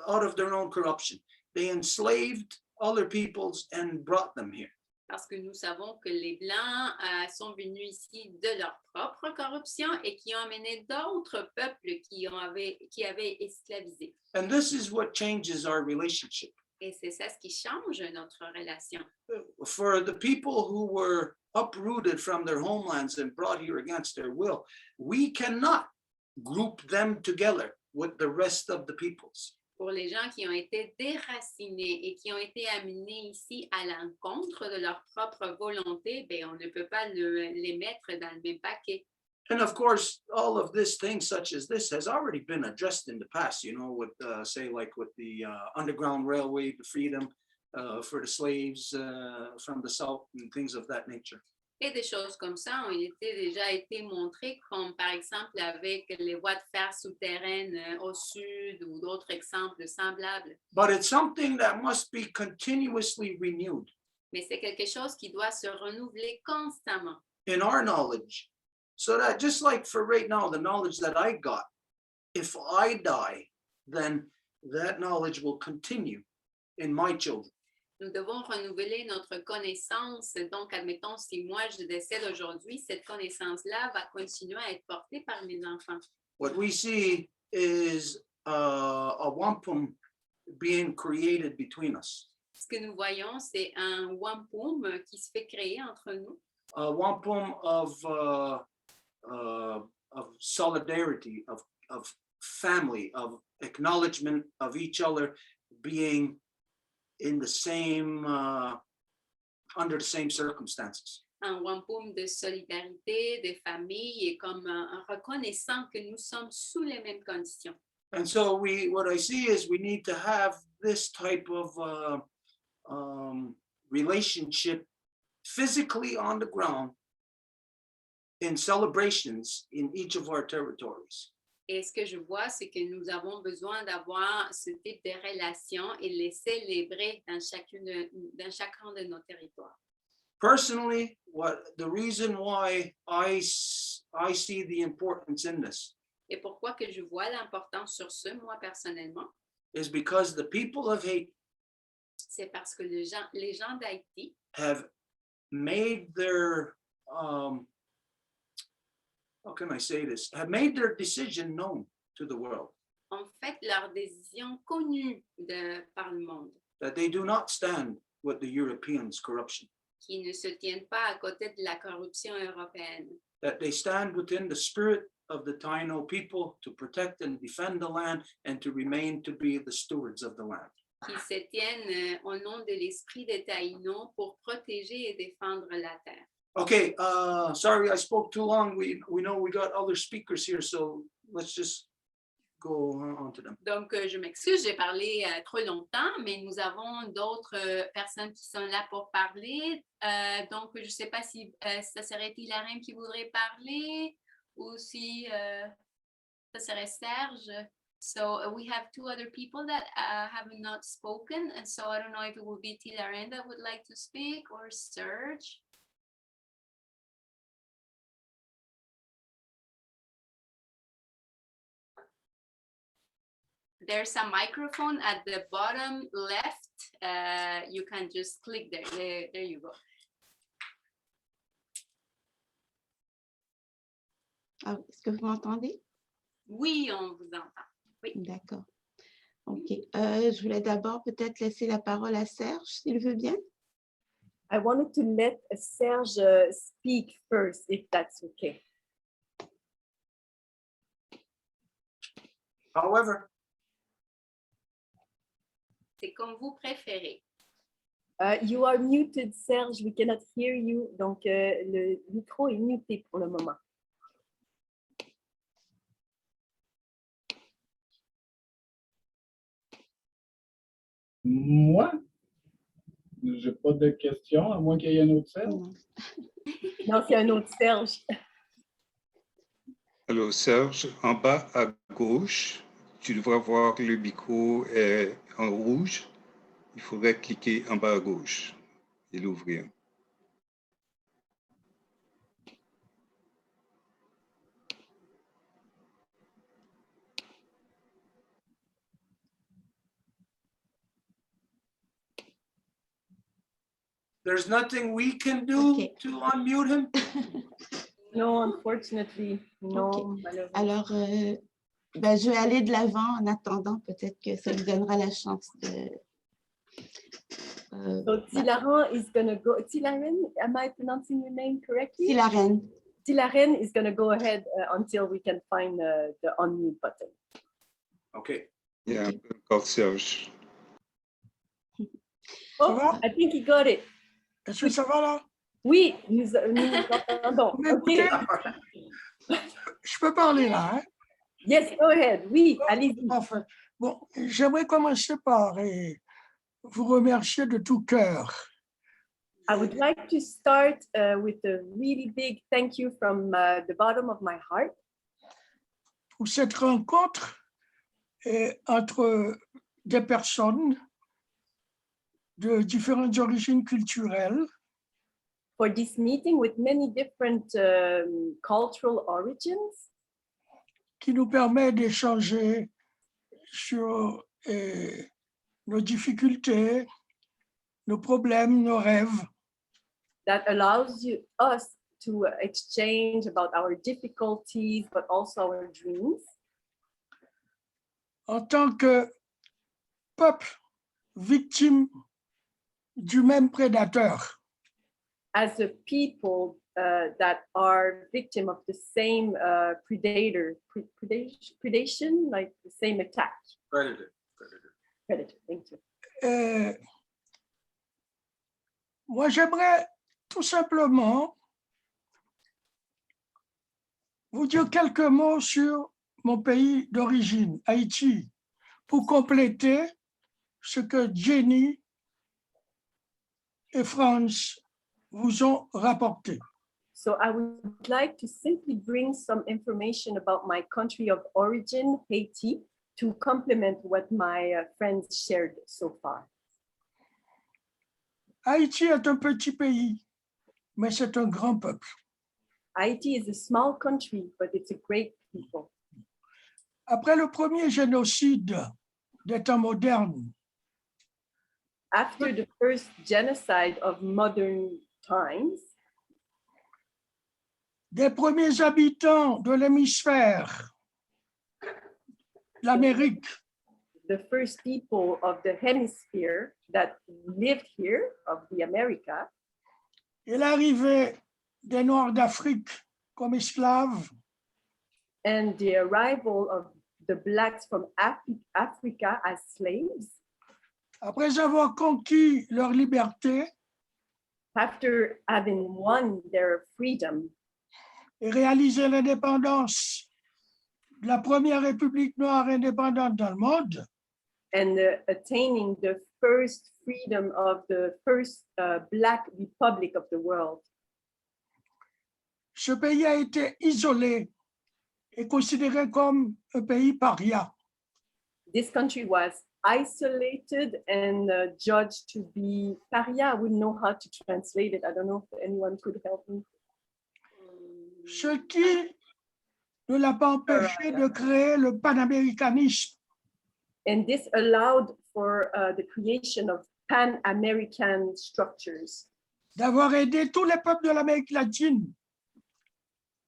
out of their own corruption. They enslaved other peoples and brought them here. Parce que nous savons que les Blancs sont venus ici de leur propre corruption et qui ont amené d'autres peuples qui avaient esclavisé. And this is what changes our relationship. Et c'est ça ce qui change notre relation. For the people who were uprooted from their homelands and brought here against their will, we cannot group them together with the rest of the peoples. Pour les gens qui ont été déracinés et qui ont été amenés ici à l'encontre de leur propre volonté, ben, on ne peut pas les mettre dans le même paquet. And of course, all of this things such as this has already been addressed in the past, you know, with say like with the Underground Railway, the freedom for the slaves from the South and things of that nature. Et des choses comme ça ont déjà été montrées, comme par exemple avec les voies de fer souterraines au sud ou d'autres exemples semblables. But it's something that must be continuously renewed. Mais c'est quelque chose qui doit se renouveler constamment. in our knowledge. So that just like for right now, the knowledge that I got, if I die, then that knowledge will continue in my children. Nous devons renouveler notre connaissance. Donc, admettons, si moi je décède aujourd'hui, cette connaissance-là va continuer à être portée par mes enfants. What we see is a wampum being created between us. Ce que nous voyons, c'est un wampum qui se fait créer entre nous. A wampum of solidarity, of family, of acknowledgement of each other being in the same, under the same circumstances. Un wampum de solidarité, de famille et comme en reconnaissant que nous sommes sous les mêmes conditions. And so what I see is we need to have this type of relationship physically on the ground in celebrations in each of our territories. Et ce que je vois, c'est que nous avons besoin d'avoir ce type de relation et les célébrer dans chacun de nos territoires. Personally, the reason why I see the importance in this Et pourquoi que je vois l'importance sur ce, moi personnellement, is because the people of Haiti c'est parce que les gens d'Haïti have made their how can I say this? Have made their decision known to the world ont fait leur décision connue par le monde, that they do not stand with the Europeans' corruption, qui ne se tiennent pas à côté de la corruption européenne, that they stand within the spirit of the Taino people to protect and defend the land and to remain to be the stewards of the land. qui se tiennent au nom de l'esprit des Taïnos pour protéger et défendre la terre. Okay, sorry I spoke too long. We know we got other speakers here, so let's just go on to them. Donc, je m'excuse, j'ai parlé trop longtemps, mais nous avons d'autres personnes qui sont là pour parler. Donc, je ne sais pas si ça serait Hilarène qui voudrait parler ou si ça serait Serge. So, we have two other people that have not spoken, and so I don't know if it would be Hilarène that would like to speak or Serge. There's a microphone at the bottom left. You can just click there. There you go. Ah, est-ce que vous m'entendez? Oui, on vous entend. Oui. D'accord. OK. Je voulais d'abord peut-être laisser la parole à Serge, s'il veut bien. I wanted to let Serge speak first, if that's okay. However, C'est comme vous préférez. You are muted, Serge. We cannot hear you. Donc, le micro est muté pour le moment. Moi, je n'ai pas de questions, à moins qu'il y ait un autre Serge. Non, c'est un autre Serge. Alors, Serge, en bas à gauche, tu devras voir le micro en rouge. Il faudrait cliquer en bas à gauche et l'ouvrir. there's nothing we can do Okay. to unmute him. No, unfortunately. No, Okay. malheureusement. Alors, je vais aller de l'avant en attendant. Peut-être que ça lui donnera la chance de... So Tilaran is going to go. Tilaren, am I pronouncing your name correctly? Hilarène. Tilaren is going to go ahead until we can find the unmute button. Okay. Yeah, encore Serge. Oh, va? I think he got it. Est-ce que ça va là? Oui, nous entendons. Mais OK. écoutez, je peux parler là, hein? Yes, go ahead. Oui, allez-y. Enfin, bon, j'aimerais commencer par vous remercier de tout cœur. I would like to start with a really big thank you from the bottom of my heart Pour cette rencontre entre des personnes de différentes origines culturelles for this meeting with many different cultural origins qui nous permet d'échanger sur nos difficultés, nos problèmes, nos rêves. that allows us to exchange about our difficulties, but also our dreams. En tant que peuple victime du même prédateur, As a people that are victim of the same predation, like the same attack. Predator. Predator, thank you. Moi, j'aimerais tout simplement vous dire quelques mots sur mon pays d'origine, Haïti, pour compléter ce que Jenny et Franz vous ont rapporté. So I would like to simply bring some information about my country of origin, Haiti, to complement what my friends shared so far. Haïti est un petit pays, mais c'est un grand peuple. Haiti is a small country, but it's a great people. Après le premier génocide des temps modernes, After the first genocide of modern times, des premiers habitants de l'hémisphère, l'Amérique, the first people of the hemisphere that lived here, of the America, et l'arrivée des Noirs d'Afrique comme esclaves, and the arrival of the Blacks from Africa as slaves, après avoir conquis leur liberté after having won their freedom et réalisé l'indépendance de la première République noire indépendante dans le monde, and attaining the first freedom of the first Black Republic of the world, ce pays a été isolé et considéré comme un pays paria. this country was isolated and judged to be paria. I wouldn't know how to translate it. I don't know if anyone could help me. Ce qui ne l'a pas empêché de créer le panaméricanisme, And this allowed for the creation of Pan-American structures, d'avoir aidé tous les peuples de l'Amérique latine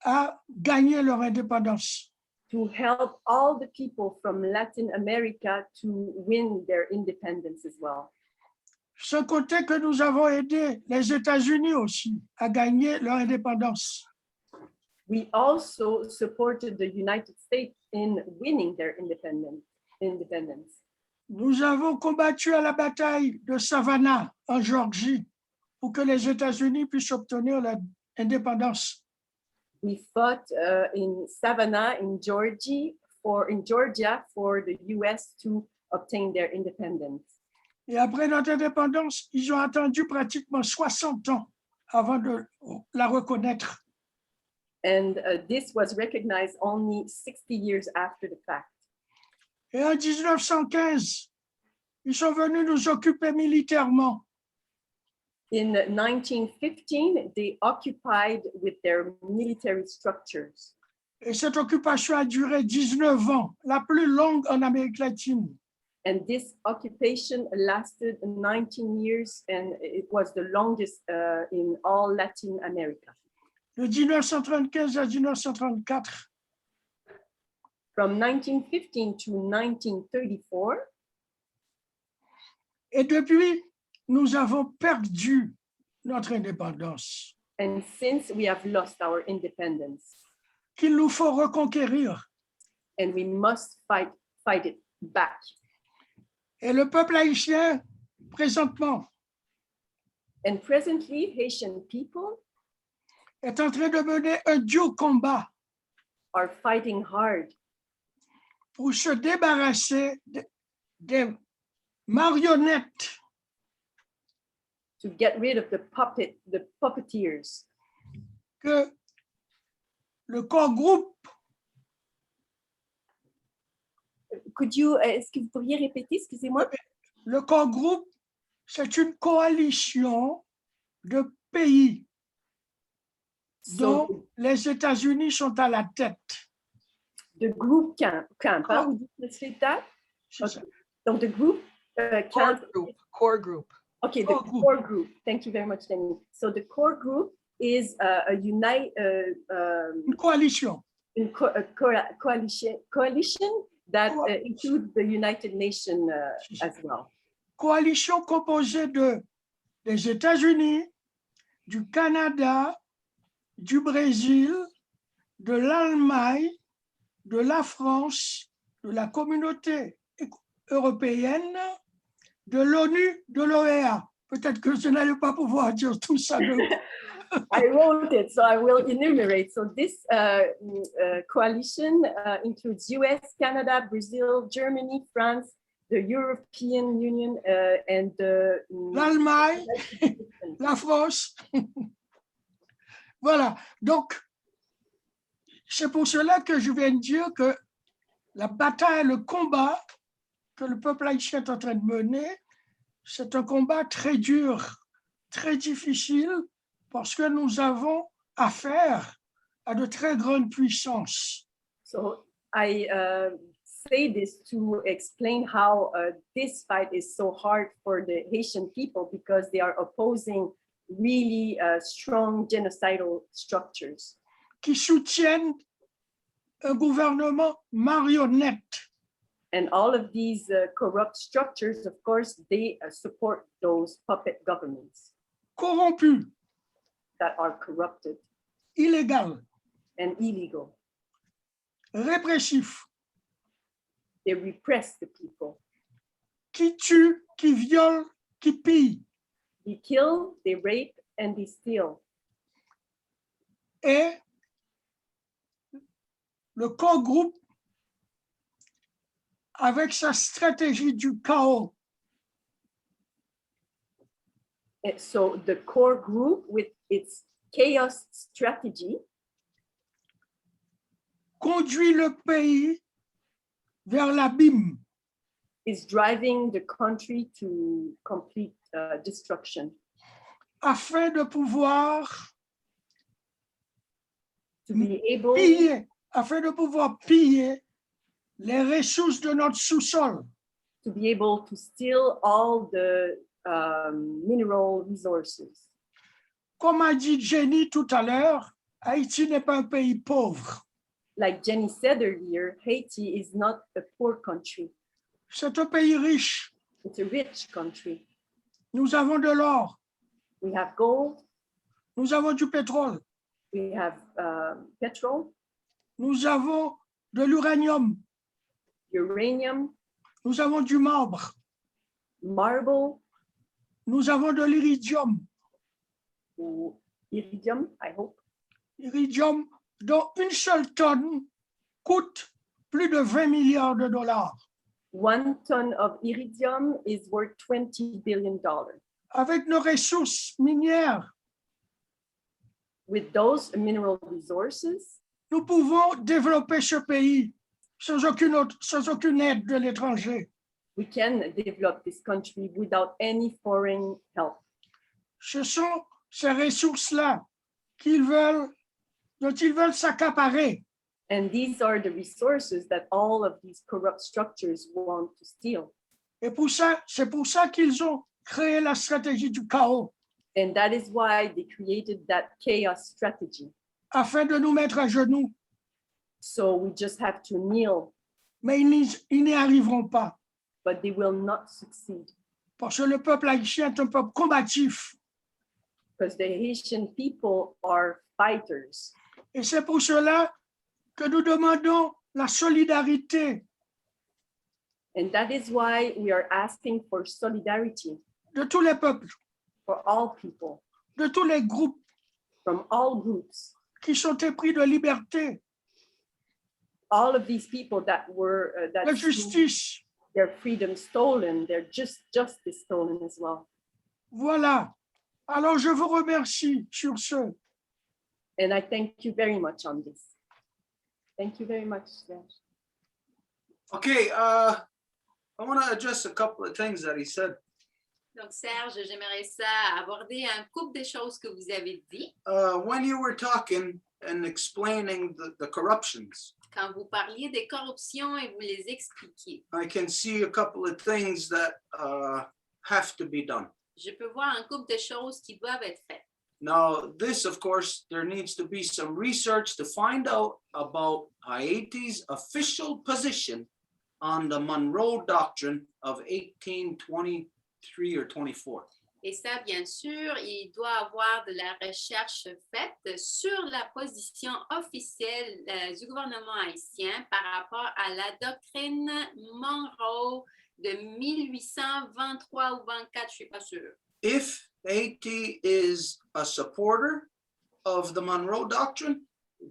à gagner leur indépendance. to help all the people from Latin America to win their independence as well. Sans compter que nous avons aidé les États-Unis aussi à gagner leur indépendance. We also supported the United States in winning their independence. Nous avons combattu à la bataille de Savannah en Géorgie pour que les États-Unis puissent obtenir l'indépendance. We fought in Savannah, in Georgia, for the US to obtain their independence. Et après notre indépendance, ils ont attendu pratiquement 60 ans avant de la reconnaître. And this was recognized only 60 years after the fact. Et en 1915, ils sont venus nous occuper militairement. In 1915, they occupied with their military structures. Et cette occupation a duré 19 ans, la plus longue en Amérique latine. And this occupation lasted 19 years, and it was the longest in all Latin America. De 1935 à 1934, From 1915 to 1934, et depuis, nous avons perdu notre indépendance, and since we have lost our independence, qu'il nous faut reconquérir. and we must fight it back. Et le peuple haïtien, présentement, And presently, Haitian people est en train de mener un dur combat are fighting hard pour se débarrasser des marionnettes to get rid of the puppeteers que le corps groupe est-ce que vous pourriez répéter, excusez-moi? le corps groupe, c'est une coalition de pays dont So les États-Unis sont à la tête. the group camp, hein, vous dites that? C'est ça. Okay. Donc the group Core camp. group. Core group. Okay, the core group. Thank you very much, Danny. So the core group is a Une coalition. Coalition that includes the United Nations as well. Coalition composée des États-Unis, du Canada, du Brésil, de l'Allemagne, de la France, de la communauté européenne, de l'ONU, de l'OEA. Peut-être que je n'allais pas pouvoir dire tout ça. I wrote it, so I will enumerate. So this coalition includes US, Canada, Brazil, Germany, France, the European Union, and l'Allemagne, la France. Voilà. Donc, c'est pour cela que je viens de dire que la bataille, le combat que le peuple haïtien est en train de mener, c'est un combat très dur, très difficile, parce que nous avons affaire à de très grandes puissances. So I say this to explain how this fight is so hard for the Haitian people because they are opposing really strong genocidal structures. Qui soutiennent un gouvernement marionnette. And all of these corrupt structures, of course, they support those puppet governments. Corrompus. That are corrupted. Illégal. And illegal. Répressif. They repress the people. Qui tue, qui viole, qui pille. They kill, they rape, and they steal. Et le core groupe, avec sa stratégie du chaos. And so the core group, with its chaos strategy, conduit le pays vers l'abîme. Is driving the country to complete destruction. Afin de pouvoir piller, afin de pouvoir piller les ressources de notre sous-sol. To be able to steal all the mineral resources. Comme a dit Jenny tout à l'heure, Haïti n'est pas un pays pauvre. Like Jenny said earlier, Haiti is not a poor country. C'est un pays riche. It's a rich country. Nous avons de l'or. We have gold. Nous avons du pétrole. We have petrol. Nous avons de l'uranium. Uranium. Nous avons du marbre. Marble. Nous avons de l'iridium. Ou iridium, I hope. Iridium, dont une seule tonne coûte plus de 20 milliards de dollars. 1 ton of iridium is worth $20 billion. Avec nos ressources minières, with those mineral resources, nous pouvons développer ce pays sans aucune aide de l'étranger. We can develop this country without any foreign help. Ce sont ces ressources-là dont ils veulent s'accaparer. And these are the resources that all of these corrupt structures want to steal. Et c'est pour ça qu'ils ont créé la stratégie du chaos. And that is why they created that chaos strategy. Afin de nous mettre à genoux. So we just have to kneel. Mais ils n'y arriveront pas. But they will not succeed. Parce que le peuple haïtien est un peuple combatif. Because the Haitian people are fighters. Et c'est pour cela que nous demandons la solidarité. And that is why we are asking for solidarity. De tous les peuples. For all people. De tous les groupes. From all groups. Qui sont épris de liberté. All of these people that were la justice. Their freedom stolen, their justice stolen as well. Voilà. Alors je vous remercie sur ce. And I thank you very much on this. Thank you very much, Serge. Okay, I want to address a couple of things that he said. Donc, Serge, j'aimerais ça aborder un couple de choses que vous avez dit. When you were talking and explaining the corruptions, Quand vous parliez des corruptions et vous les expliquiez, I can see a couple of things that have to be done. je peux voir un couple de choses qui doivent être faites. Now, this, of course, there needs to be some research to find out about Haiti's official position on the Monroe Doctrine of 1823 or 24. Et ça, bien sûr, il doit avoir de la recherche faite sur la position officielle du gouvernement haïtien par rapport à la doctrine Monroe de 1823 ou 24, je ne suis pas sûre. If Haiti is a supporter of the Monroe Doctrine,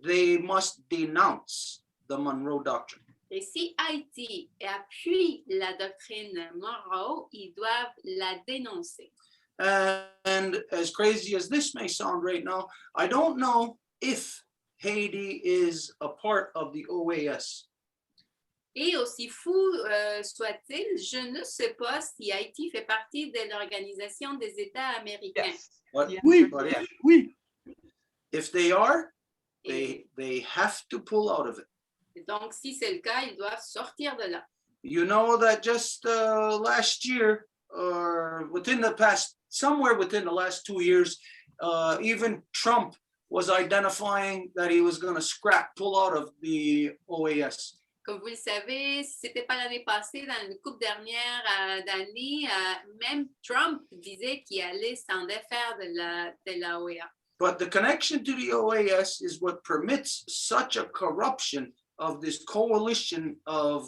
they must denounce the Monroe Doctrine. Et si Haïti appuie la doctrine Monroe, ils doivent la dénoncer. And as crazy as this may sound right now, I don't know if Haiti is a part of the OAS. Et aussi fou soit-il, je ne sais pas si Haïti fait partie de l'Organisation des États américains. Yes. But, Oui, but oui. if they are, they have to pull out of it. Donc, si c'est le cas, ils doivent sortir de là. You know that just last year, or somewhere within the last 2 years, even Trump was identifying that he was going to pull out of the OAS. Comme vous le savez, si ce n'était pas l'année passée, dans une couple dernière d'années, même Trump disait qu'il allait s'en défaire de la OEA. But the connection to the OAS is what permits such a corruption of this coalition of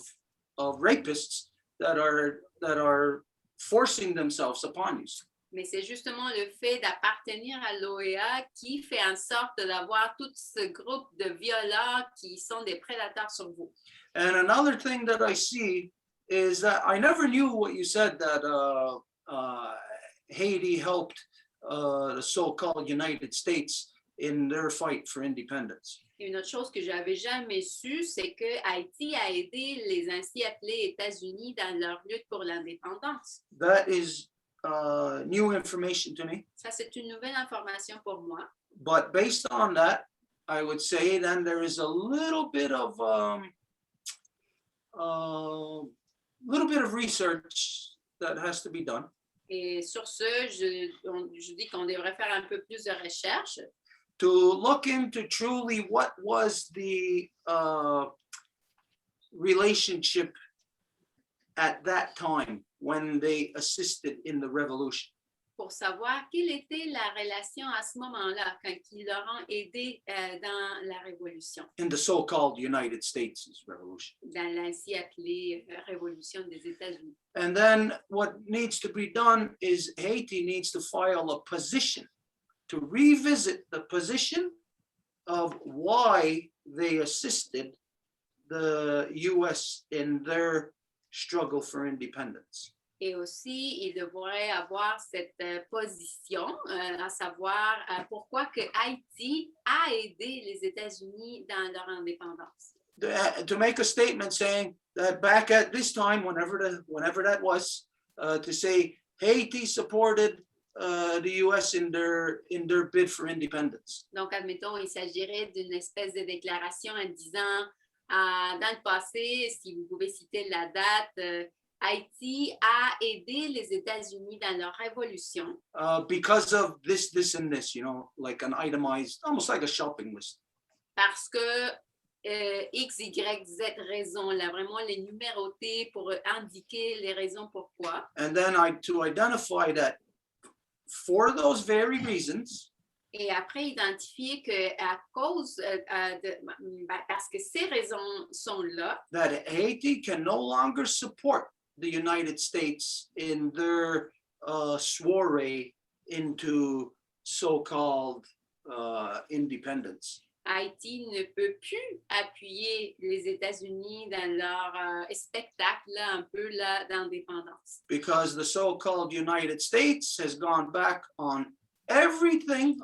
rapists that are forcing themselves upon you. Mais c'est justement le fait d'appartenir à l'OEA qui fait en sorte d'avoir tout ce groupe de violeurs qui sont des prédateurs sur vous. And another thing that I see is that I never knew what you said, that Haiti helped the so-called United States in their fight for independence. Une autre chose que je n'avais jamais su, c'est que Haïti a aidé les ainsi appelés États-Unis dans leur lutte pour l'indépendance. That is new information to me. Ça, c'est une nouvelle information pour moi. But based on that, I would say then there is a little bit of research that has to be done. Et sur ce, je dis qu'on devrait faire un peu plus de recherche. To look into truly what was the relationship at that time when they assisted in the revolution. Pour savoir quelle était la relation à ce moment-là, quand ils leur ont aidé dans la révolution. In the so-called United States revolution. Dans l'ainsi appelée révolution des États-Unis. And then what needs to be done is Haiti needs to file a position to revisit the position of why they assisted the US in their struggle for independence. Et aussi, il devrait avoir cette position, à savoir pourquoi que Haïti a aidé les États-Unis dans leur indépendance. To make a statement saying that back at this time, whenever that was, to say Haiti supported the US in their bid for independence. Donc, admettons, il s'agirait d'une espèce de déclaration en disant, dans le passé, si vous pouvez citer la date, Haïti a aidé les États-Unis dans leur révolution. Because of this, and this, like an itemized, almost like a shopping list. Parce que X, Y, Z raisons, là, vraiment les numérotés pour indiquer les raisons pourquoi. And then to identify that for those very reasons. Et après, identifier qu'à cause parce que ces raisons sont là. That Haiti can no longer support the United States in their soiree into so-called independence. Haïti ne peut plus appuyer les États-Unis dans leur spectacle là, un peu là, d'indépendance. Because the so-called United States has gone back on everything,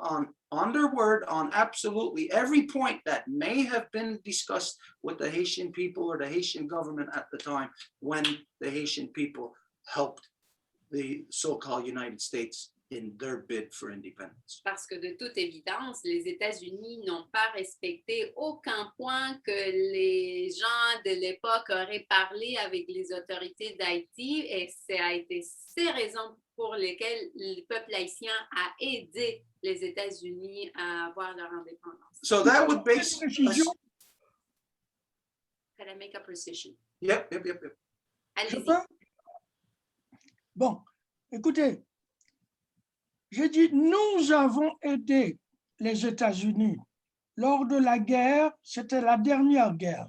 on their word, on absolutely every point that may have been discussed with the Haitian people or the Haitian government at the time when the Haitian people helped the so-called United States in their bid for independence. Parce que de toute évidence, les États-Unis n'ont pas respecté aucun point que les gens de l'époque auraient parlé avec les autorités d'Haïti, et ça a été ces raisons pour lesquelles le peuple haïtien a aidé les États-Unis à avoir leur indépendance. So that would base. Précision. Can I make a precision? Yep. Je Allez-y. peux? Bon, écoutez, j'ai dit, nous avons aidé les États-Unis lors de la guerre, c'était la dernière guerre.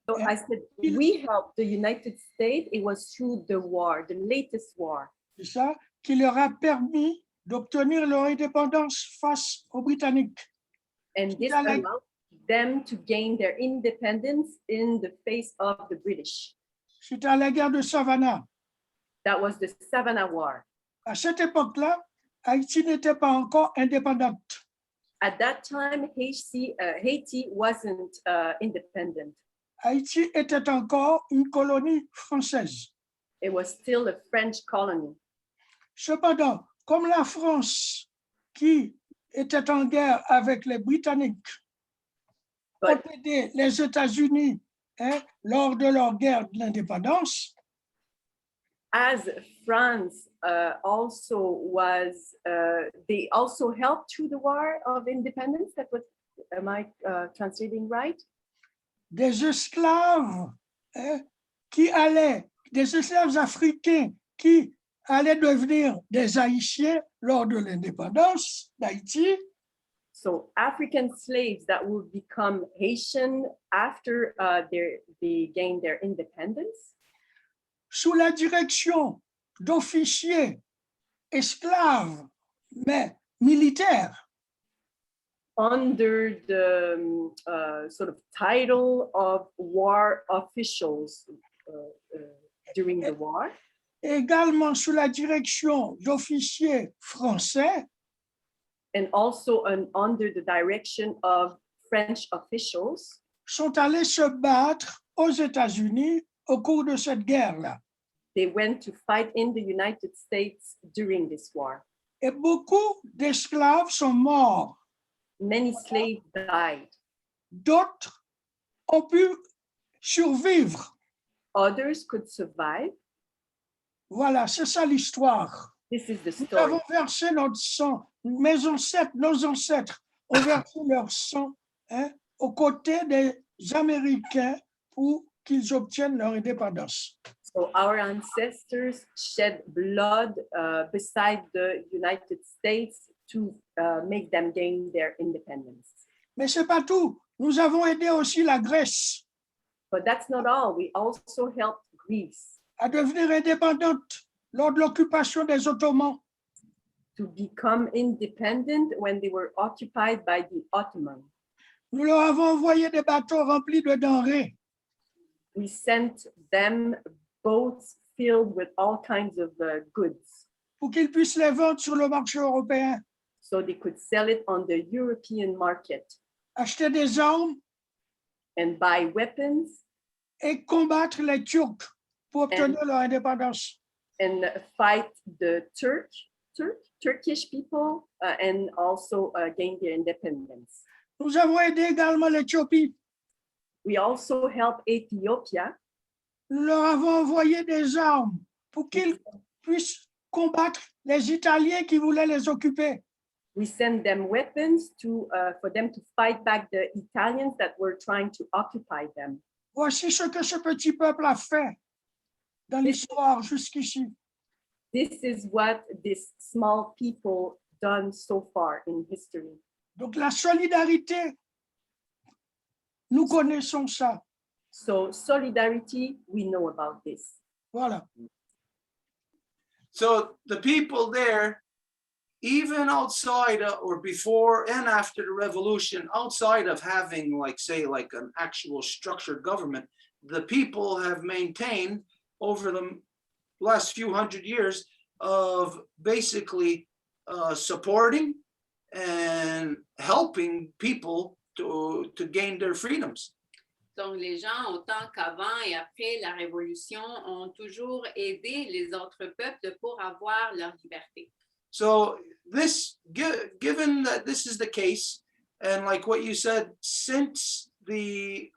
So I said, we helped the United States. It was through the war, the latest war. C'est ça qui leur a permis d'obtenir leur indépendance face aux Britanniques. And this Yeah, like- allowed them to gain their independence in the face of the British. C'était à la guerre de Savannah. That was the Savannah War. À cette époque-là, Haïti n'était pas encore indépendante. At that time, Haiti wasn't independent. Haïti était encore une colonie française. It was still a French colony. Cependant, comme la France, qui était en guerre avec les Britanniques, ont But- aidé les États-Unis lors de leur guerre de l'indépendance, As France they also helped through the war of independence. Am I translating right? des esclaves des esclaves africains qui allaient devenir des Haïtiens lors de l'indépendance d'Haïti, So African slaves that would become Haitian after they gained their independence, sous la direction d'officiers esclaves, mais militaires, under the sort of title of war officials during the war, également sous la direction d'officiers français, and also under the direction of French officials, sont allés se battre aux États-Unis au cours de cette guerre-là. they went to fight in the United States during this war. Et beaucoup d'esclaves sont morts. Many slaves died. D'autres ont pu survivre. Others could survive. Voilà, c'est ça l'histoire. This is the Nous story. avons versé notre sang. Nos ancêtres ont versé leur sang aux côtés des Américains pour qu'ils obtiennent leur indépendance. So our ancestors shed blood beside the United States to make them gain their independence. Mais ce n'est pas tout. Nous avons aidé aussi la Grèce But that's not all. We also helped Greece à devenir indépendante lors de l'occupation des Ottomans. to become independent when they were occupied by the Ottomans. Nous leur avons envoyé des bateaux remplis de denrées. We sent them boats filled with all kinds of goods pour qu'ils puissent les vendre sur le marché européen, so they could sell it on the European market acheter des armes and buy weapons et combattre les Turcs pour obtenir leur indépendance. and fight the Turkish people and also gain their independence. Nous avons aidé également l'Éthiopie. We also help Ethiopia. Nous leur avons envoyé des armes pour qu'ils puissent combattre les Italiens qui voulaient les occuper. We send them weapons for them to fight back the Italians that were trying to occupy them. Voici ce que ce petit peuple a fait dans l'histoire jusqu'ici. This is what this small people done so far in history. Donc la solidarité, nous connaissons ça. So solidarity, we know about this. Voilà. So the people there, even outside or before and after the revolution, outside of having like an actual structured government, the people have maintained over the last few hundred years of basically supporting and helping people to gain their freedoms. Donc, les gens, autant qu'avant et après la Révolution, ont toujours aidé les autres peuples pour avoir leur liberté. So this, given that this is the case, and like what you said, since the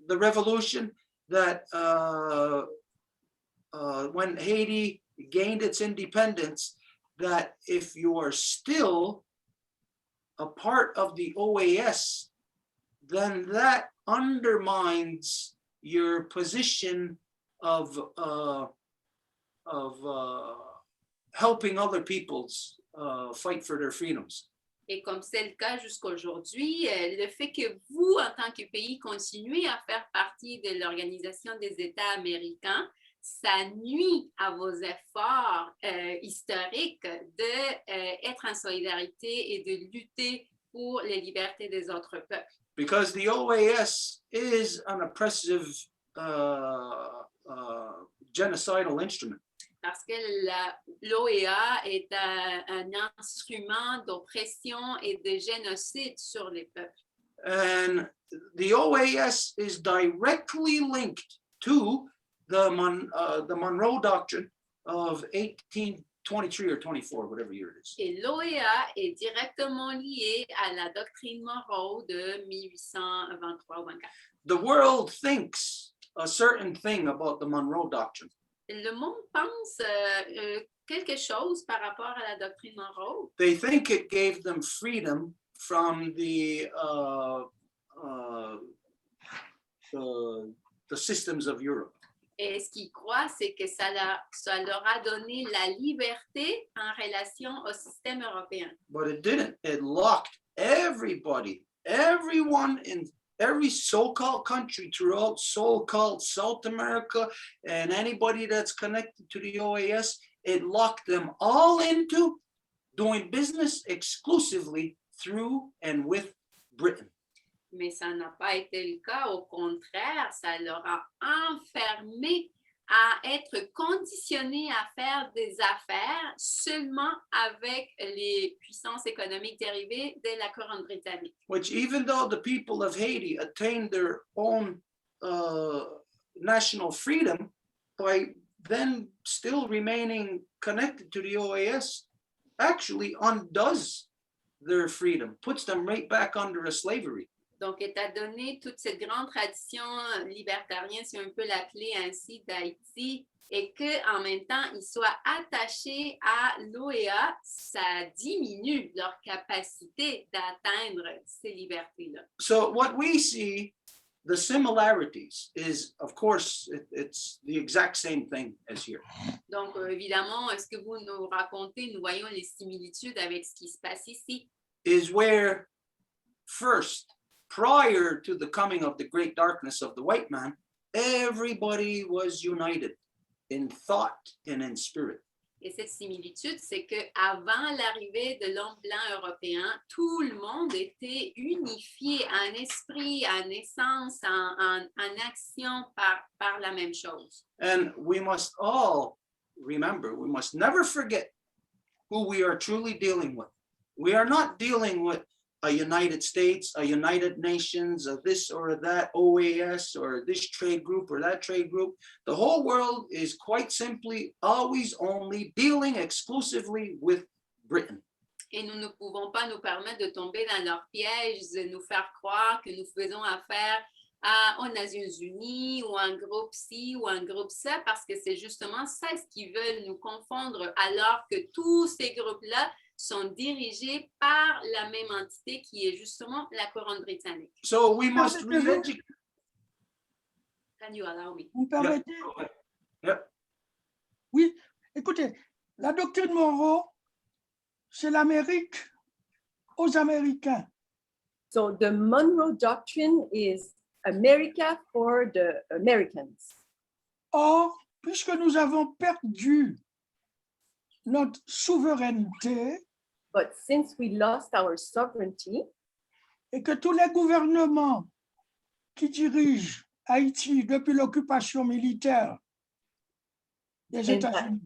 revolution, that when Haiti gained its independence, that if you are still a part of the OAS, then that undermines your position of helping other peoples fight for their freedoms. Et comme c'est le cas jusqu'aujourd'hui, le fait que vous, en tant que pays, continuez à faire partie de l'Organisation des États américains, ça nuit à vos efforts historiques d'être en solidarité et de lutter pour les libertés des autres peuples. Because the OAS is an oppressive genocidal instrument. Parce que l'OEA est un instrument d'oppression et de génocide sur les peuples. And the OAS is directly linked to the Monroe Doctrine of 1823 or 24, whatever year it is. Et l'OEA est directement liée à la doctrine Monroe de 1823 ou 24. The world thinks a certain thing about the Monroe Doctrine. Le monde pense quelque chose par rapport à la doctrine Monroe. They think it gave them freedom from the systems of Europe. Et ce qu'ils croient, c'est que ça leur a donné la liberté en relation au système européen. But it didn't. It locked everybody, everyone in every so-called country throughout so-called South America, and anybody that's connected to the OAS, it locked them all into doing business exclusively through and with Britain. Mais ça n'a pas été le cas. Au contraire, ça leur a enfermés à être conditionnés à faire des affaires seulement avec les puissances économiques dérivées de la couronne britannique. Which, even though the people of Haiti attained their own national freedom by then still remaining connected to the OAS, actually undoes their freedom, puts them right back under a slavery. Donc, étant donné toute cette grande tradition libertarienne, si on peut l'appeler ainsi, d'Haïti, et qu'en même temps, ils soient attachés à l'OEA, ça diminue leur capacité d'atteindre ces libertés-là. So what we see, the similarities is, of course, it's the exact same thing as here. Donc, évidemment, ce que vous nous racontez, nous voyons les similitudes avec ce qui se passe ici. Is where first, prior to the coming of the great darkness of the white man, everybody was united in thought and in spirit. Et cette similitude, c'est qu'avant l'arrivée de l'homme blanc européen, tout le monde était unifié en esprit, en essence, en action par la même chose. And we must all remember, we must never forget who we are truly dealing with. We are not dealing with a United States, a United Nations, a this or that OAS, or this trade group or that trade group. The whole world is quite simply always only dealing exclusively with Britain. Et nous ne pouvons pas nous permettre de tomber dans leur piège, de nous faire croire que nous faisons affaire aux Nations Unies ou un groupe ci ou un groupe ça, parce que c'est justement ça ce qu'ils veulent nous confondre, alors que tous ces groupes-là sont dirigés par la même entité qui est justement la couronne britannique. So we must re-educate. Can you allow me? Vous me permettez? Yep. Oui, écoutez, la doctrine Monroe, c'est l'Amérique aux Américains. So the Monroe Doctrine is America for the Americans. Or, puisque nous avons perdu notre souveraineté, But since we lost our sovereignty, et que tous les gouvernements qui dirigent Haïti depuis l'occupation militaire des États-Unis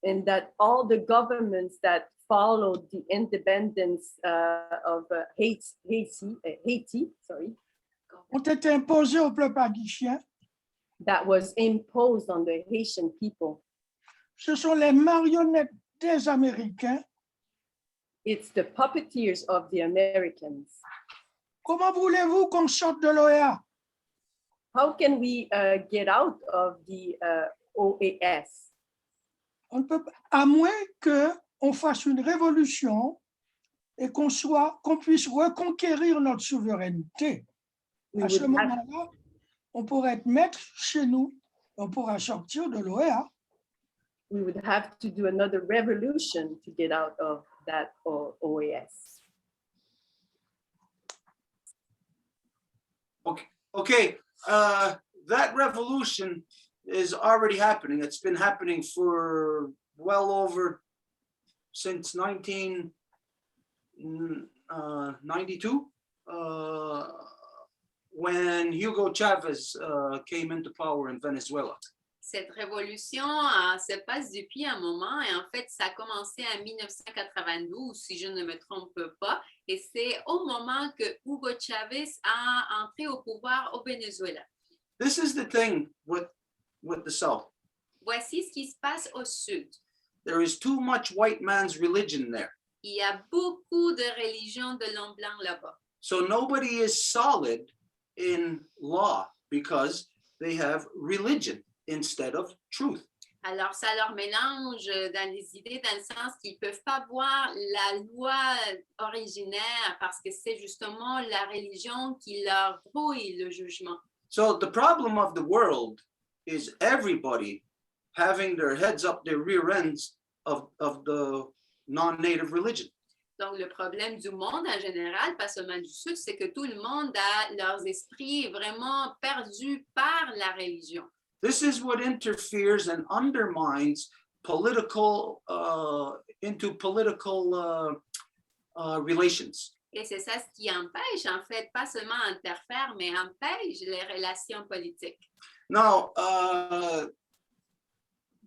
and that all the governments that followed the independence of Haiti, ont été imposées au peuple haïtien. that was imposed on the Haitian people. Ce sont les marionnettes des Américains. It's the puppeteers of the Americans. Comment voulez-vous qu'on sorte de l'OEA? How can we get out of the OAS? On ne peut pas, à moins qu'on fasse une révolution et qu'on puisse reconquérir notre souveraineté. À ce moment-là, on pourrait être maître chez nous, on pourra sortir de l'OEA. We would have to do another revolution to get out of that OAS. Okay. That revolution is already happening. It's been happening for well over since 1992, when Hugo Chavez came into power in Venezuela. Cette révolution se passe depuis un moment et en fait, ça a commencé en 1992, si je ne me trompe pas, et c'est au moment que Hugo Chavez a entré au pouvoir au Venezuela. This is the thing with the South. Voici ce qui se passe au Sud. There is too much white man's religion there. Il y a beaucoup de religions de l'homme blanc là-bas. So nobody is solid in law because they have religion instead of truth. Alors, ça leur mélange dans les idées, dans le sens qu'ils ne peuvent pas voir la loi originaire parce que c'est justement la religion qui leur brouille le jugement. So the problem of the world is everybody having their heads up their rear ends of the non-native religion. Donc, le problème du monde en général, pas seulement du Sud, c'est que tout le monde a leurs esprits vraiment perdus par la religion. This is what interferes and undermines political relations. Et c'est ça ce qui empêche, en fait, pas seulement interfère, mais empêche les relations politiques. Now,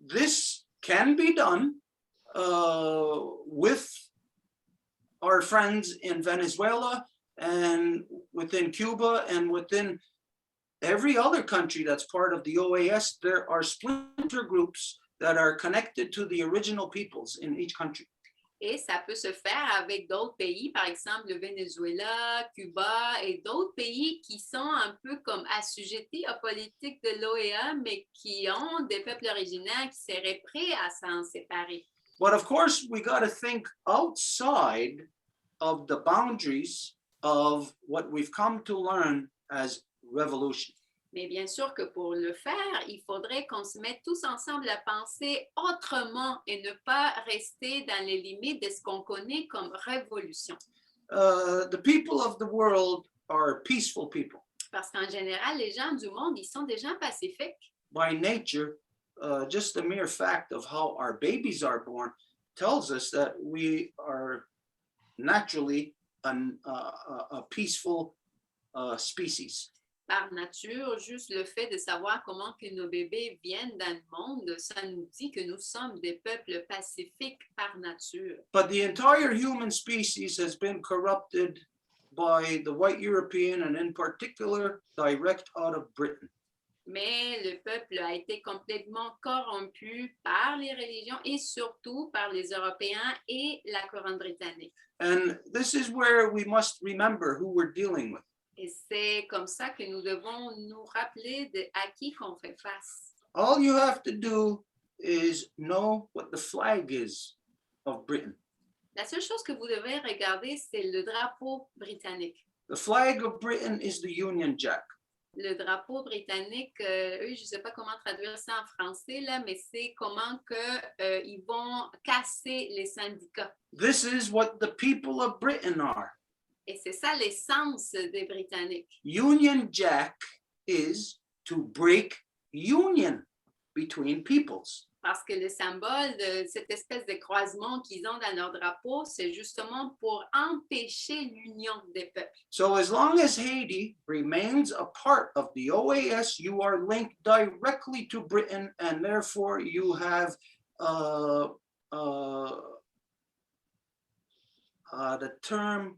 this can be done with our friends in Venezuela and within Cuba and within every other country that's part of the OAS. There are splinter groups that are connected to the original peoples in each country. Et ça peut se faire avec d'autres pays, par exemple le Venezuela, Cuba et d'autres pays qui sont un peu comme assujettis aux politiques de l'OEA, mais qui ont des peuples originaires qui seraient prêts à s'en séparer. But of course, we got to think outside of the boundaries of what we've come to learn as revolution. Mais bien sûr que pour le faire, il faudrait qu'on se mette tous ensemble à penser autrement et ne pas rester dans les limites de ce qu'on connaît comme révolution. The people of the world are peaceful people. Parce qu'en général, les gens du monde, ils sont des gens pacifiques. By nature, just the mere fact of how our babies are born tells us that we are naturally a peaceful species. Par nature, juste le fait de savoir comment que nos bébés viennent dans le monde, ça nous dit que nous sommes des peuples pacifiques par nature. But the entire human species has been corrupted by the white European and in particular direct out of Britain. Mais le peuple a été complètement corrompu par les religions et surtout par les Européens et la couronne britannique. And this is where we must remember who we're dealing with. Et c'est comme ça que nous devons nous rappeler à qui qu'on fait face. All you have to do is know what the flag is of Britain. La seule chose que vous devez regarder, c'est le drapeau britannique. The flag of Britain is the Union Jack. Le drapeau britannique, je ne sais pas comment traduire ça en français, là, mais c'est comment que, ils vont casser les syndicats. This is what the people of Britain are. Et c'est ça l'essence des Britanniques. Union Jack is to break union between peoples. Parce que le symbole de cette espèce de croisement qu'ils ont dans leur drapeau, c'est justement pour empêcher l'union des peuples. So as long as Haiti remains a part of the OAS, you are linked directly to Britain, and therefore you have the term,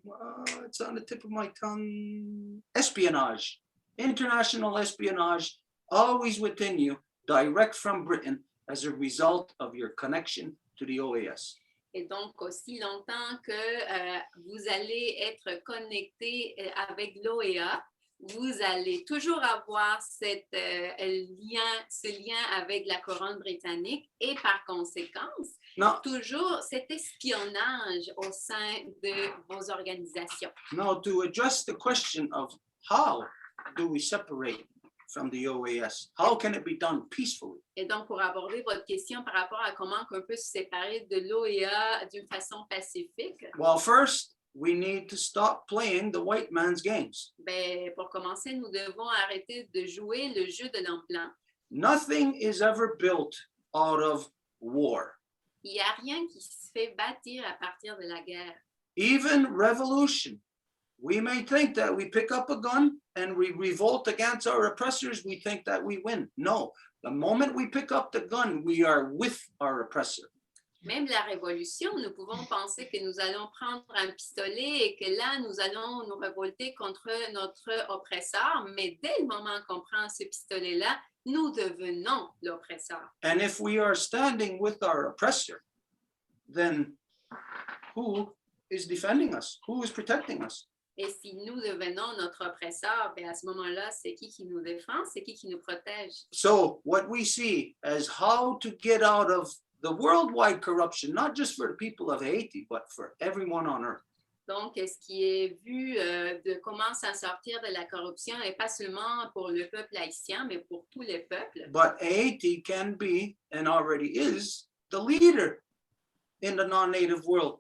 it's on the tip of my tongue, espionage, international espionage, always within you, direct from Britain as a result of your connection to the OAS. Et donc, aussi longtemps que vous allez être connecté avec l'OEA, vous allez toujours avoir ce lien avec la couronne britannique et par conséquence, toujours cet espionnage au sein de vos organisations. Now, to address the question of how do we separate from the OAS, how can it be done peacefully? Et donc, pour aborder votre question par rapport à comment on peut se séparer de l'OEA d'une façon pacifique. Well, first, we need to stop playing the white man's games. Ben, pour commencer, nous devons arrêter de jouer le jeu de l'homme blanc. Nothing is ever built out of war. Il n'y a rien qui se fait bâtir à partir de la guerre. Even revolution. We may think that we pick up a gun and we revolt against our oppressors, we think that we win. No, the moment we pick up the gun, we are with our oppressor. Même la révolution, nous pouvons penser que nous allons prendre un pistolet et que là, nous allons nous révolter contre notre oppresseur, mais dès le moment qu'on prend ce pistolet-là, nous devenons l'oppresseur. And if we are standing with our oppressor, then who is defending us? Who is protecting us? Et si nous devenons notre oppresseur, ben à ce moment-là, c'est qui nous défend, c'est qui nous protège. So what we see as how to get out of the worldwide corruption, not just for the people of Haiti, but for everyone on earth. Donc, ce qui est vu de comment s'en sortir de la corruption, et pas seulement pour le peuple haïtien, mais pour tous les peuples. But Haiti can be, and already is, the leader in the non-native world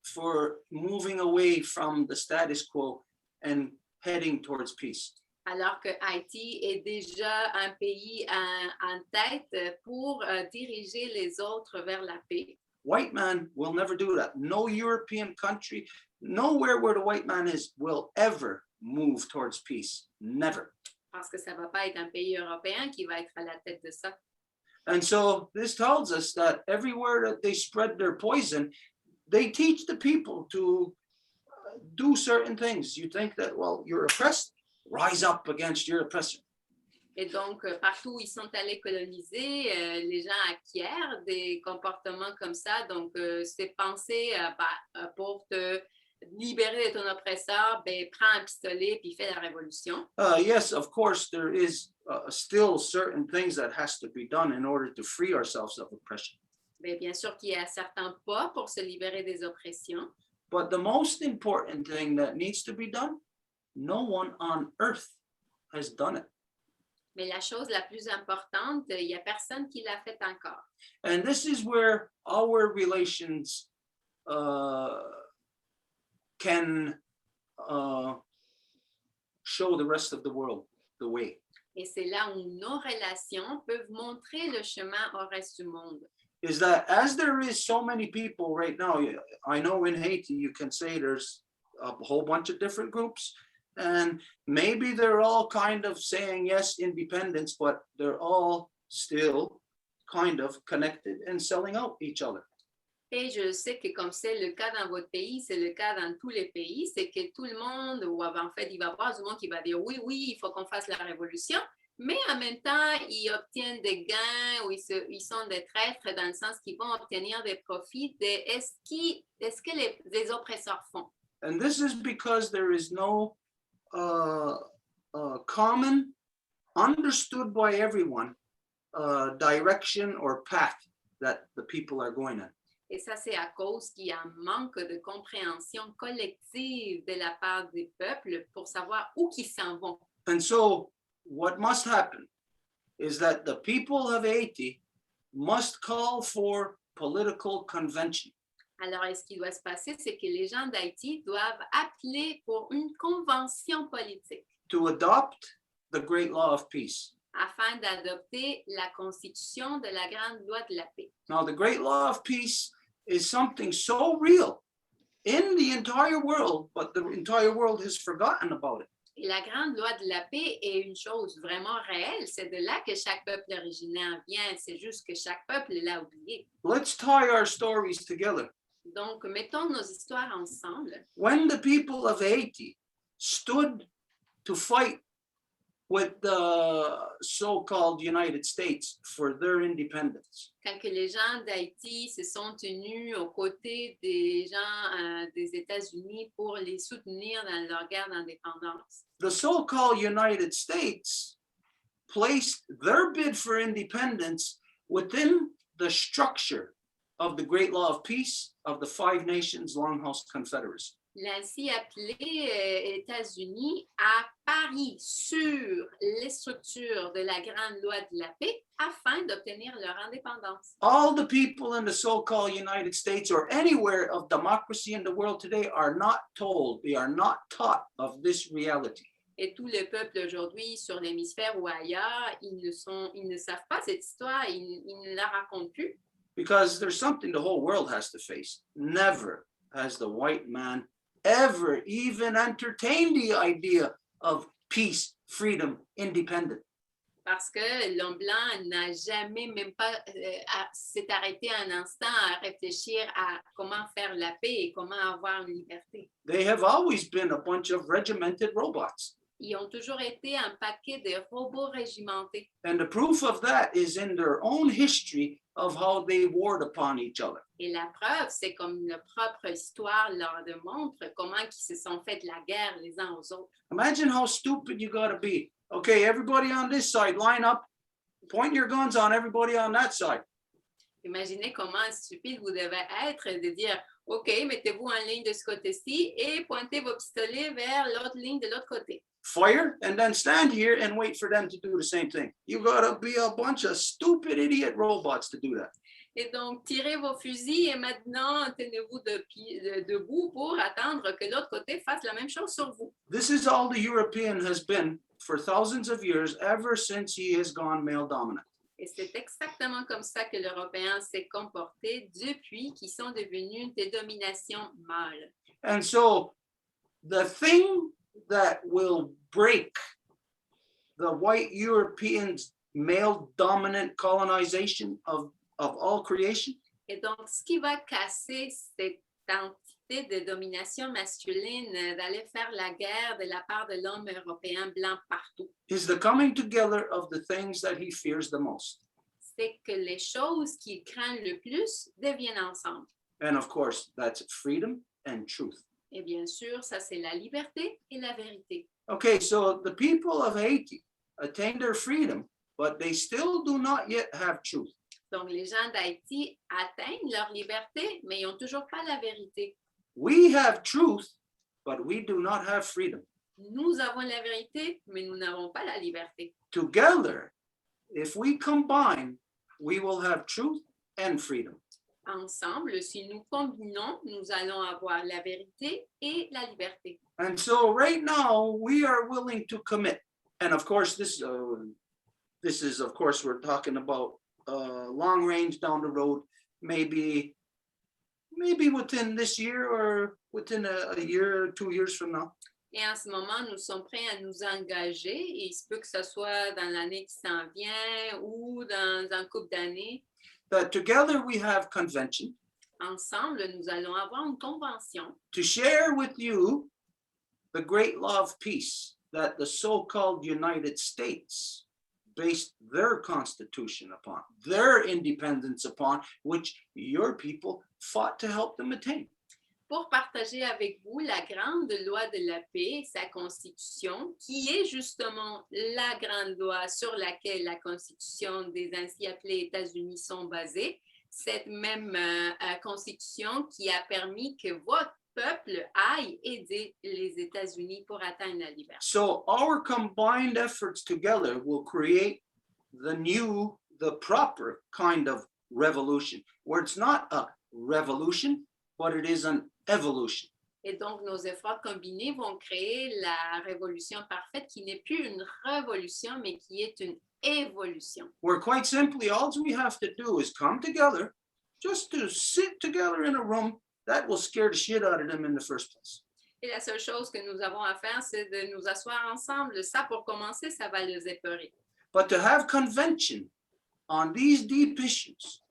for moving away from the status quo and heading towards peace. Alors que Haïti est déjà un pays en tête pour diriger les autres vers la paix. White man will never do that. No European country, nowhere where the white man is, will ever move towards peace. Never. Parce que ça va pas être un pays européen qui va être à la tête de ça. And so this tells us that everywhere that they spread their poison, they teach the people to do certain things. You think that, well, you're oppressed, rise up against your oppressor. Et donc, partout où ils sont allés coloniser, les gens acquièrent des comportements comme ça. Donc, c'est penser pour te libérer de ton oppresseur, ben, prends un pistolet puis fais la révolution. Yes, of course, there is still certain things that has to be done in order to free ourselves of oppression. Ben, bien sûr qu'il y a certains pas pour se libérer des oppressions. But the most important thing that needs to be done, no one on earth has done it. Mais la chose la plus importante, il n'y a personne qui l'a fait encore. And this is where our relations can show the rest of the world the way. Et c'est là où nos relations peuvent montrer le chemin au reste du monde. Is that as there is so many people right now, I know in Haiti, you can say there's a whole bunch of different groups, and maybe they're all kind of saying, yes, independence, but they're all still kind of connected and selling out each other. Et je sais que comme c'est le cas dans votre pays, c'est le cas dans tous les pays, c'est que tout le monde, ou en fait, il va y avoir du monde qui va dire oui, il faut qu'on fasse la révolution, mais en même temps, ils obtiennent des gains ou ils sont des traîtres dans le sens qu'ils vont obtenir des profits de ce que les oppresseurs font. And this is because there is no common, understood by everyone, direction or path that the people are going in. Et ça, c'est à cause qu'il y a un manque de compréhension collective de la part des peuples pour savoir où ils s'en vont. And so, what must happen is that the people of Haiti must call for political convention. Alors, ce qui doit se passer, c'est que les gens d'Haïti doivent appeler pour une convention politique. To adopt the great law of peace. Afin d'adopter la constitution de la grande loi de la paix. Now, the great law of peace is something so real in the entire world, but the entire world has forgotten about it. Et la grande loi de la paix est une chose vraiment réelle. C'est de là que chaque peuple originaire vient. C'est juste que chaque peuple l'a oublié. Let's tie our stories together. Donc, mettons nos histoires ensemble. When the people of Haiti stood to fight with the so-called United States for their independence, Quand que les gens d'Haïti se sont tenus aux côtés des gens des États-Unis pour les soutenir dans leur guerre d'indépendance, the so-called United States placed their bid for independence within the structure of the Great Law of Peace of the Five Nations Longhouse Confederacy. l'ainsi appelé États-Unis a pari sur les structures de la Grande Loi de la Paix afin d'obtenir leur indépendance. All the people in the so-called United States or anywhere of democracy in the world today are not told, they are not taught of this reality. Et tout le peuple aujourd'hui sur l'hémisphère ou ailleurs, ils ne savent pas cette histoire, ils ne la racontent plus. Because there's something the whole world has to face. Never has the white man ever even entertained the idea of peace, freedom, independence. Parce que l'homme blanc n'a jamais même pas s'est arrêté un instant à réfléchir à comment faire la paix et comment avoir une liberté. They have always been a bunch of regimented robots. Ils ont toujours été un paquet de robots régimentés. And the proof of that is in their own history of how they warred upon each other. Et la preuve, c'est comme leur propre histoire leur démontre comment ils se sont fait la guerre les uns aux autres. Imagine how stupid you gotta be. Okay, everybody on this side, line up, point your guns on everybody on that side. Imaginez comment stupide vous devez être de dire, OK, mettez-vous en ligne de ce côté-ci et pointez vos pistolets vers l'autre ligne de l'autre côté. Fire, and then stand here and wait for them to do the same thing. You gotta be a bunch of stupid idiot robots to do that. Et donc, tirez vos fusils et maintenant, tenez-vous debout pour attendre que l'autre côté fasse la même chose sur vous. This is all the European has been for thousands of years, ever since he has gone male dominant. Et c'est exactement comme ça que l'Européen s'est comporté depuis qu'ils sont devenus des dominations mâles. And so the thing that will break the white Europeans' male dominant colonization of all creation Et donc, ce qui va casser cette entité de domination masculine, d'aller faire la guerre de la part de l'homme européen blanc partout, is the coming together of the things that he fears the most. c'est que les choses qu'il craint le plus deviennent ensemble. And of course, that's freedom and truth. Et bien sûr, ça c'est la liberté et la vérité. Okay, so the people of Haiti attained their freedom, but they still do not yet have truth. Donc, les gens d'Haïti atteignent leur liberté, mais ils n'ont toujours pas la vérité. We have truth, but we do not have freedom. Nous avons la vérité, mais nous n'avons pas la liberté. Together, if we combine, we will have truth and freedom. Ensemble, si nous combinons, nous allons avoir la vérité et la liberté. And so right now, we are willing to commit. And of course, this is, of course, we're talking about long range down the road, maybe within this year or within a year or 2 years from now. Et en ce moment, nous sommes prêts à nous engager. Et il se peut que ce soit dans l'année qui s'en vient ou dans un couple d'années. That together we have convention. Ensemble, nous allons avoir une convention. To share with you the great law of peace that the so-called United States based their constitution upon, their independence upon, which your people fought to help them attain. Pour partager avec vous la grande loi de la paix, sa constitution, qui est justement la grande loi sur laquelle la constitution des ainsi appelés États-Unis sont basées, cette même constitution qui a permis que votre peuple aille aider les États-Unis pour atteindre la liberté. So our combined efforts together will create the proper kind of revolution, where it's not a revolution, but it is an evolution. Et donc, nos efforts combinés vont créer la révolution parfaite qui n'est plus une révolution, mais qui est une évolution. Where quite simply, all we have to do is come together, just to sit together in a room. That will scare the shit out of them in the first place. Et la seule chose que nous avons à faire, c'est de nous asseoir ensemble. Ça, pour commencer, ça va les épeurer. But to have convention on these deep issues,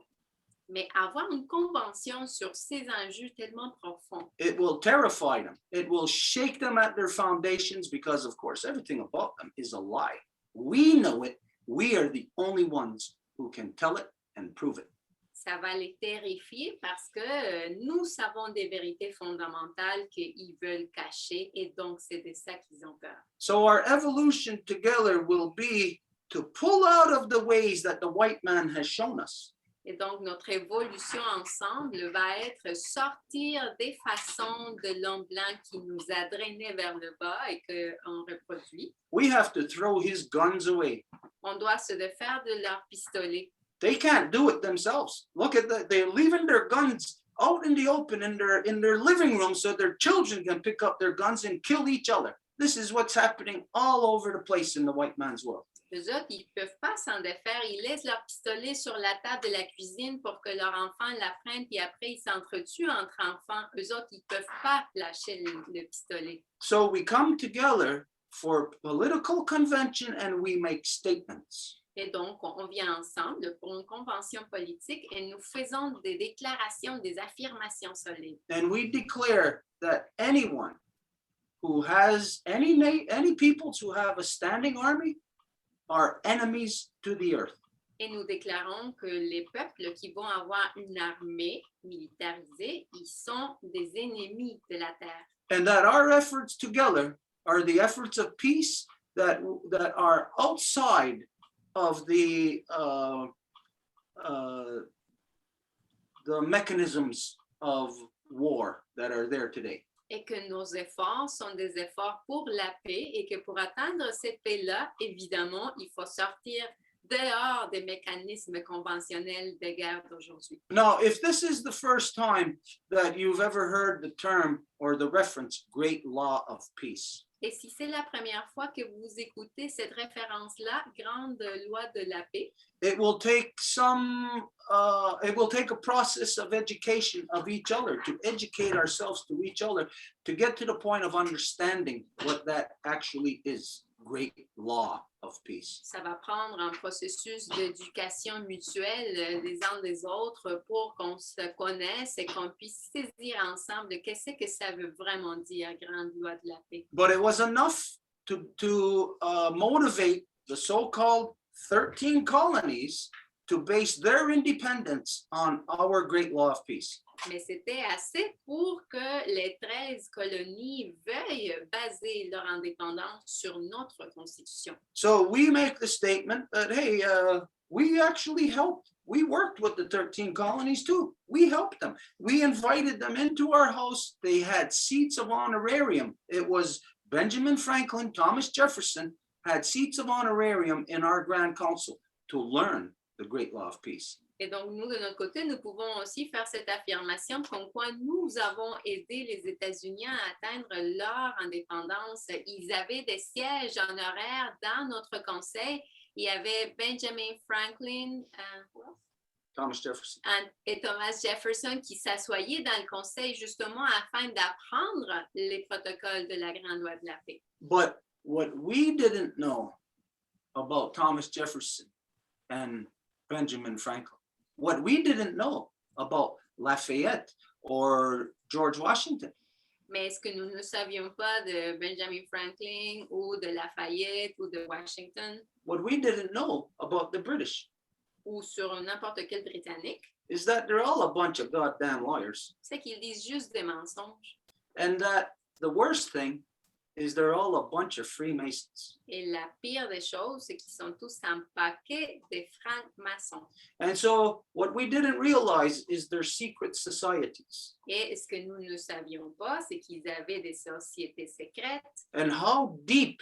Mais avoir une convention sur ces enjeux tellement profonds, it will terrify them. It will shake them at their foundations because, of course, everything about them is a lie. We know it. We are the only ones who can tell it and prove it. ça va les terrifier parce que nous savons des vérités fondamentales qu'ils veulent cacher et donc c'est de ça qu'ils ont peur. So our evolution together will be to pull out of the ways that the white man has shown us. Et donc, notre évolution ensemble va être sortir des façons de l'homme blanc qui nous a drainés vers le bas et qu'on reproduit. We have to throw his guns away. On doit se défaire de leurs pistolets. They can't do it themselves. Look at that. They're leaving their guns out in the open in their living room so their children can pick up their guns and kill each other. This is what's happening all over the place in the white man's world. Eux autres, ils ne peuvent pas s'en défaire. Ils laissent leur pistolet sur la table de la cuisine pour que leur enfant la prenne, puis après, ils s'entretuent entre enfants. Eux autres, ils ne peuvent pas lâcher le pistolet. So we come together for political convention and we make statements. Et donc, on vient ensemble pour une convention politique et nous faisons des déclarations, des affirmations solides. And we declare that anyone who has any peoples who have a standing army are enemies to the earth. Et nous déclarons que les peuples qui vont avoir une armée militarisée, ils sont des ennemis de la terre. And that our efforts together are the efforts of peace that are outside of the mechanisms of war that are there today. Et que nos efforts sont des efforts pour la paix et que pour atteindre cette paix-là, évidemment, il faut sortir dehors des mécanismes conventionnels de guerre d'aujourd'hui. Now, if this is the first time that you've ever heard the term or the reference great law of peace, Et si c'est la première fois que vous écoutez cette référence-là, grande loi de la paix, it will take a process of education of each other, to educate ourselves to each other, to get to the point of understanding what that actually is, great law of peace. ça va prendre un processus d'éducation mutuelle des uns des autres pour qu'on se connaisse et qu'on puisse saisir ensemble qu'est-ce que ça veut vraiment dire, grande loi de la paix. But it was enough to motivate the so-called 13 colonies to base their independence on our great law of peace. Mais c'était assez pour que les 13 colonies veuillent baser leur indépendance sur notre constitution. So we make the statement that, hey, we actually helped. We worked with the 13 colonies too. We helped them. We invited them into our house. They had seats of honorarium. It was Benjamin Franklin, Thomas Jefferson had seats of honorarium in our Grand Council to learn the great law of peace. Et donc, nous, de notre côté, nous pouvons aussi faire cette affirmation comme quoi nous avons aidé les États-Unis à atteindre leur indépendance. Ils avaient des sièges honoraires dans notre conseil. Il y avait Benjamin Franklin Thomas Jefferson. et Thomas Jefferson qui s'assoyaient dans le conseil justement afin d'apprendre les protocoles de la Grande Loi de la Paix. But what we didn't know about Thomas Jefferson and Benjamin Franklin, what we didn't know about Lafayette or George Washington, Mais ce que nous ne savions pas de Benjamin Franklin ou de Lafayette ou de Washington what we didn't know about the British ou sur n'importe quel Britannique, is that they're all a bunch of goddamn liars. c'est qu'ils disent juste des mensonges. And that the worst thing is they're all a bunch of Freemasons. Et la pire des choses, c'est qu'ils sont tous un paquet de francs-maçons. And so what we didn't realize is their secret societies Et ce que nous ne savions pas, c'est qu'ils avaient des sociétés secrètes and how deep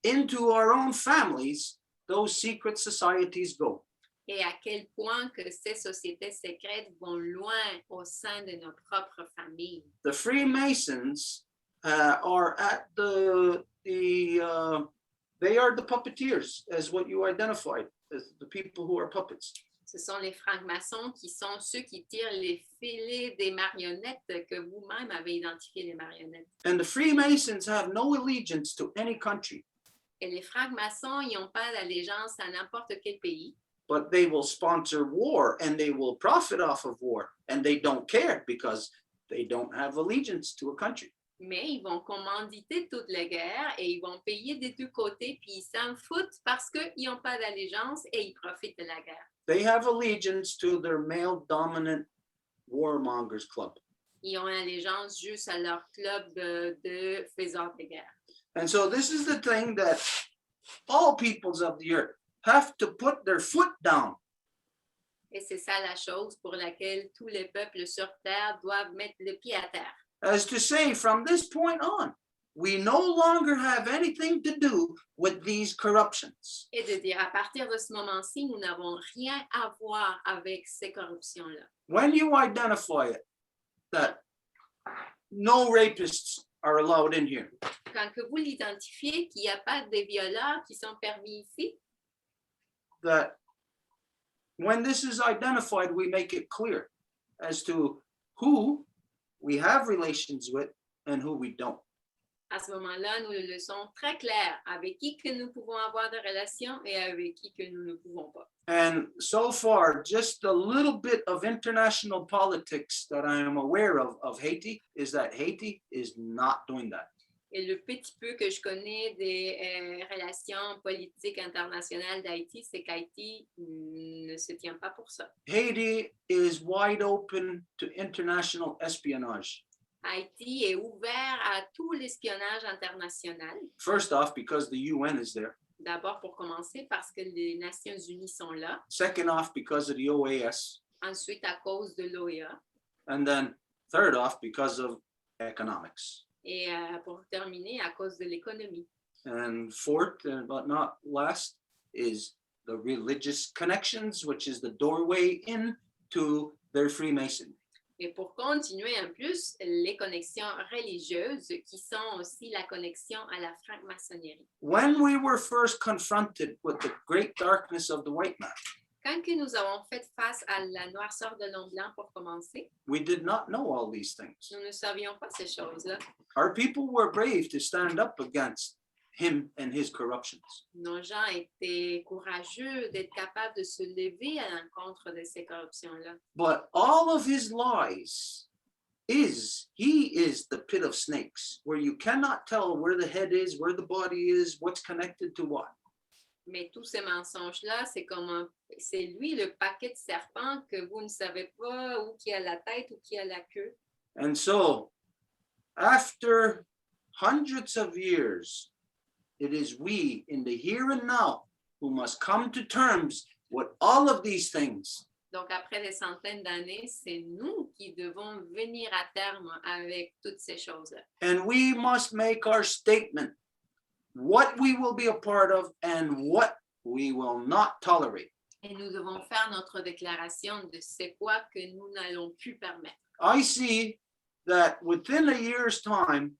into our own families those secret societies go. et à quel point que ces sociétés secrètes vont loin au sein de nos propres familles. The Freemasons are at they are the puppeteers, as what you identified as the people who are puppets. Ce sont les francs-maçons qui sont ceux qui tirent les filets des marionnettes que vous-même avez identifié les marionnettes. And the Freemasons have no allegiance to any country, Et les francs-maçons, ils n'ont pas d'allégeance à n'importe quel pays, but they will sponsor war and they will profit off of war, and they don't care because they don't have allegiance to a country. Mais ils vont commanditer toutes les guerres et ils vont payer des deux côtés, puis ils s'en foutent parce qu'ils n'ont pas d'allégeance et ils profitent de la guerre. They have allegiance to their male-dominant warmongers club. Ils ont allégeance juste à leur club de faiseurs de guerre. And so this is the thing that all peoples of the earth have to put their foot down. Et c'est ça la chose pour laquelle tous les peuples sur terre doivent mettre le pied à terre. As to say, from this point on, we no longer have anything to do with these corruptions. Et de dire, à partir de ce moment-ci, nous n'avons rien à voir avec ces corruptions-là. When you identify it, that no rapists are allowed in here, Quand que vous l'identifiez qu'il n'y a pas de violeurs qui sont permis ici, that when this is identified, we make it clear as to who we have relations with and who we don't. à ce moment-là, nous le laissons très clair avec qui que nous pouvons avoir des relations et avec qui que nous ne pouvons pas. And so far, just a little bit of international politics that I am aware of Haiti is that Haiti is not doing that. Et le petit peu que je connais des relations politiques internationales d'Haïti, c'est qu'Haïti ne se tient pas pour ça. Haiti is wide open to international espionage. Haïti est ouvert à tout l'espionnage international. First off, because the UN is there. D'abord pour commencer parce que les Nations Unies sont là. Second off, because of the OAS. Ensuite à cause de l'OEA. And then third off, because of economics. Et pour terminer, à cause de l'économie. And fourth, but not last, is the religious connections, which is the doorway into their Freemasonry. Et pour continuer en plus, les connexions religieuses qui sont aussi la connexion à la franc-maçonnerie. When we were first confronted with the great darkness of the white man, Quand que nous avons fait face à la noirceur de l'homme blanc pour commencer, we did not know all these things. nous ne savions pas ces choses-là. Our people were brave to stand up against him and his corruptions. Nos gens étaient courageux d'être capables de se lever à l'encontre de ces corruptions-là. But all of his lies he is the pit of snakes, where you cannot tell where the head is, where the body is, what's connected to what. Mais tous ces mensonges-là, c'est lui le paquet de serpents que vous ne savez pas où qui a la tête ou qui a la queue. And so, after hundreds of years, it is we in the here and now who must come to terms with all of these things. Donc, après des centaines d'années, c'est nous qui devons venir à terme avec toutes ces choses-là. And we must make our statement, what we will be a part of and what we will not tolerate. Et nous devons faire notre déclaration de c'est quoi que nous n'allons plus permettre. I see that within a year's time,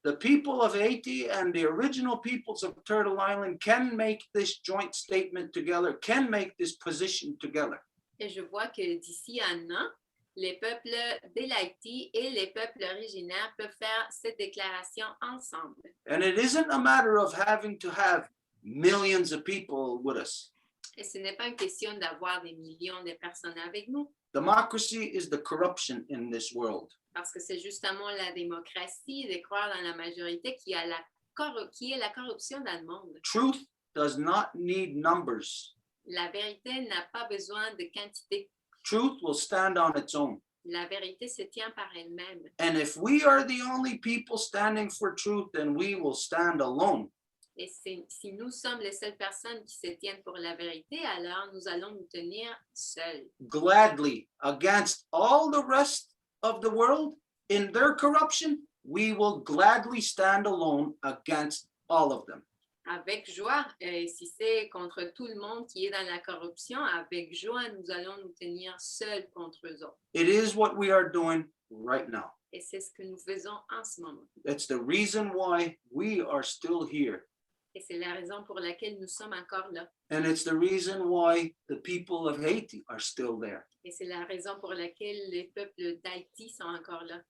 the people of Haiti and the original peoples of Turtle Island can make this joint statement together, can make this position together. Et je vois que d'ici un an, les peuples de l'Haïti et les peuples originaires peuvent faire cette déclaration ensemble. And it isn't a matter of having to have millions of people with us. Et ce n'est pas une question d'avoir des millions de personnes avec nous, Democracy is the corruption in this world. parce que c'est justement la démocratie de croire dans la majorité qui est la corruption dans le monde. Truth does not need numbers. La vérité n'a pas besoin de quantité. Truth will stand on its own. La vérité se tient par elle-même. And if we are the only people standing for truth, then we will stand alone. Et si nous sommes les seules personnes qui se tiennent pour la vérité, alors nous allons nous tenir seuls. Gladly, against all the rest of the world in their corruption, we will gladly stand alone against all of them. Avec joie, si c'est contre tout le monde qui est dans la corruption, avec joie, nous allons nous tenir seuls contre eux autres. It is what we are doing right now. Et c'est ce que nous faisons en ce moment. That's the reason why we are still here. Et c'est la raison pour laquelle nous sommes encore là. And it's the reason why the people of Haiti are still there. Et c'est la raison pour laquelle les peuples d'Haïti sont encore là.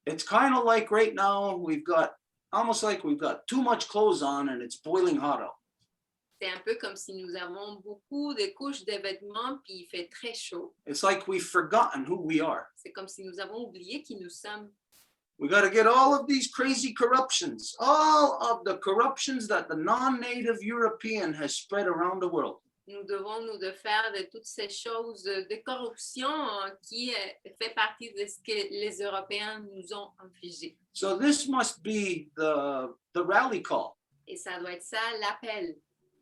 It's kind of like right now, almost like we've got too much clothes on and it's boiling hot out. C'est un peu comme si nous avons beaucoup de couches de vêtements puis il fait très chaud. It's like we've forgotten who we are. C'est comme si nous avons oublié qui nous sommes. We got to get all of these crazy corruptions, all of the corruptions that the non-native European has spread around the world. Nous devons nous défaire de toutes ces choses de corruption qui fait partie de ce que les Européens nous ont infligé. So this must be the rally call. Et ça doit être ça l'appel.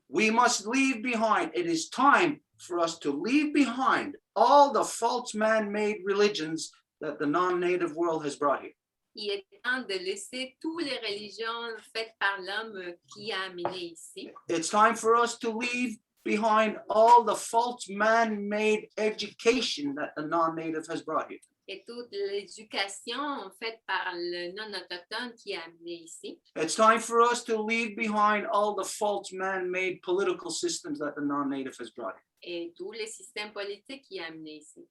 We must leave behind. It is time for us to leave behind all the false man-made religions that the non-native world has brought here. Il est temps de laisser toutes les religions faites par l'homme qui a amené ici. It's time for us to leave behind all the false man-made education that the non-native has brought here. Et toute l'éducation faite par le non-autochtone qui a amené ici. It's time for us to leave behind all the false man-made political systems that the non-native has brought here. Et tous les systèmes politiques qui a amené ici.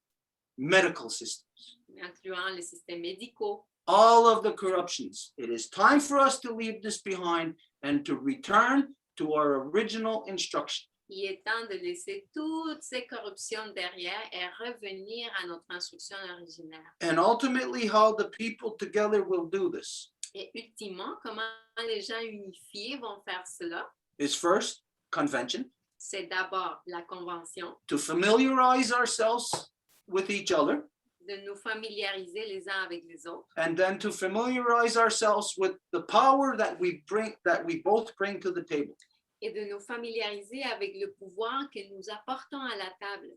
Medical systems. Incluant les systèmes médicaux. All of the corruptions. It is time for us to leave this behind and to return to our original instruction. Il est temps de laisser toutes ces corruptions derrière et revenir à notre instruction originale. And ultimately, how the people together will do this Et ultimement, comment les gens unifiés vont faire cela? is first, convention, C'est d'abord la convention, to familiarize ourselves with each other, de nous familiariser les uns avec les autres, and then to familiarize ourselves with the power that we both bring to the table. et de nous familiariser avec le pouvoir que nous apportons à la table.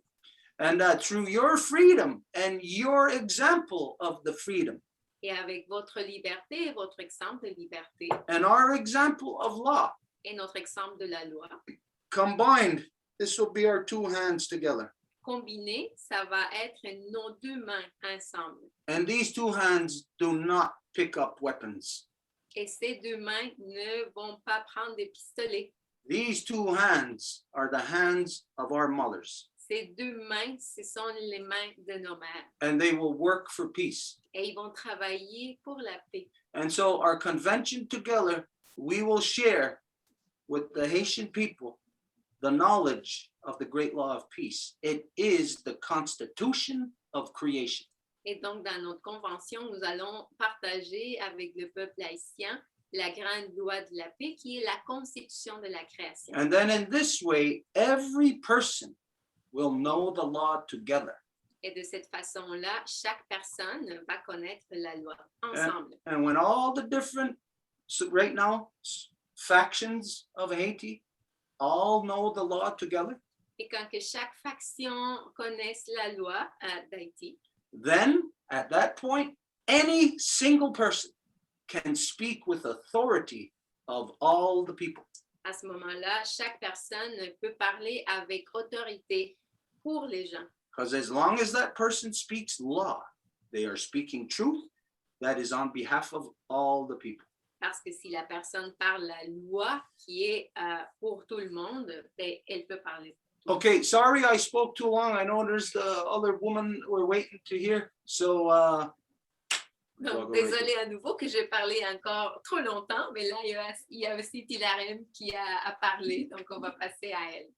And that through your freedom and your example of the freedom Et avec votre liberté et votre exemple de liberté and our example of law, et notre exemple de la loi, combined, this will be our two hands together. combiné, ça va être nos deux mains ensemble. And these two hands do not pick up weapons. Et ces deux mains ne vont pas prendre des pistolets. These two hands are the hands of our mothers, Ces deux mains, ce sont les mains de nos mères. and they will work for peace. Et ils vont travailler pour la paix. And so our convention together, we will share with the Haitian people the knowledge of the great law of peace. It is the constitution of creation. Et donc, dans notre convention, nous allons partager avec le peuple haïtien la grande loi de la paix qui est la constitution de la création. And then in this way, every person will know the law together. Et de cette façon-là, chaque personne va connaître la loi ensemble. And when all the different, so right now, factions of Haiti all know the law together, Et quand que chaque faction connaisse la loi d'Haïti, then at that point, any single person can speak with authority of all the people. à ce moment-là, chaque personne peut parler avec autorité pour les gens. Because as long as that person speaks law, they are speaking truth that is on behalf of all the people. Parce que si la personne parle la loi qui est pour tout le monde, ben, elle peut parler. Okay, sorry I spoke too long. I know there's the other woman we're waiting to hear. So, Donc, désolée à nouveau que j'ai parlé encore trop longtemps, mais là, il y a aussi Tilarem qui a parlé, donc on va passer à elle.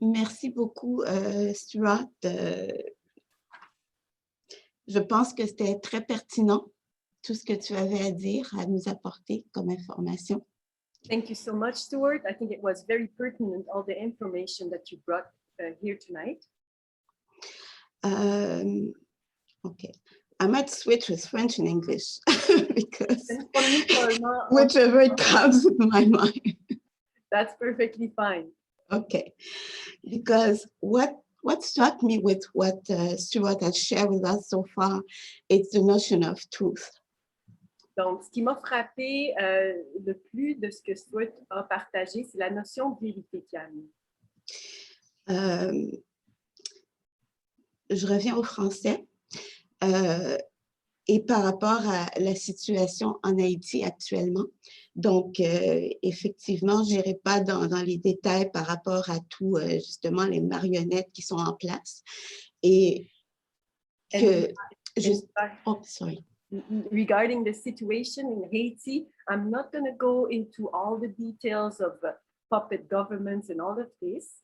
Merci beaucoup, Stuart. Je pense que c'était très pertinent, tout ce que tu avais à dire, à nous apporter comme information. Thank you so much, Stuart. I think it was very pertinent, all the information that you brought here tonight. Okay. I might switch with French and English because whichever it comes in my mind. That's perfectly fine. Okay, because what struck me with what Stuart has shared with us so far is the notion of truth. Donc, ce qui m'a frappé le plus de ce que Stuart a partagé, c'est la notion de vérité qu'il a amenée. Je reviens au français. Et par rapport à la situation en Haïti actuellement. Donc, effectivement, je n'irai pas dans les détails par rapport à tout, justement, les marionnettes qui sont en place. Et que... oh, sorry. Regarding the situation in Haiti, I'm not going to go into all the details of puppet governments and all of this.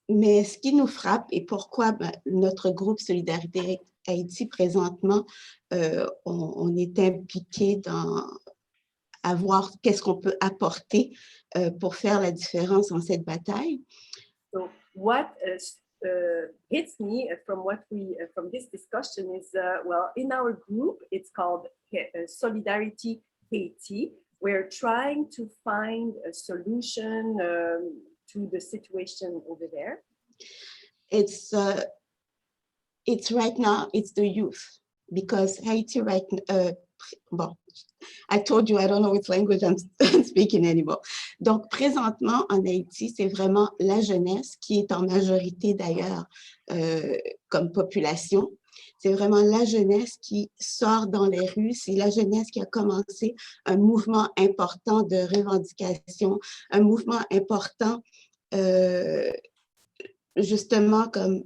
Mais ce qui nous frappe et pourquoi notre groupe Solidarité Haïti, présentement, on est impliqué à voir qu'est-ce qu'on peut apporter pour faire la différence dans cette bataille. So what hits me from this discussion is, well, in our group, it's called Solidarity Haiti. We're trying to find a solution to the situation over there. It's right now, it's the youth, because Haiti right now, I told you I don't know which language I'm speaking anymore. Donc, présentement, en Haïti, c'est vraiment la jeunesse qui est en majorité d'ailleurs comme population. C'est vraiment la jeunesse qui sort dans les rues. C'est la jeunesse qui a commencé un mouvement important de revendication, un mouvement important, justement, comme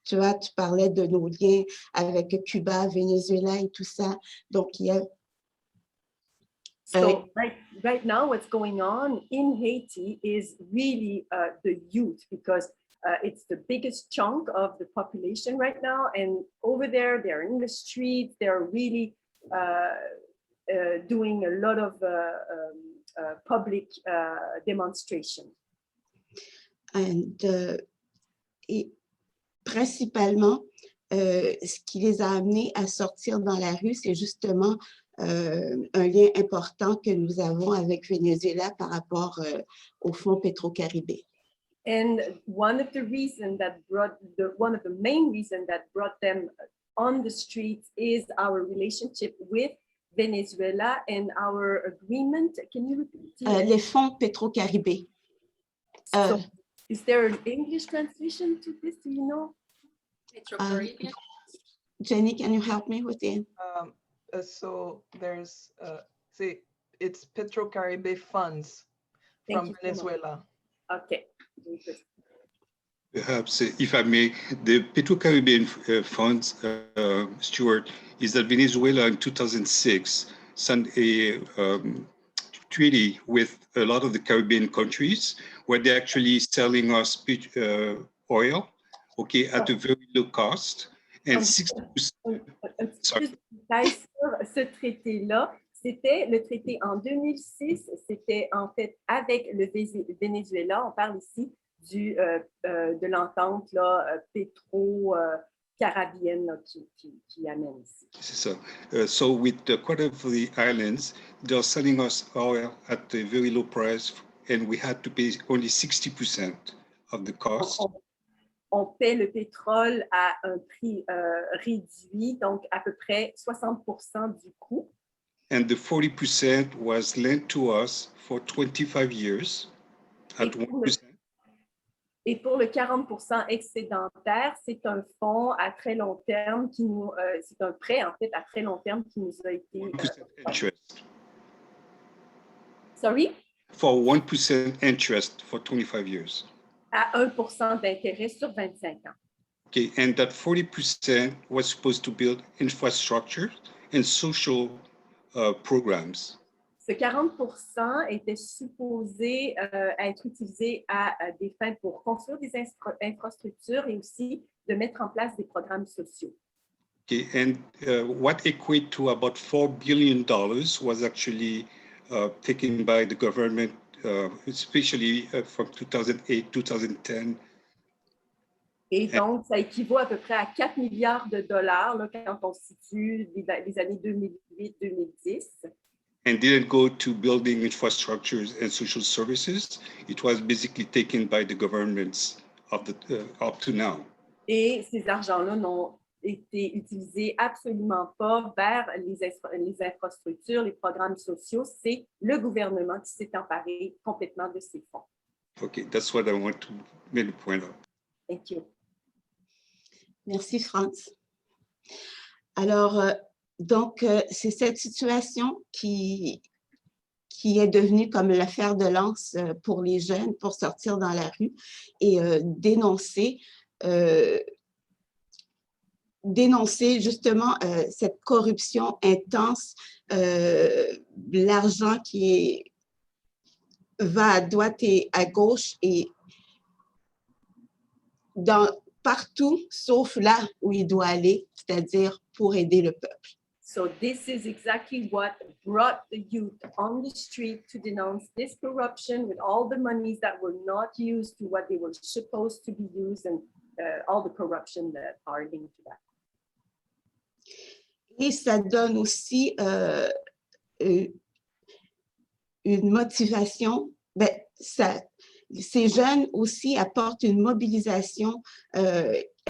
tu vois, tu parlais de nos liens avec Cuba, Venezuela et tout ça. Donc, il y a... So right now, what's going on in Haiti is really the youth, because it's the biggest chunk of the population right now. And over there, they're in the streets. They're really doing a lot of public demonstration. Et principalement, ce qui les a amenés à sortir dans la rue, c'est justement un lien important que nous avons avec Venezuela par rapport au fonds Petro-Caribé. And one of the main reasons that brought them on the streets is our relationship with Venezuela and our agreement. Can you repeat? Les fonds Petro-Caribé. So, is there an English translation to this? Do you know? Petro-Caribbean. Jenny, can you help me with it? So there's, it's Petro-Caribbean funds from Venezuela. Okay. Perhaps, if I may, the Petro-Caribbean funds, Stuart, is that Venezuela in 2006 signed a treaty with a lot of the Caribbean countries where they're actually selling us oil, okay, at a very low cost. And 60%. Ce traité-là, c'était le traité en 2006, c'était en fait avec le Venezuela, on parle ici de l'entente pétro-caribéenne qui amène ici. C'est ça. So with quite a few islands, they're selling us oil at a very low price and we had to pay only 60% of the cost. On paie le pétrole à un prix réduit, donc à peu près 60% du coût. And the 40% was lent to us for 25 years at 1%. Et pour le 40% excédentaire, c'est un fonds à très long terme c'est un prêt en fait à très long terme qui nous a été. 1% interest. Sorry? For 1% interest for 25 years. À 1% d'intérêt sur 25 ans. Okay, and that 40% was supposed to build infrastructure and social programs. Ce 40% était supposé être utilisé à des fins pour construire des infrastructures et aussi de mettre en place des programmes sociaux. Okay, and what equate to about $4 billion was actually taken by the government, especially from 2008, 2010. Et donc, ça équivaut à peu près à 4 milliards de dollars là, quand on situe les années 2008-2010. And didn't go to building infrastructures and social services. It was basically taken by the governments of up to now. Et ces argents-là n'ont été utilisés absolument pas vers les infrastructures, les programmes sociaux. C'est le gouvernement qui s'est emparé complètement de ces fonds. Okay, that's what I want to make a point out. Thank you. Merci, Franz. Alors, donc, c'est cette situation qui est devenue comme le fer de lance pour les jeunes pour sortir dans la rue et dénoncer justement cette corruption intense l'argent qui va à droite et à gauche et partout, sauf là où il doit aller, c'est-à-dire pour aider le peuple. So this is exactly what brought the youth on the street to denounce this corruption with all the monies that were not used to what they were supposed to be used and all the corruption that are linked to that. Et ça donne aussi une motivation. Ces jeunes aussi apportent une mobilisation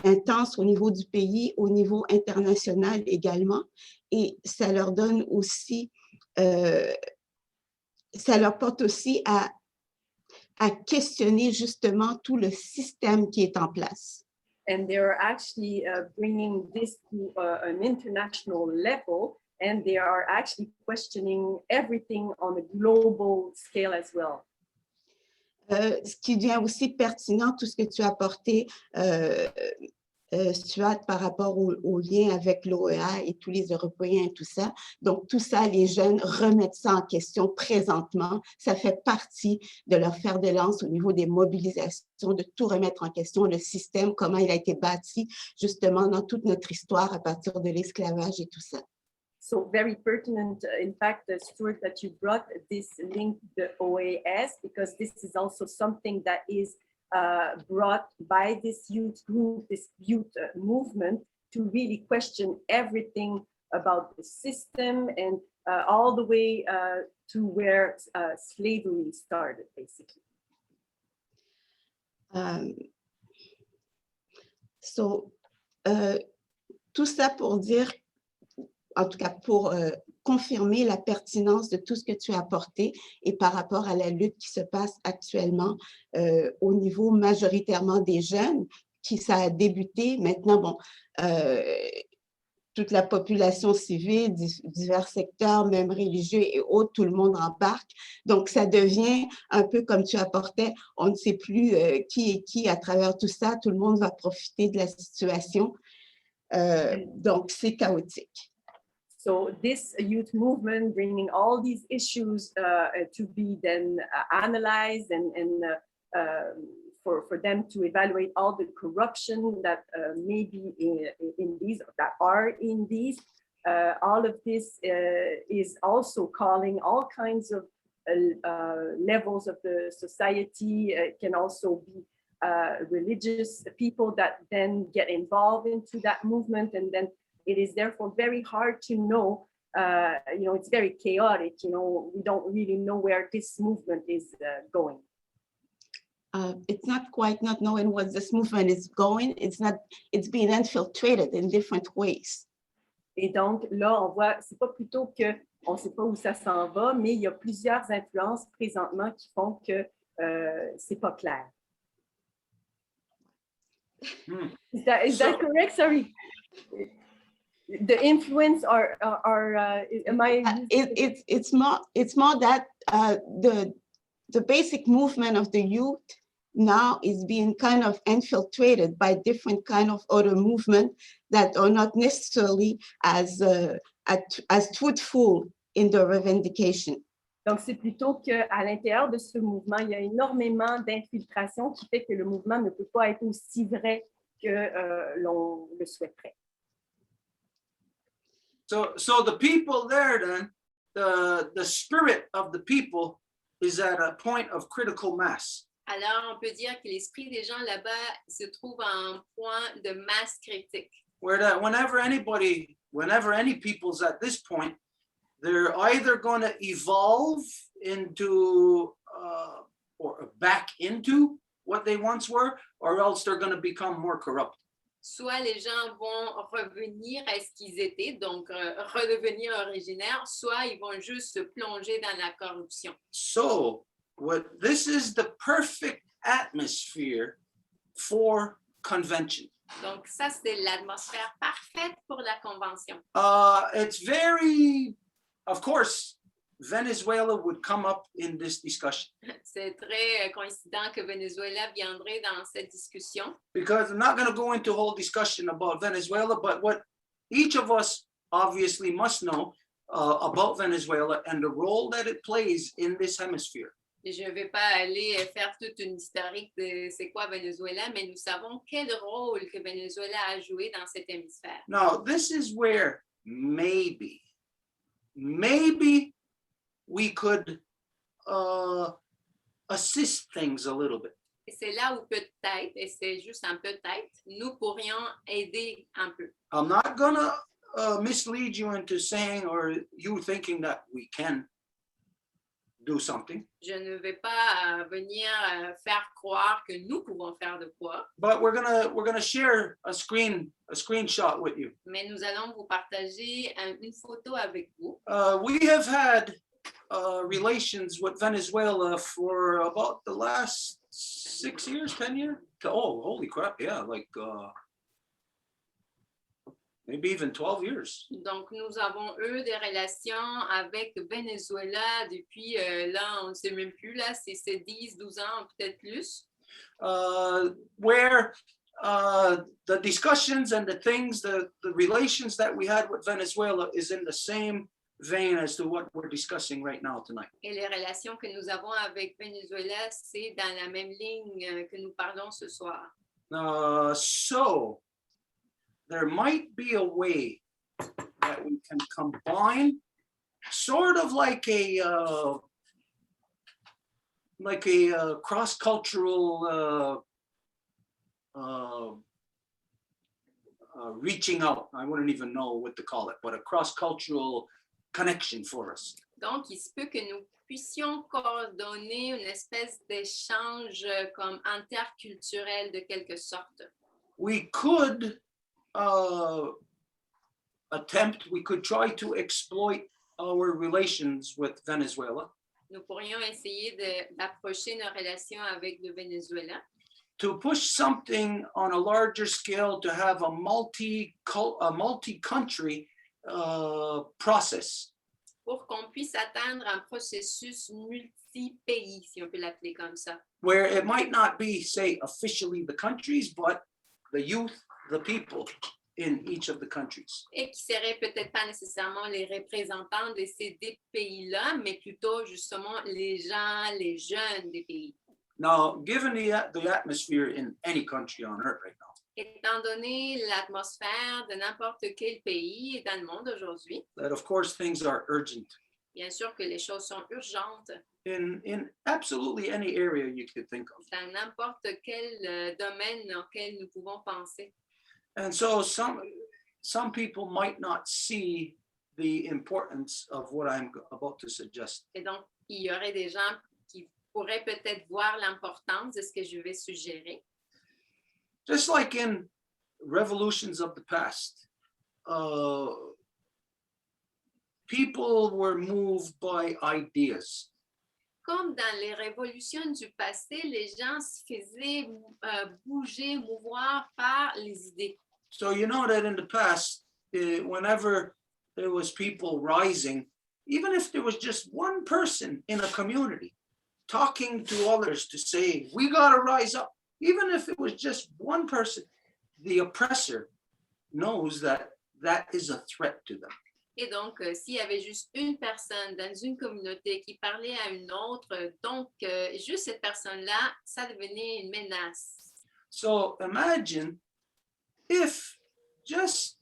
intense au niveau du pays, au niveau international également. Et ça leur donne aussi, ça leur porte aussi à questionner justement tout le système qui est en place. And they're actually bringing this to an international level, and they are actually questioning everything on a global scale as well. Ce qui devient aussi pertinent, tout ce que tu as apporté, Stuart, par rapport au lien avec l'OEA et tous les Européens et tout ça. Donc, tout ça, les jeunes remettent ça en question présentement. Ça fait partie de leur fer de lance au niveau des mobilisations, de tout remettre en question, le système, comment il a été bâti, justement, dans toute notre histoire à partir de l'esclavage et tout ça. So very pertinent, in fact, Stuart, that you brought this link to the OAS, because this is also something that is brought by this youth group, this youth movement, to really question everything about the system and all the way to where slavery started, basically. Tout ça pour dire, en tout cas pour confirmer la pertinence de tout ce que tu as apporté et par rapport à la lutte qui se passe actuellement au niveau majoritairement des jeunes, qui ça a débuté. Maintenant, bon, toute la population civile, divers secteurs, même religieux et autres, tout le monde embarque. Donc, ça devient un peu comme tu apportais, on ne sait plus qui est qui à travers tout ça, tout le monde va profiter de la situation. Donc, c'est chaotique. So this youth movement bringing all these issues to be then analyzed and for them to evaluate all the corruption that may be in these, that are in these. All of this is also calling all kinds of levels of the society. It can also be religious people that then get involved into that movement, and then it is therefore very hard to know, it's very chaotic, we don't really know where this movement is going. It's not quite not knowing where this movement is going, it's being infiltrated in different ways. Et donc là, on voit, c'est pas plutôt que on sait pas où ça s'en va, mais il y a plusieurs influences présentement qui font que c'est pas clair. Is that correct? Sorry. The influence are am I? It's more that the basic movement of the youth now is being kind of infiltrated by different kind of other movement that are not necessarily as truthful in the revendication. Donc, c'est plutôt qu'à l'intérieur de ce mouvement, il y a énormément d'infiltration qui fait que le mouvement ne peut pas être aussi vrai que l'on le souhaiterait. So the people there then, the spirit of the people is at a point of critical mass. Alors, on peut dire que l'esprit des gens là-bas se trouve à un point de masse critique. Where that whenever any people's at this point, they're either going to evolve into or back into what they once were, or else they're going to become more corrupt. Soit les gens vont revenir à ce qu'ils étaient, donc redevenir originaires, soit ils vont juste se plonger dans la corruption. So, this is the perfect atmosphere for convention. Donc ça, c'est l'atmosphère parfaite pour la convention. It's very, of course, Venezuela would come up in this discussion. C'est très coïncident que Venezuela viendrait dans cette discussion. Because I'm not going to go into a whole discussion about Venezuela, but what each of us obviously must know, about Venezuela and the role that it plays in this hemisphere. Et je ne vais pas aller faire toute une historique de c'est quoi Venezuela, mais nous savons quel rôle que Venezuela a joué dans cet hémisphère. Now, this is where maybe we could assist things a little bit. Et c'est là où peut-être, et c'est juste un peut-être, nous pourrions aider un peu. I'm not gonna mislead you into saying or you thinking that we can do something. Je ne vais pas venir faire croire que nous pouvons faire de quoi, But we're gonna share a screenshot with you. mais nous allons vous partager une photo avec vous. We have had relations with Venezuela for about the last 6 years, 10 years. Oh, holy crap! Yeah, like maybe even 12 years. Donc, nous avons eu des relations avec Venezuela depuis, là, on ne sait même plus, là, c'est 10, 12 ans, peut-être plus. Where the discussions and the things, the relations that we had with Venezuela is in the same vein as to what we're discussing right now tonight. Et les relations que nous avons avec Venezuela, c'est dans la même ligne que nous parlons ce soir. So there might be a way that we can combine sort of like a cross-cultural reaching out. I wouldn't even know what to call it, but a cross-cultural connection for us. Donc, il se peut que nous puissions coordonner une espèce d'échange comme interculturel de quelque sorte. We could we could try to exploit our relations with Venezuela Nous pourrions essayer d'approcher nos relations avec le Venezuela to push something on a larger scale, to have a multi-country process. pour qu'on puisse atteindre un processus multi-pays, si on peut l'appeler comme ça. Where it might not be, say, officially the countries, but the youth, the people in each of the countries. Et qui seraient peut-être pas nécessairement les représentants de ces deux pays-là, mais plutôt justement les gens, les jeunes des pays. Now, given the atmosphere in any country on earth right now, Étant donné l'atmosphère de n'importe quel pays dans le monde aujourd'hui, that of course things are urgent bien sûr que les choses sont urgentes in absolutely any area you could think of. dans n'importe quel domaine auquel nous pouvons penser. And so some people might not see the importance of what I'm about to suggest. Et donc, il y aurait des gens qui pourraient peut-être voir l'importance de ce que je vais suggérer. Just like in revolutions of the past, people were moved by ideas. Comme dans les révolutions du passé, les gens se faisaient bouger, mouvoir par les idées. So you know that in the past, whenever there was people rising, even if there was just one person in a community talking to others to say, we got to rise up, even if it was just one person, the oppressor knows that that is a threat to them. Et donc, s'il y avait juste une personne dans une communauté qui parlait à une autre, donc juste cette personne-là, ça devenait une menace. So imagine if just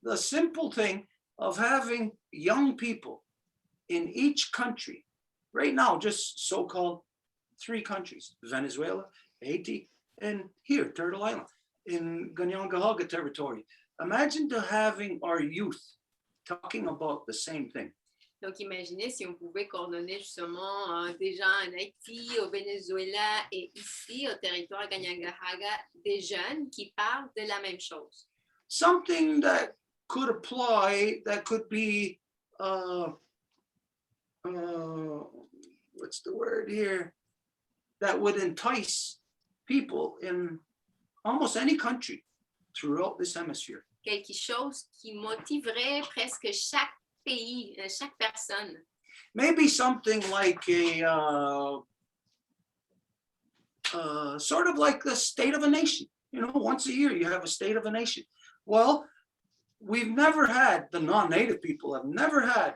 the simple thing of having young people in each country, right now, just so-called 3 countries, Venezuela, Haiti, and here, Turtle Island, in Ganyangahaga territory. Imagine to having our youth talking about the same thing. Donc, imaginez si on pouvait coordonner justement des gens en Haïti, au Venezuela et ici, au territoire Ganyangahaga, des jeunes qui parlent de la même chose. Something that could apply, that could be, what's the word here? That would entice people in almost any country throughout this hemisphere. Quelque chose qui motiverait presque chaque pays, chaque personne. Maybe something like a sort of like the state of a nation. You know, once a year you have a state of a nation. Well, we've never had, the non-native people have never had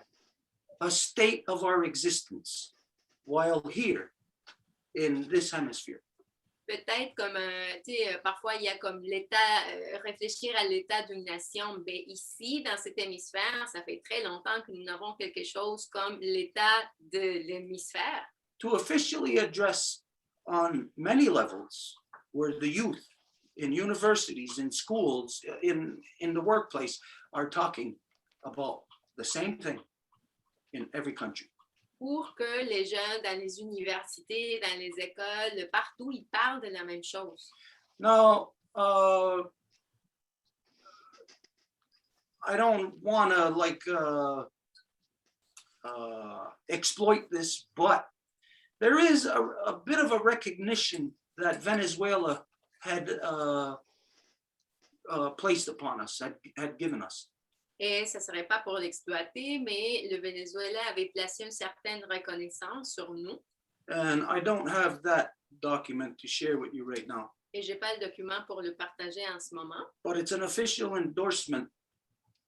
a state of our existence while here in this hemisphere. Peut-être comme, tu sais, parfois il y a comme l'état, réfléchir à l'état d'une nation. Mais ici, dans cet hémisphère, ça fait très longtemps que nous n'avons quelque chose comme l'état de l'hémisphère. To officially address on many levels where the youth in universities, in schools, in the workplace are talking about the same thing in every country. Pour que les jeunes dans les universités, dans les écoles, partout, ils parlent de la même chose. Now, I don't want to exploit this, but there is a bit of a recognition that Venezuela had placed upon us, had given us. Et ce ne serait pas pour l'exploiter, mais le Venezuela avait placé une certaine reconnaissance sur nous. And I don't have that document to share with you right now. Et je n'ai pas le document pour le partager en ce moment. But it's an official endorsement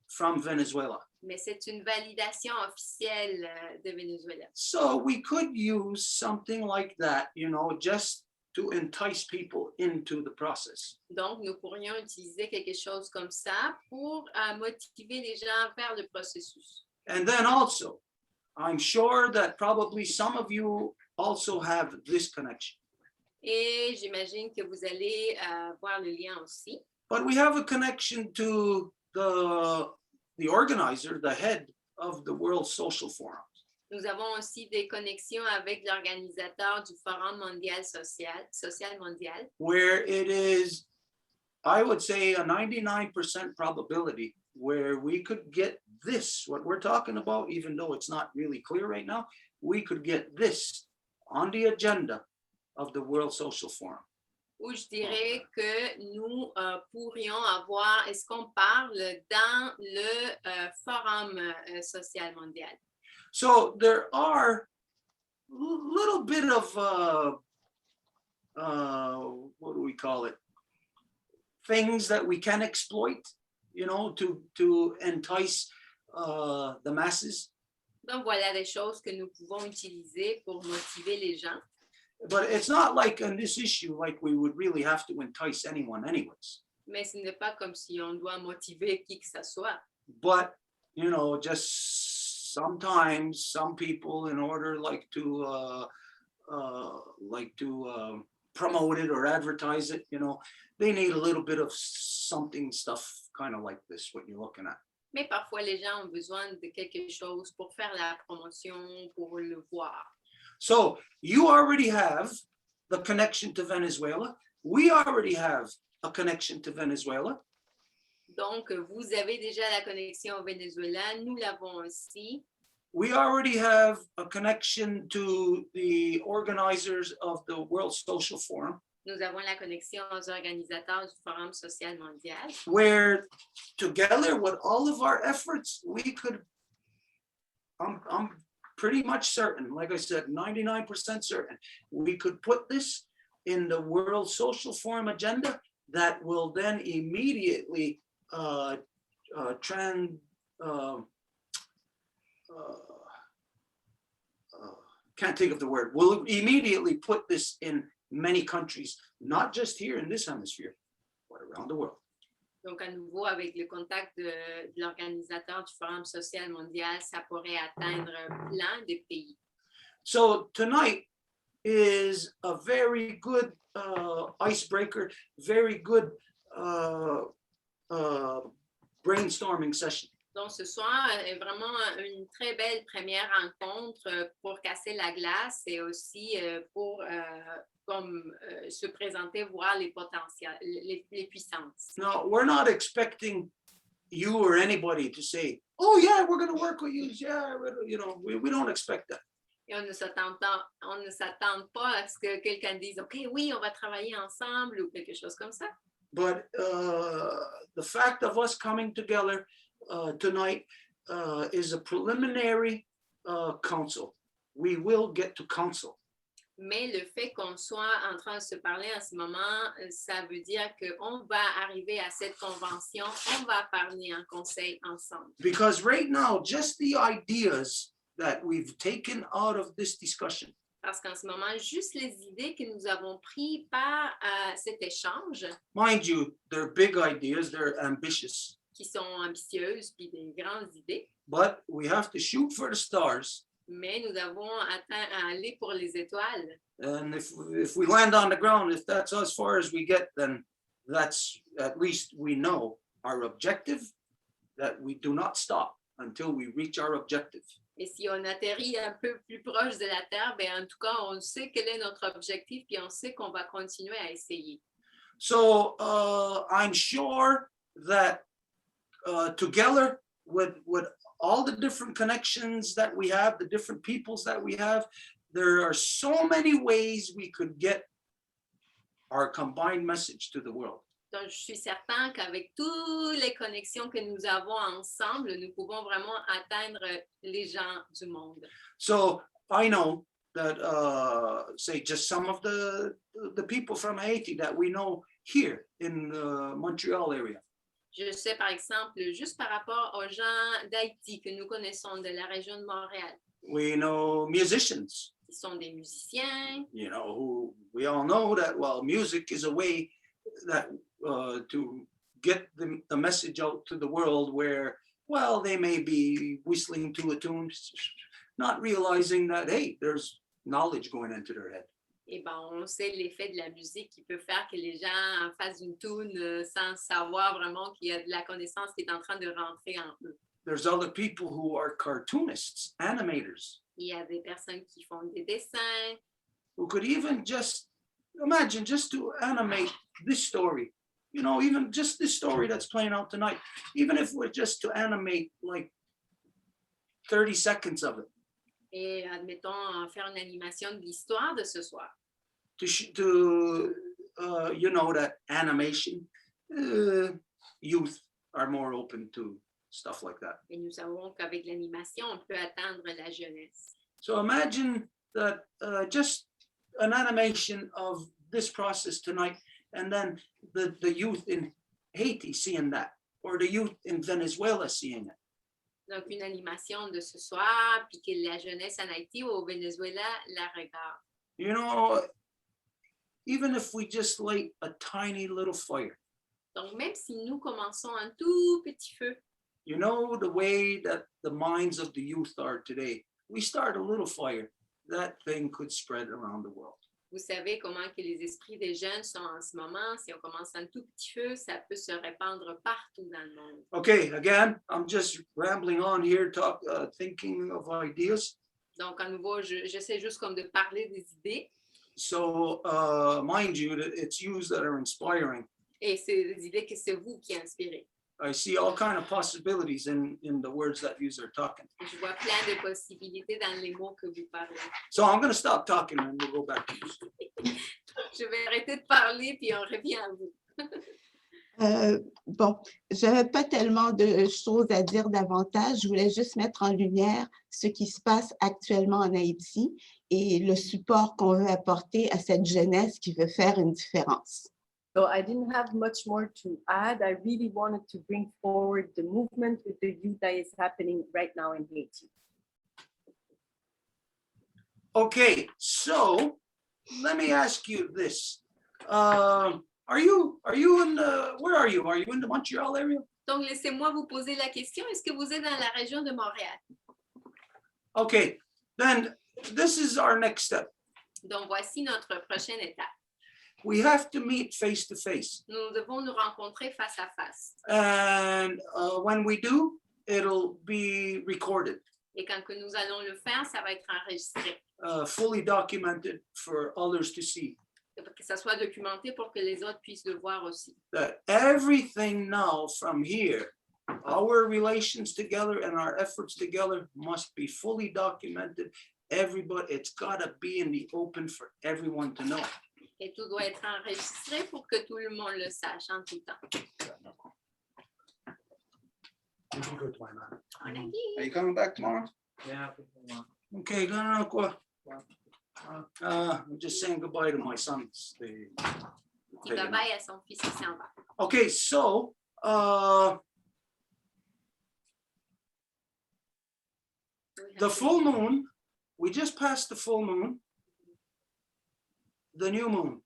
from Venezuela. Mais c'est une validation officielle de Venezuela. So we could use something like that, you know, just to entice people into the process. Donc, nous pourrions utiliser quelque chose comme ça pour motiver les gens vers le processus. And then also, I'm sure that probably some of you also have this connection. Et j'imagine que vous allez voir le lien aussi. But we have a connection to the organizer, the head of the World Social Forum. Nous avons aussi des connexions avec l'organisateur du Forum mondial social mondial. Where it is, I would say, a 99% probability where we could get this, what we're talking about, even though it's not really clear right now, we could get this on the agenda of the World Social Forum. Où je dirais que nous pourrions avoir, est-ce qu'on parle dans le Forum social mondial? So there are a little bit of, what do we call it? Things that we can exploit, you know, to entice the masses. Donc voilà des choses que nous pouvons utiliser pour motiver les gens. But it's not like on this issue, like we would really have to entice anyone anyways. Mais ce n'est pas comme si on doit motiver qui que ce soit. But, you know, just sometimes some people, in order to promote it or advertise it, you know, they need a little bit of something stuff kind of like this, what you're looking at. Mais parfois, les gens ont besoin de quelque chose pour faire la promotion, pour le voir. So you already have the connection to Venezuela. We already have a connection to Venezuela. Donc, vous avez déjà la connexion au Venezuela, nous l'avons aussi. We already have a connection to the organizers of the World Social Forum. Nous avons la connexion aux organisateurs du Forum social mondial. Where together with all of our efforts, we could, I'm pretty much certain, like I said, 99% certain, we could put this in the World Social Forum agenda that will then immediately can't think of the word, will immediately put this in many countries, not just here in this hemisphere, but around the world. Donc, à nouveau, avec le contact de l'organisateur du Forum social mondial, ça pourrait atteindre plein de pays. So tonight is a very good icebreaker, very good brainstorming session. Donc, ce soir est vraiment une très belle première rencontre pour casser la glace et aussi pour se présenter, voir les potentiels, les puissances. Now, we're not expecting you or anybody to say, oh yeah, we're going to work with you. Yeah, you know, we don't expect that. Et on ne s'attend pas à ce que quelqu'un dise, OK, oui, on va travailler ensemble ou quelque chose comme ça. But the fact of us coming together tonight is a preliminary council. We will get to council. Mais le fait qu'on soit en train de se parler en ce moment, ça veut dire qu'on va arriver à cette convention, on va parler en conseil ensemble. Because right now, just the ideas that we've taken out of this discussion Parce qu'en ce moment, juste les idées que nous avons prises par cet échange, mind you, they're big ideas, they're ambitious, qui sont ambitieuses puis des grandes idées, but we have to shoot for the stars. mais nous avons à aller pour les étoiles. And if we land on the ground, if that's as far as we get, then that's at least we know our objective, that we do not stop until we reach our objective. Et si on atterrit un peu plus proche de la Terre, ben en tout cas, on sait quel est notre objectif puis on sait qu'on va continuer à essayer. So I'm sure that together with all the different connections that we have, the different peoples that we have, there are so many ways we could get our combined message to the world. Donc, je suis certain qu'avec toutes les connexions que nous avons ensemble, nous pouvons vraiment atteindre les gens du monde. So I know that, say, just some of the people from Haiti that we know here in the Montreal area. Je sais, par exemple, juste par rapport aux gens d'Haïti que nous connaissons de la région de Montréal. We know musicians, Ils sont des musiciens. you know, who we all know that, well, music is a way that to get the message out to the world where, well, they may be whistling to a tune, not realizing that, hey, there's knowledge going into their head. Et ben, on sait l'effet de la musique qui peut faire que les gens fassent une tune sans savoir vraiment qu'il y a de la connaissance qui est en train de rentrer en eux. There's other people who are cartoonists, animators, Il y a des personnes qui font des dessins, who could even just imagine just to animate this story, you know, even just this story that's playing out tonight, even if we're just to animate like 30 seconds of it, et admettons faire une animation de l'histoire de ce soir. You know, that animation, youth are more open to stuff like that. Et nous savons qu'avec l'animation, on peut atteindre la jeunesse. So imagine that just an animation of this process tonight, and then the youth in Haiti seeing that, or the youth in Venezuela seeing it. Donc, une animation de ce soir, puis que la jeunesse en Haïti ou au Venezuela la regarde. You know, even if we just light a tiny little fire, Donc, même si nous commençons un tout petit feu, you know, the way that the minds of the youth are today, we start a little fire, that thing could spread around the world. vous savez comment que les esprits des jeunes sont en ce moment. Si on commence un tout petit feu, ça peut se répandre partout dans le monde. Okay, again, I'm just rambling on here, thinking of ideas. Donc, à nouveau, j'essaie juste comme de parler des idées. So, mind you, that it's yous that are inspiring. Et c'est des idées que c'est vous qui inspirez. I see all kind of possibilities in the words that yous are talking. Je vois plein de possibilités dans les mots que vous parlez. So I'm going to stop talking and we'll go back to you. Je vais arrêter de parler, puis on revient à vous. Bon, je n'avais pas tellement de choses à dire davantage. Je voulais juste mettre en lumière ce qui se passe actuellement en Haïti et le support qu'on veut apporter à cette jeunesse qui veut faire une différence. So I didn't have much more to add. I really wanted to bring forward the movement with the youth that is happening right now in Haiti. Okay, so let me ask you this. Are you in the, where are you? Are you in the Montreal area? Donc, laissez-moi vous poser la question. Est-ce que vous êtes dans la région de Montréal? Okay, then this is our next step. Donc, voici notre prochaine étape. We have to meet face to face. Nous devons nous rencontrer face à face. And when we do, it'll be recorded, Et quand que nous allons le faire, ça va être enregistré. fully documented for others to see. Que ça soit documenté pour que les autres puissent le voir aussi. That everything now from here, our relations together and our efforts together must be fully documented. Everybody, it's got to be in the open for everyone to know. Et tout doit être enregistré pour que tout le monde le sache en tout temps. Are you coming back tomorrow? Yeah. Okay, gonna quoi? I'm just saying goodbye to my sons. Dit bye-bye à son fils qui s'en va. Okay, so the full moon, we just passed the full moon, the new moon.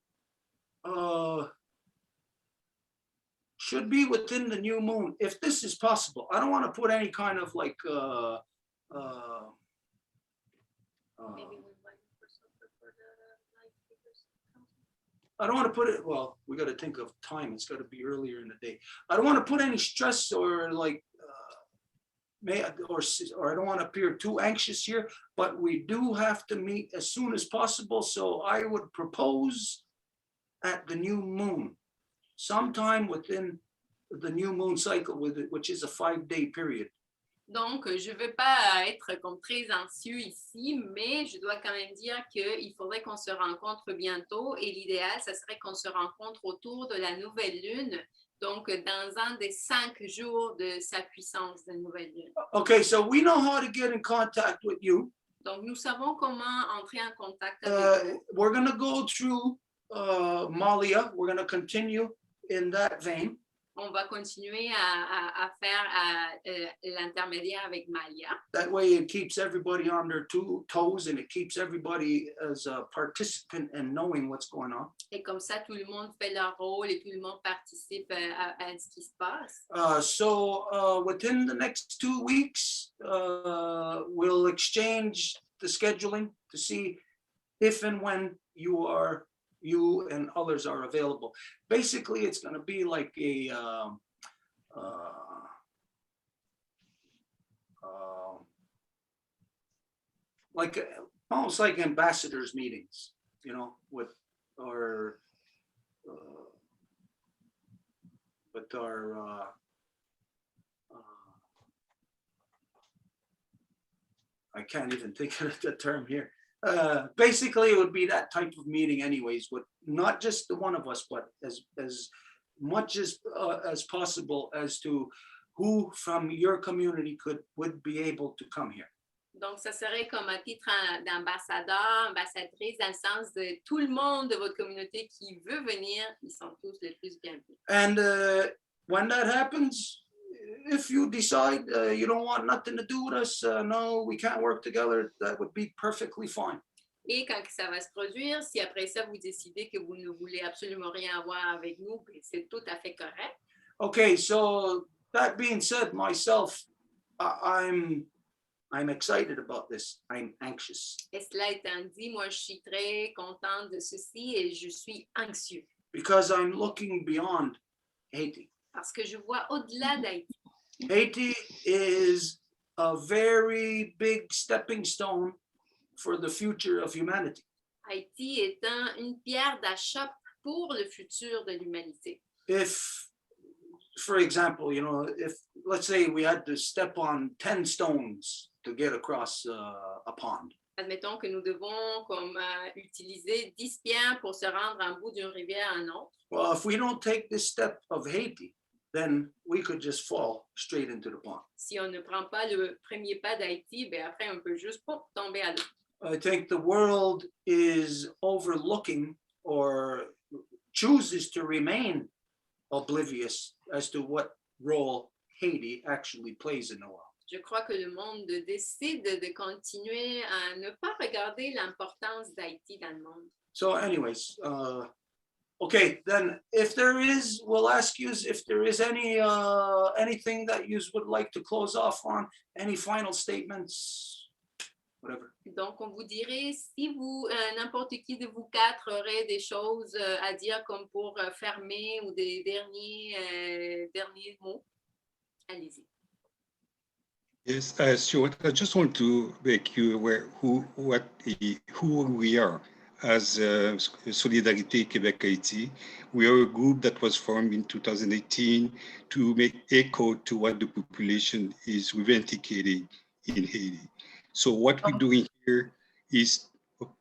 Should be within the new moon, if this is possible. I don't want to put any kind of like I don't want to put it, well, we got to think of time. It's got to be earlier in the day. I don't want to put any stress or like, or I don't want to appear too anxious here, but we do have to meet as soon as possible. So I would propose at the new moon, sometime within the new moon cycle, which is a 5-day period. Donc, je ne veux pas être comme très anxieux ici, mais je dois quand même dire qu'il faudrait qu'on se rencontre bientôt et l'idéal, ce serait qu'on se rencontre autour de la nouvelle lune, donc dans un des 5 jours de sa puissance de nouvelle lune. Okay, so we know how to get in contact with you. Donc, nous savons comment entrer en contact avec vous. We're going to go through Malia. We're going to continue in that vein. On va continuer à faire l'intermédiaire avec Malia. That way it keeps everybody on their toes and it keeps everybody as a participant and knowing what's going on. Et comme ça, tout le monde fait leur rôle et tout le monde participe à ce qui se passe. So within the next 2 weeks, we'll exchange the scheduling to see if and when you and others are available. Basically, it's going to be like a almost like ambassadors meetings, you know, with our I can't even think of the term here. Basically, it would be that type of meeting anyways, with not just the one of us, but as much as possible as to who from your community would be able to come here. Donc, ça serait comme un titre d'ambassadeur, ambassadrice, dans le sens de tout le monde de votre communauté qui veut venir, ils sont tous les plus bienvenus. And when that happens, if you decide you don't want nothing to do with us, no, we can't work together, that would be perfectly fine. Et quand ça va se produire, si après ça, vous décidez que vous ne voulez absolument rien avoir avec nous, c'est tout à fait correct. Okay, so that being said, myself, I'm excited about this. I'm anxious. Et cela étant dit, moi, je suis très contente de ceci et je suis anxieux. Because I'm looking beyond Haiti. Parce que je vois au-delà d'Haïti. Haiti is a very big stepping stone for the future of humanity. Haïti étant une pierre d'achat pour le futur de l'humanité. If, for example, you know, if let's say we had to step on 10 stones to get across a pond. Admettons que nous devons comme utiliser 10 pierres pour se rendre en bout d'une rivière à un autre. Well, if we don't take this step of Haiti, then we could just fall straight into the pond. Si on ne prend pas le premier pas d'Haïti, ben après on peut juste tomber à l'eau. I think the world is overlooking or chooses to remain oblivious as to what role Haiti actually plays in the world. Je crois que le monde décide de continuer à ne pas regarder l'importance d'Haïti dans le monde. So anyways, okay, then if there is, we'll ask you if there is anything that you would like to close off on, any final statements, whatever. Donc, on vous dirait, si vous, n'importe qui de vous 4 aurait des choses à dire comme pour fermer ou des derniers mots, allez-y. Yes, Stuart, I just want to make you aware who we are as Solidarité Québec Haïti. We are a group that was formed in 2018 to make echo to what the population is revendicating in Haiti. So what we're doing here is,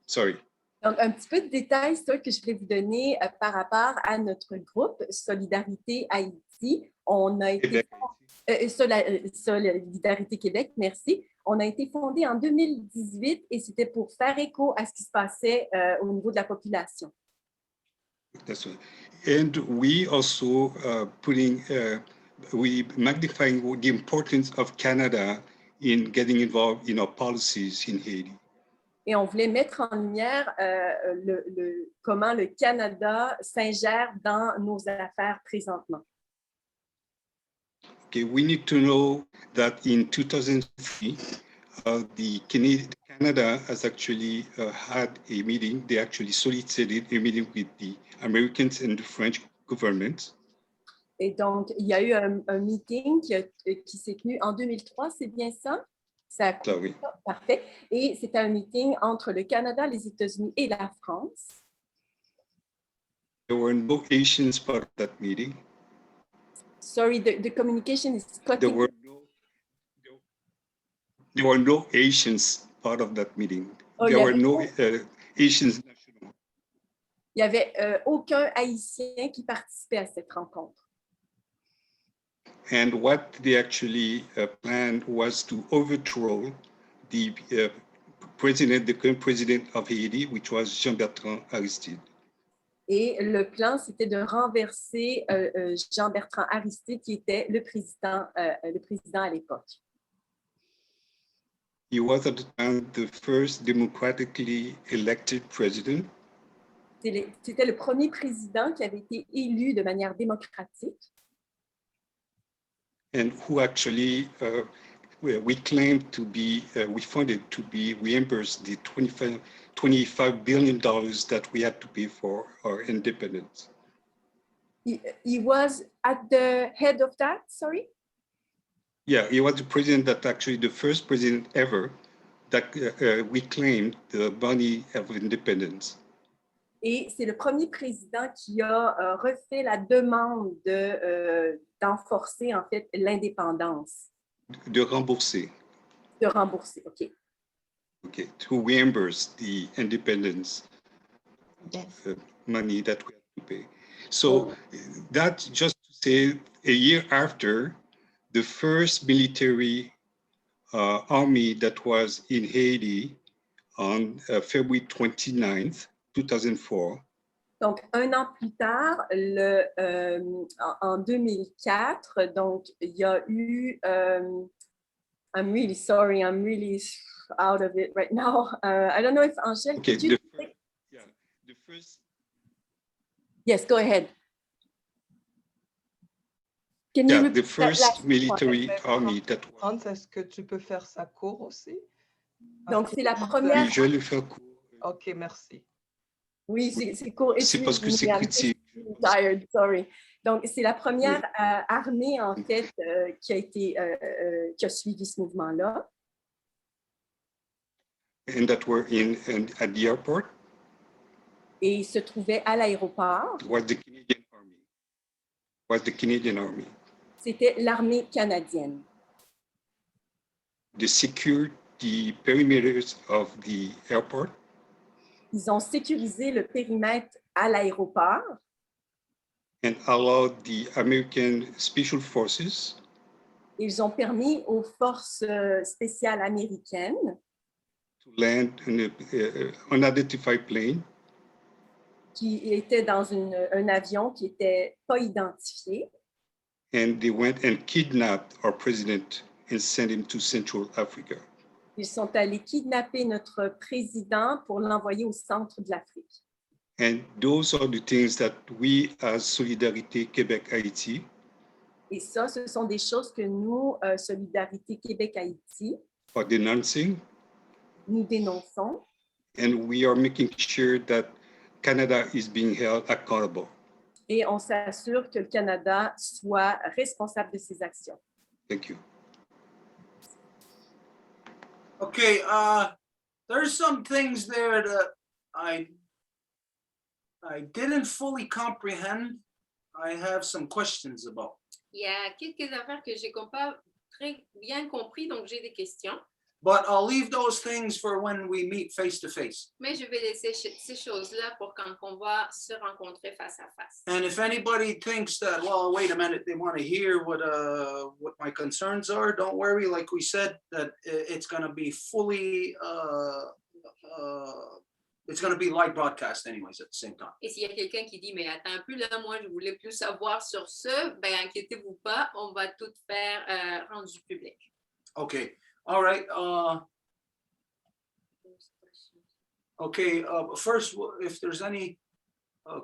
sorry. Donc, un petit peu de détails que je voulais vous donner par rapport à notre groupe Solidarité Haïti. On a été Solidarité Québec, merci. On a été fondé en 2018 et c'était pour faire écho à ce qui se passait au niveau de la population. That's right. And we also we magnifying the importance of Canada in getting involved in our policies in Haiti. Et on voulait mettre en lumière comment le Canada s'ingère dans nos affaires présentement. Okay, we need to know that in 2003, Canada has actually had a meeting. They actually solicited a meeting with the Americans and the French governments. Et donc, il y a eu un meeting qui s'est tenu en 2003, c'est bien ça? Ça oui. Parfait. Et c'était un meeting entre le Canada, les États-Unis et la France. There were no Asians part of that meeting. Sorry, the communication is cutting. There were no Asians part of that meeting. Oh, there were no Asians national. Il n'y avait aucun Haïtien qui participait à cette rencontre. And what they actually planned was to overthrow the current president of Haiti, which was Jean-Bertrand Aristide. Et le plan, c'était de renverser Jean-Bertrand Aristide, qui était le président à l'époque. He was at the time the first democratically elected president. C'était le premier président qui avait été élu de manière démocratique. And who actually we claim to be, we funded to be reimbursed the $25 billion that we had to pay for our independence. He was at the head of that, sorry? Yeah, he was the president that actually the first president ever that we claimed the money of independence. Et c'est le premier président qui a refait la demande d'enforcer en fait l'indépendance. De rembourser. De rembourser, OK. Okay, to reimburse the independence money that we have to pay. So that's just to say a year after, the first military army that was in Haiti on February 29th, 2004. Donc, un an plus tard, en 2004, donc, il y a eu, I'm really sorry, I'm really out of it right now. I don't know if Angèle, okay, the first. Yes, go ahead. Can yeah, you the first military army that was. Est-ce que tu peux faire ça court aussi? Donc, c'est la première. Oui, je vais le faire court. OK, merci. Oui, c'est court. C'est parce que c'est critique. Tired, sorry. Donc, c'est la première armée, en fait, qui a suivi ce mouvement-là. And that were at the airport. Et il se trouvait à l'aéroport. Was the Canadian Army. C'était l'armée canadienne. They secured the perimeters of the airport. Ils ont sécurisé le périmètre à l'aéroport. And allowed the American Special Forces. Ils ont permis aux forces spéciales américaines to land in an unidentified plane. Qui était dans un avion qui n'était pas identifié. And they went and kidnapped our president and sent him to Central Africa. Ils sont allés kidnapper notre président pour l'envoyer au centre de l'Afrique. And those are the things that we, as Solidarité Québec-Haïti, et ça, ce sont des choses que nous, Solidarité Québec-Haïti, are denouncing. Nous dénonçons. And we are making sure that Canada is being held accountable. Et on s'assure que le Canada soit responsable de ses actions. Thank you. Okay, there's some things there that I didn't fully comprehend. I have some questions about. Il y a quelques affaires que j'ai pas très bien compris, donc j'ai des questions. But I'll leave those things for when we meet face to face. Mais je vais laisser ces choses-là pour quand on va se rencontrer face à face. And if anybody thinks that, well, wait a minute, they want to hear what my concerns are, don't worry. Like we said, that it's going to be fully, it's going to be live broadcast anyways at the same time. Et s'il y a quelqu'un qui dit, mais attends un peu, là, moi, je voulais plus savoir sur ce, ben, inquiétez-vous pas, on va tout faire rendu public. Okay. All right. Okay. First, if there's any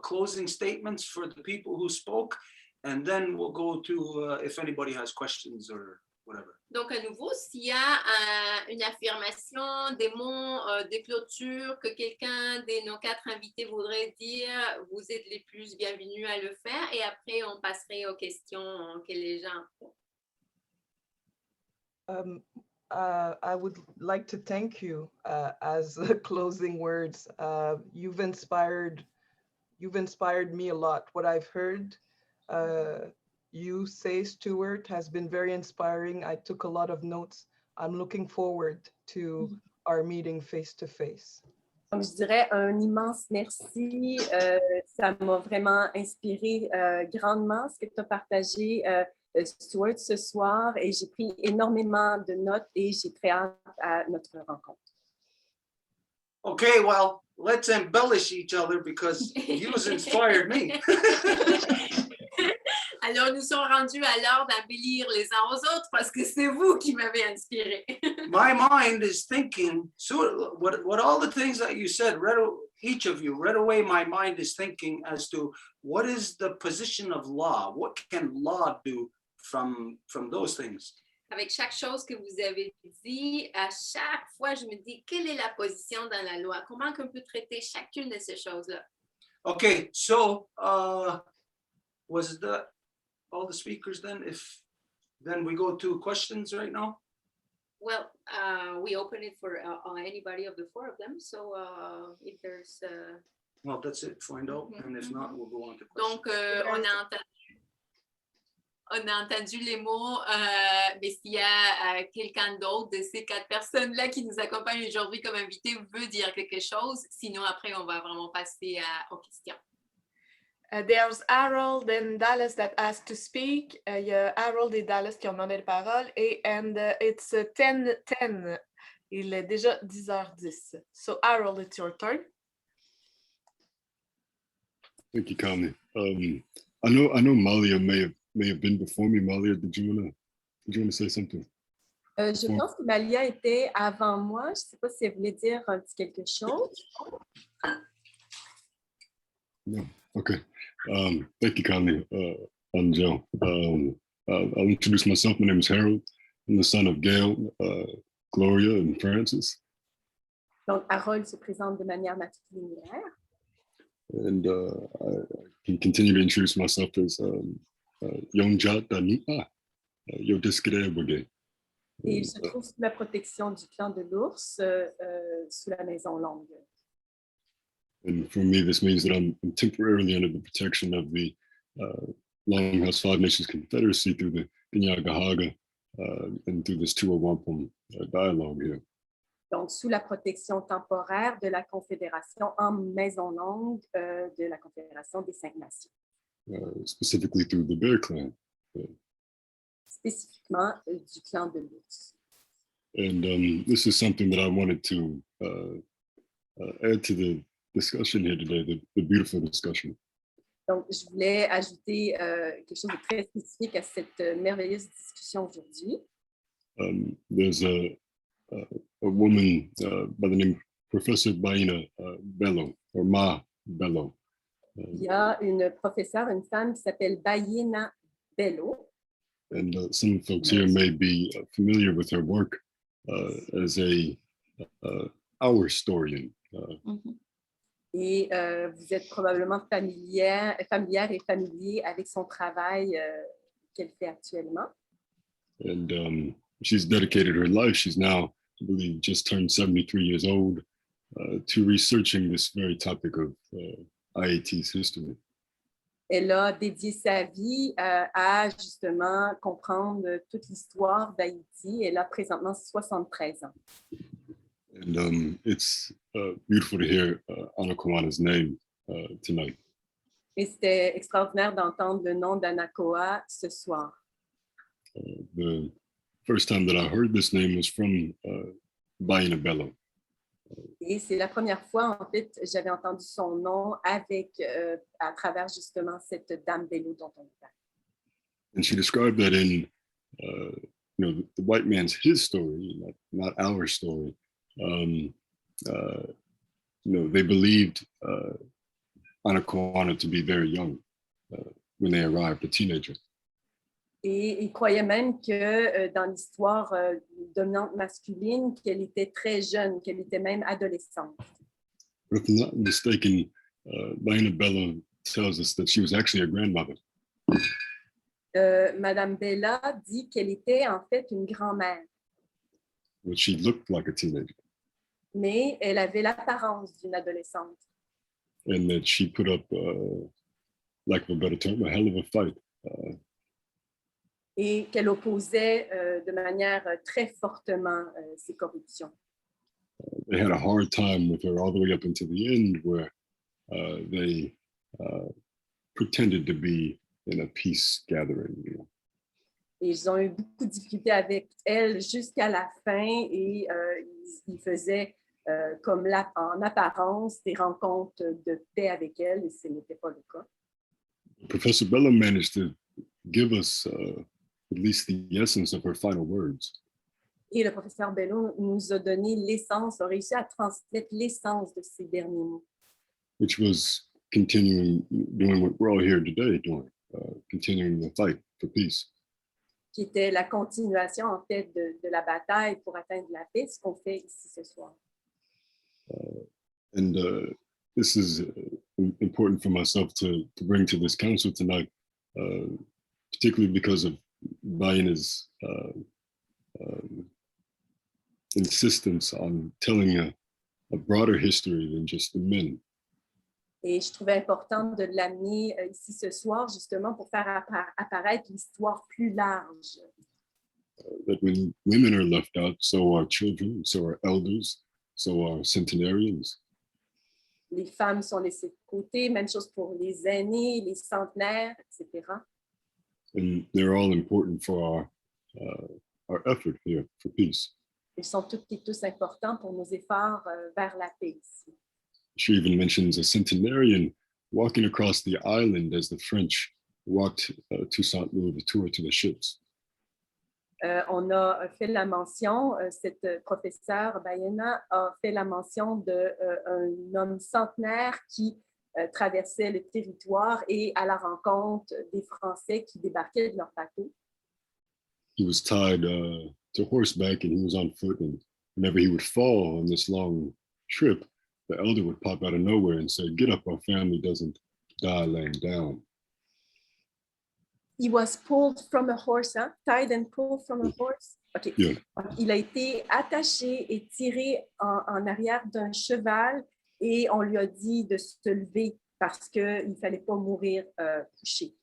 closing statements for the people who spoke, and then we'll go to if anybody has questions or whatever. Donc, à nouveau, s'il y a une affirmation, des mots, des clôtures que quelqu'un de nos 4 invités voudrait dire, vous êtes les plus bienvenus à le faire. Et après, on passerait aux questions que les gens font. I would like to thank you as closing words. You've inspired me a lot. What I've heard you say, Stuart, has been very inspiring. I took a lot of notes. I'm looking forward to our meeting face to face. Donc, je dirais un immense merci. Ça m'a vraiment inspiré grandement ce que tu as partagé, Stuart, ce soir. Et j'ai pris énormément de notes et j'ai très hâte à notre rencontre. Okay, well, let's embellish each other because you inspired me. Alors, nous sommes rendus à l'heure d'embellir les uns aux autres parce que c'est vous qui m'avez inspiré. My mind is thinking, so what all the things that you said, each of you, right away my mind is thinking as to what is the position of law? What can law do from those things? Avec chaque chose que vous avez dit, à chaque fois, je me dis, quelle est la position dans la loi? Comment on peut traiter chacune de ces choses-là? Okay, so was that all the speakers then? Then we go to questions right now? Well, we open it for anybody of the 4 of them. So if there's... Well, that's it, find out. And if not, we'll go on to questions. Donc, on a entendu les mots, mais s'il y a quelqu'un d'autre de ces 4 personnes-là qui nous accompagnent aujourd'hui comme invité veut dire quelque chose, sinon après, on va vraiment passer aux questions. There's Harold and Dallas that asked to speak. Il y a Harold et Dallas qui ont demandé la parole. And it's 10:10. Il est déjà 10h10. So Harold, it's your turn. Thank you, Carmen. I know Malia may have been before me. Malia, did you wanna say something? Je pense que Malia était avant moi. Je ne sais pas si elle voulait dire un petit quelque chose. No. Okay. Thank you, Carmen. I'm Joe. I'll introduce myself. My name is Harold. I'm the son of Gail, Gloria, and Francis. Donc, Harold se présente de manière matrilinéaire. And I can continue to introduce myself as Yonjat Danupa, Yodiskade Brigade. Et il se trouve sous la protection du clan de l'ours, sous la maison longue. And for me, this means that I'm temporarily under the protection of the Longhouse Five Nations Confederacy through the Binyagahaga and through this Tua Wampum dialogue here. Donc, sous la protection temporaire de la Confédération en maison longue de la Confédération des 5 Nations. Specifically through the Bear Clan. Spécifiquement du clan de l'ours. And this is something that I wanted to add to the discussion here today, the beautiful discussion. Donc, je voulais ajouter quelque chose de très spécifique à cette merveilleuse discussion aujourd'hui. There's a woman by the name of Professor Baina Bello, or Ma Bello. Il y a une professeure, une femme qui s'appelle Bayena Bello. And some folks here may be familiar with her work as our historian. Et vous êtes probablement familière et familier avec son travail qu'elle fait actuellement. And she's dedicated her life. She's now, I believe, just turned 73 years old to researching this very topic of IAT's history. Elle a dédié sa vie à justement comprendre toute l'histoire d'Haïti. Elle a présentement 73 ans. And it's beautiful to hear Anna Kawana's name tonight. Et c'était extraordinaire d'entendre le nom d'Anakoa ce soir. The first time that I heard this name was from Baina Bello. Et c'est la première fois, en fait, j'avais entendu son nom à travers justement cette dame Bello dont on parle. And she described that in, the white man's his story, not our story. They believed Anna Kawana to be very young when they arrived, a teenager. Et il croyait même que dans l'histoire dominante masculine, qu'elle était très jeune, qu'elle était même adolescente. But if I'm not mistaken, Baina Bello tells us that she was actually a grandmother. Madame Bella dit qu'elle était en fait une grand-mère. But she looked like a teenager. Mais elle avait l'apparence d'une adolescente. And that she put up, lack of a better term, a hell of a fight. Et qu'elle opposait de manière très fortement ces corruptions. They had a hard time with her all the way up until the end, where they pretended to be in a peace gathering. Et ils ont eu beaucoup de difficultés avec elle jusqu'à la fin et ils faisaient comme en apparence des rencontres de paix avec elle et ce n'était pas le cas. Professor Bello managed to give us at least the essence of her final words. Et le professeur Bello nous a donné l'essence, a réussi à transmettre l'essence de ces derniers mots. Which was continuing doing what we're all here today doing, continuing the fight for peace. Qui était la continuation en fait de la bataille pour atteindre la paix, ce qu'on fait ici ce soir. And this is important for myself to bring to this council tonight, particularly because of Baina's insistence on telling a broader history than just the men. Et je trouvais important de l'amener ici ce soir, justement pour faire apparaître l'histoire plus large. That when women are left out, so are children, so are elders, so are centenarians. Les femmes sont laissées de côté, même chose pour les aînés, les centenaires, etc. And they're all important for our effort here for peace. Ils sont toutes et tous importants pour nos efforts vers la paix ici. She even mentions a centenarian walking across the island as the French walked Toussaint Louverture to the ships. On a fait la mention, cette professeure Baena a fait la mention d'un homme centenaire qui traversait le territoire et à la rencontre des Français qui débarquaient de leur bateau. He was tied to horseback and he was on foot, and whenever he would fall on this long trip, the elder would pop out of nowhere and say, "Get up, our family doesn't die laying down." He was pulled from a horse, hein? Tied and pulled from a horse. Okay. Yeah. Il a été attaché et tiré en arrière d'un cheval et on lui a dit de se lever parce qu'il ne fallait pas mourir couché.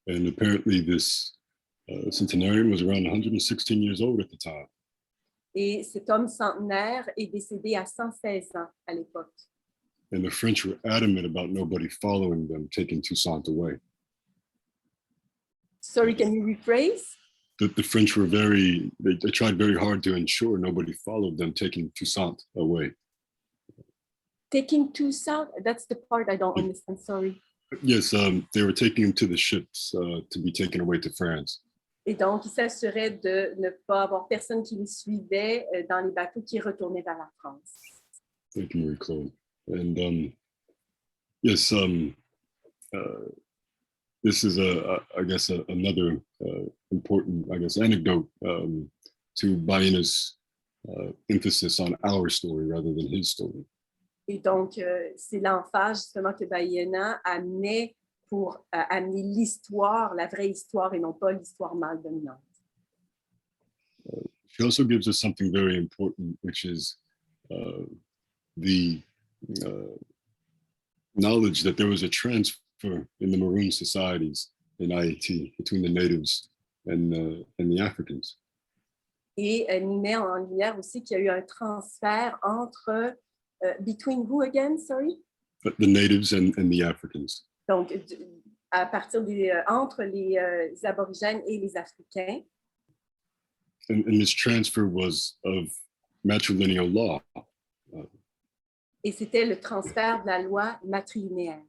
And apparently this centenarian was around 116 years old at the time. Et cet homme centenaire est décédé à 116 ans à l'époque. And the French were adamant about nobody following them, taking Toussaint away. Sorry, can you rephrase? The French were they tried very hard to ensure nobody followed them, taking Toussaint away. Taking Toussaint? That's the part I don't understand, sorry. Yes, they were taking him to the ships to be taken away to France. Et donc, il s'assurait de ne pas avoir personne qui les suivait dans les bateaux qui retournaient vers la France. Thank you, Marie-Claude. And yes, this is I guess another important, anecdote to Baina's emphasis on our story rather than his story. Et donc, c'est l'emphase justement que Baena amenait pour amener l'histoire, la vraie histoire et non pas l'histoire mâle dominante. She also gives us something very important, which is the knowledge that there was a transfer transfer in the Maroon societies in IAT between the natives and the Africans. Et il met en lumière aussi qu'il y a eu un transfert entre, between who again, sorry? But the natives and the Africans. Donc, à partir entre les aborigènes et les Africains. And this transfer was of matrilineal law. Et c'était le transfert de la loi matrilinéaire.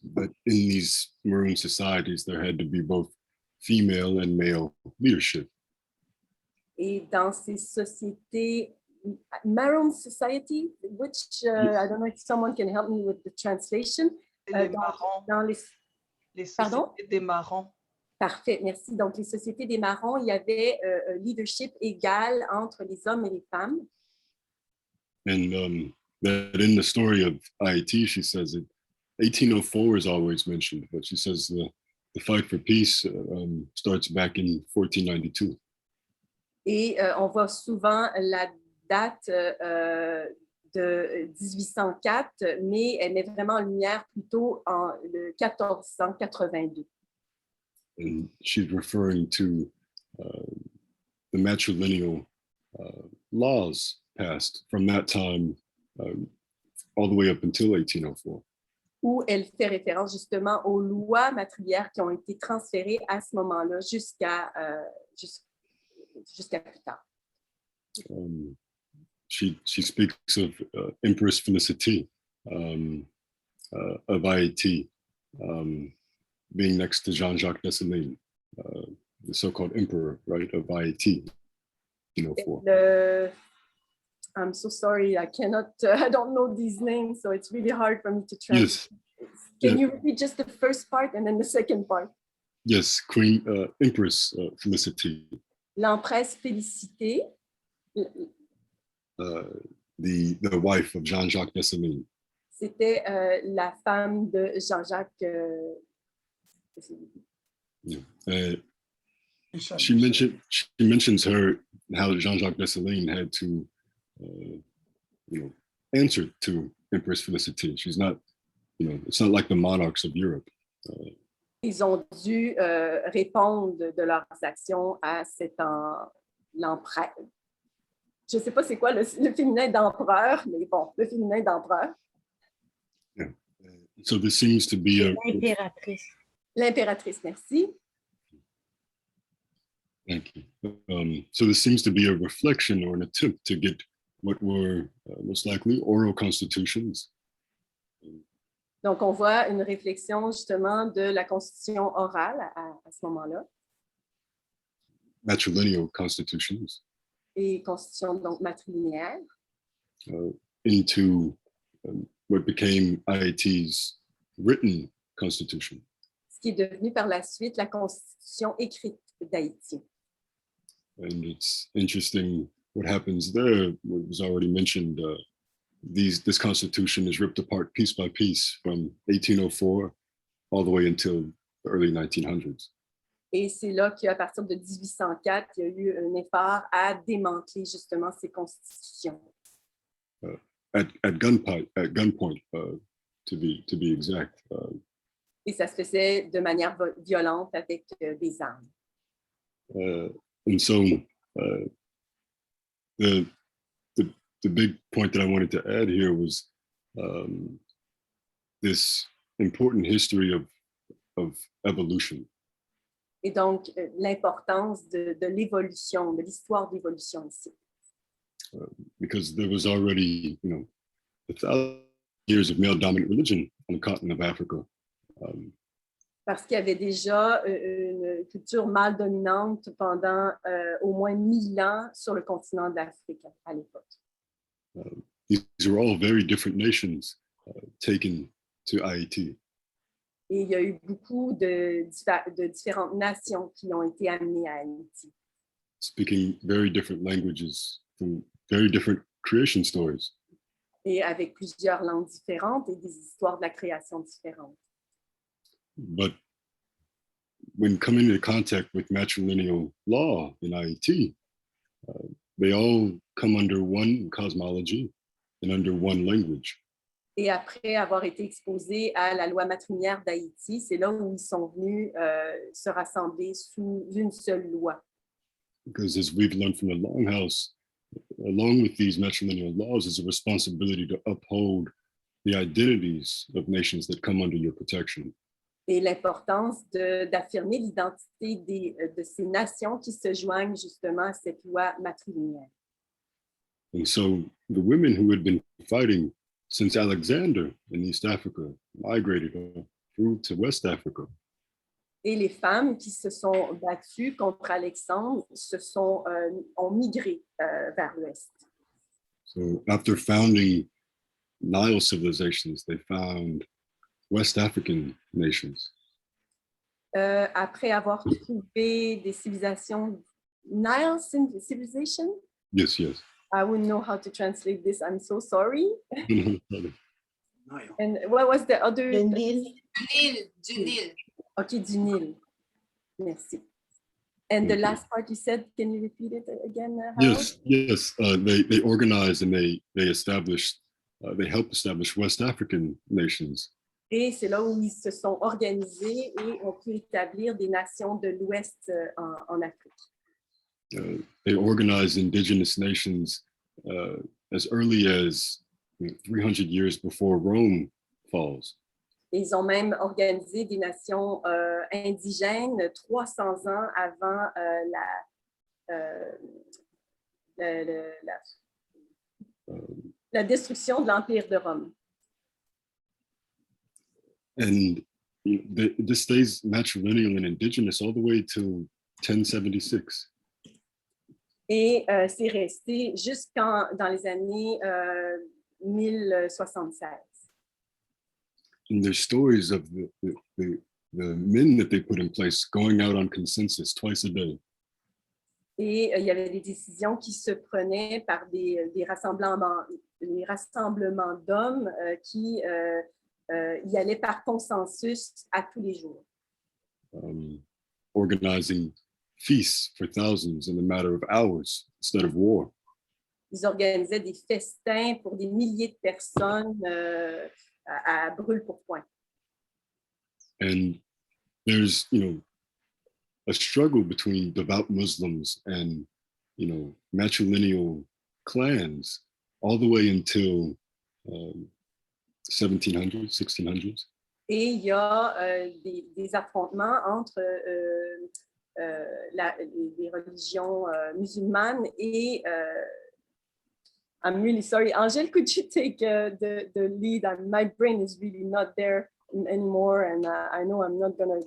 But in these Maroon societies, there had to be both female and male leadership. Et dans ces sociétés, Maroon Society, which I don't know if someone can help me with the translation. Dans les sociétés Pardon? des marrons. Parfait, merci. Donc, les sociétés des marrons, il y avait un leadership égal entre les hommes et les femmes. And that in the story of IAT, she says that 1804 is always mentioned, but she says the fight for peace starts back in 1492. Et on voit souvent la date de 1804, mais elle met vraiment en lumière plutôt en le 1482. And she's referring to the matrilineal laws passed from that time all the way up until 1804. Où elle fait référence justement aux lois matriliaires qui ont été transférées à ce moment-là jusqu'à plus tard. She speaks of Empress Felicity of IAT being next to Jean-Jacques Dessalines, the so-called emperor, right, of IAT. I'm so sorry, I don't know these names, so it's really hard for me to translate. Yes. Can you repeat just the first part and then the second part? Yes, Queen Empress Felicity. L'empresse Félicité. The wife of Jean-Jacques Dessalines. C'était la femme de Jean-Jacques. She mentions her, how Jean-Jacques Dessalines had to answer to Empress Felicity. She's not, it's not like the monarchs of Europe. Ils ont dû répondre de leurs actions à l'empereur. Je ne sais pas c'est quoi le féminin d'empereur, mais bon, le féminin d'empereur. Yeah. So this seems to be L'impératrice. L'impératrice, merci. Thank you. So this seems to be a reflection or an attempt to get what were most likely oral constitutions. Donc, on voit une réflexion justement de la constitution orale à ce moment-là. Matrilineal constitutions. Et constitution donc matrilinéaire. Into what became IAT's written constitution. Ce qui est devenu par la suite la constitution écrite d'Haïti. And it's interesting what happens there. It was already mentioned. This constitution is ripped apart piece by piece from 1804 all the way until the early 1900s. Et c'est là qu'à partir de 1804, il y a eu un effort à démanteler justement ces constitutions. At gunpoint, to be exact. Et ça se faisait de manière violente avec des armes. And so the big point that I wanted to add here was this important history of evolution. Et donc, l'importance de l'évolution, de l'histoire d'évolution ici. Because there was already, 1,000 years of male-dominant religion on the continent of Africa. Parce qu'il y avait déjà une culture mâle dominante pendant au moins 1000 ans sur le continent de l'Afrique à l'époque. These are all very different nations taken to IAT. Et il y a eu beaucoup de différentes nations qui ont été amenées à Haïti. Speaking very different languages from very different creation stories. Et avec plusieurs langues différentes et des histoires de la création différentes. But when coming into contact with matrilineal law in IAT, they all come under one cosmology and under one language. Et après avoir été exposés à la loi matrilinéaire d'Haïti, c'est là où ils sont venus se rassembler sous une seule loi. Because as we've learned from the Longhouse, along with these matrilineal laws is a responsibility to uphold the identities of nations that come under your protection. Et l'importance d'affirmer l'identité de ces nations qui se joignent justement à cette loi matrilinéaire. And so the women who had been fighting since Alexander in East Africa migrated through to West Africa. Et les femmes qui se sont battues contre Alexandre ont migré vers l'ouest. So after founding Nile civilizations, they found West African nations. Après avoir trouvé des civilisations, Nile civilization? Yes, yes. I wouldn't know how to translate this. I'm so sorry. Nile. And what was the other? Le Nil. Du Nil. Okay, du Nil. Merci. And the last part you said, can you repeat it again, Harold? Yes. They organized and they established, they helped establish West African nations. Et c'est là où ils se sont organisés et ont pu établir des nations de l'Ouest en Afrique. They organized indigenous nations as early as 300 years before Rome falls. Et ils ont même organisé des nations indigènes 300 ans avant la destruction de l'Empire de Rome. And this stays matrilineal and indigenous all the way to 1076. Et c'est resté dans les années 1076. And there's stories of the men that they put in place going out on consensus twice a day. Et il y avait des décisions qui se prenaient par des rassemblements d'hommes qui y allaient par consensus à tous les jours. Organizing feasts for thousands in a matter of hours instead of war. Ils organisaient des festins pour des milliers de personnes à brûle-pourpoint. And there's, a struggle between devout Muslims and, matrilineal clans all the way until 1700s, 1600s. Et il y a des affrontements entre les religions musulmanes et I'm really sorry. Angèle, could you take the lead? My brain is really not there anymore, and I know I'm not going to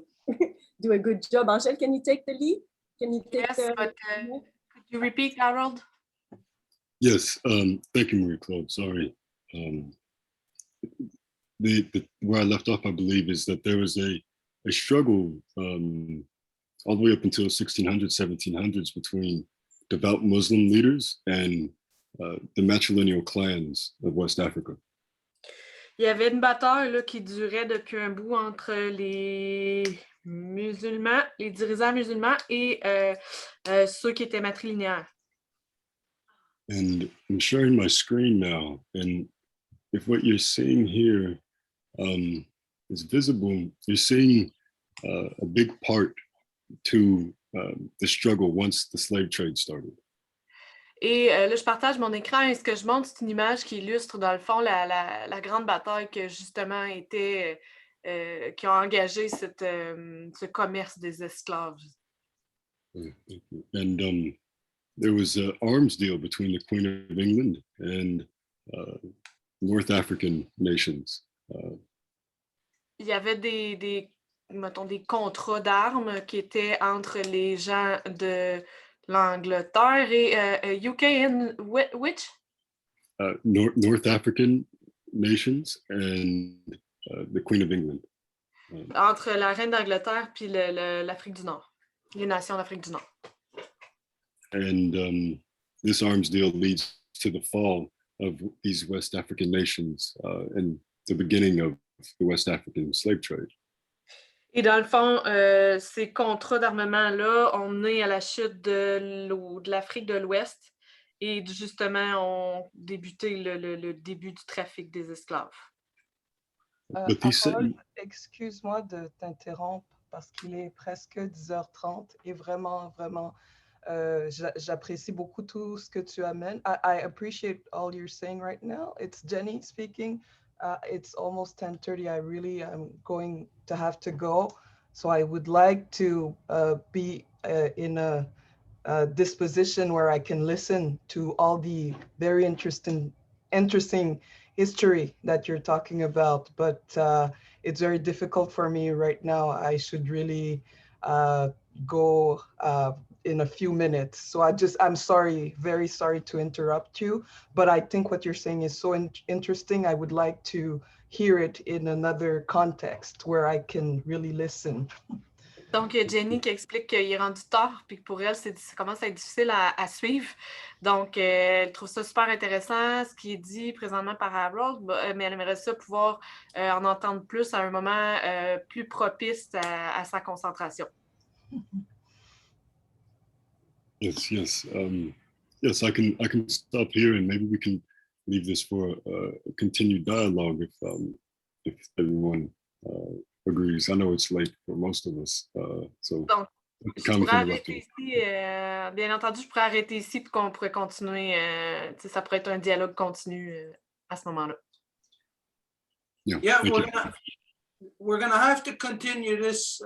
do a good job. Angèle, can you take the lead? Can you take but could you repeat, Harold? Yes, thank you, Marie-Claude. Sorry. Where I left off, I believe, is that there was a struggle all the way up until 1600s, 1700s between devout Muslim leaders and the matrilineal clans of West Africa. Il y avait une bataille là, qui durait depuis un bout entre les musulmans, les dirigeants musulmans et ceux qui étaient matrilinéaires. And I'm sharing my screen now, and if what you're seeing here is visible, you're seeing a big part to the struggle once the slave trade started. Et là, je partage mon écran et ce que je montre, c'est une image qui illustre, dans le fond, la grande bataille que, justement, qui a engagé ce commerce des esclaves. And there was an arms deal between the Queen of England and North African nations. Il y avait mettons, des contrats d'armes qui étaient entre les gens de l'Angleterre et UK and which? North African nations and the Queen of England. Entre la reine d'Angleterre puis l'Afrique du Nord, les nations d'Afrique du Nord. And this arms deal leads to the fall of these West African nations and the beginning of the West African slave trade. Et dans le fond, ces contrats d'armement-là ont mené à la chute de l'Afrique de l'Ouest et justement ont débuté le début du trafic des esclaves. But he said, Harold, excuse-moi de t'interrompre parce qu'il est presque 10h30 et vraiment, vraiment, j'apprécie beaucoup tout ce que tu amènes. I appreciate all you're saying right now. It's Jenny speaking. It's almost 10:30. I really am going to have to go. So I would like to be in a disposition where I can listen to all the very interesting history that you're talking about, but it's very difficult for me right now. I should really go in a few minutes. So I'm sorry, very sorry to interrupt you, but I think what you're saying is so interesting. I would like to hear it in another context where I can really listen. Donc, Jenny qui explique qu'il est rendu tard, puis que pour elle, ça commence à être difficile à suivre. Donc, elle trouve ça super intéressant, ce qui est dit présentement par Harold, mais elle aimerait ça pouvoir en entendre plus à un moment plus propice à sa concentration. yes, yes. Yes, I can stop here and maybe we can leave this for a continued dialogue if everyone agrees. I know it's late for most of us. So Donc, je pourrais arrêter ici, bien entendu, je pourrais arrêter ici pour qu'on pourrait continuer. Ça pourrait être un dialogue continu à ce moment-là. Yeah, we're gonna have to continue this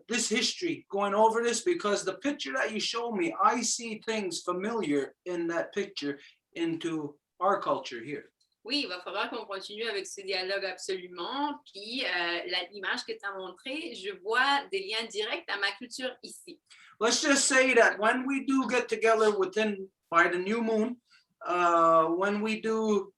this history, going over this, because the picture that you show me, I see things familiar in that picture into our culture here. Oui, il va falloir qu'on continue avec ce dialogue absolument. Puis, l'image que tu as montrée, je vois des liens directs à ma culture ici. Let's just say that when we do get together by the new moon, when we do,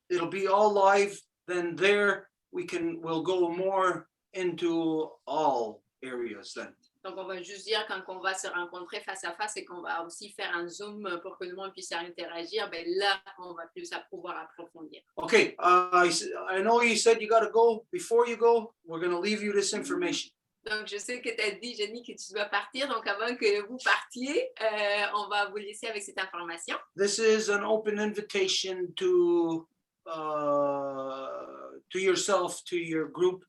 it'll be all live, then there we'll go more into all areas then. Donc, on va juste dire quand on va se rencontrer face à face et qu'on va aussi faire un Zoom pour que le monde puisse interagir, ben là, on va plus pouvoir approfondir. Okay, I know you said you got to go. Before you go, we're going to leave you this information. Donc, je sais que tu as dit, Jenny, que tu dois partir. Donc, avant que vous partiez, on va vous laisser avec cette information. This is an open invitation to yourself, to your group,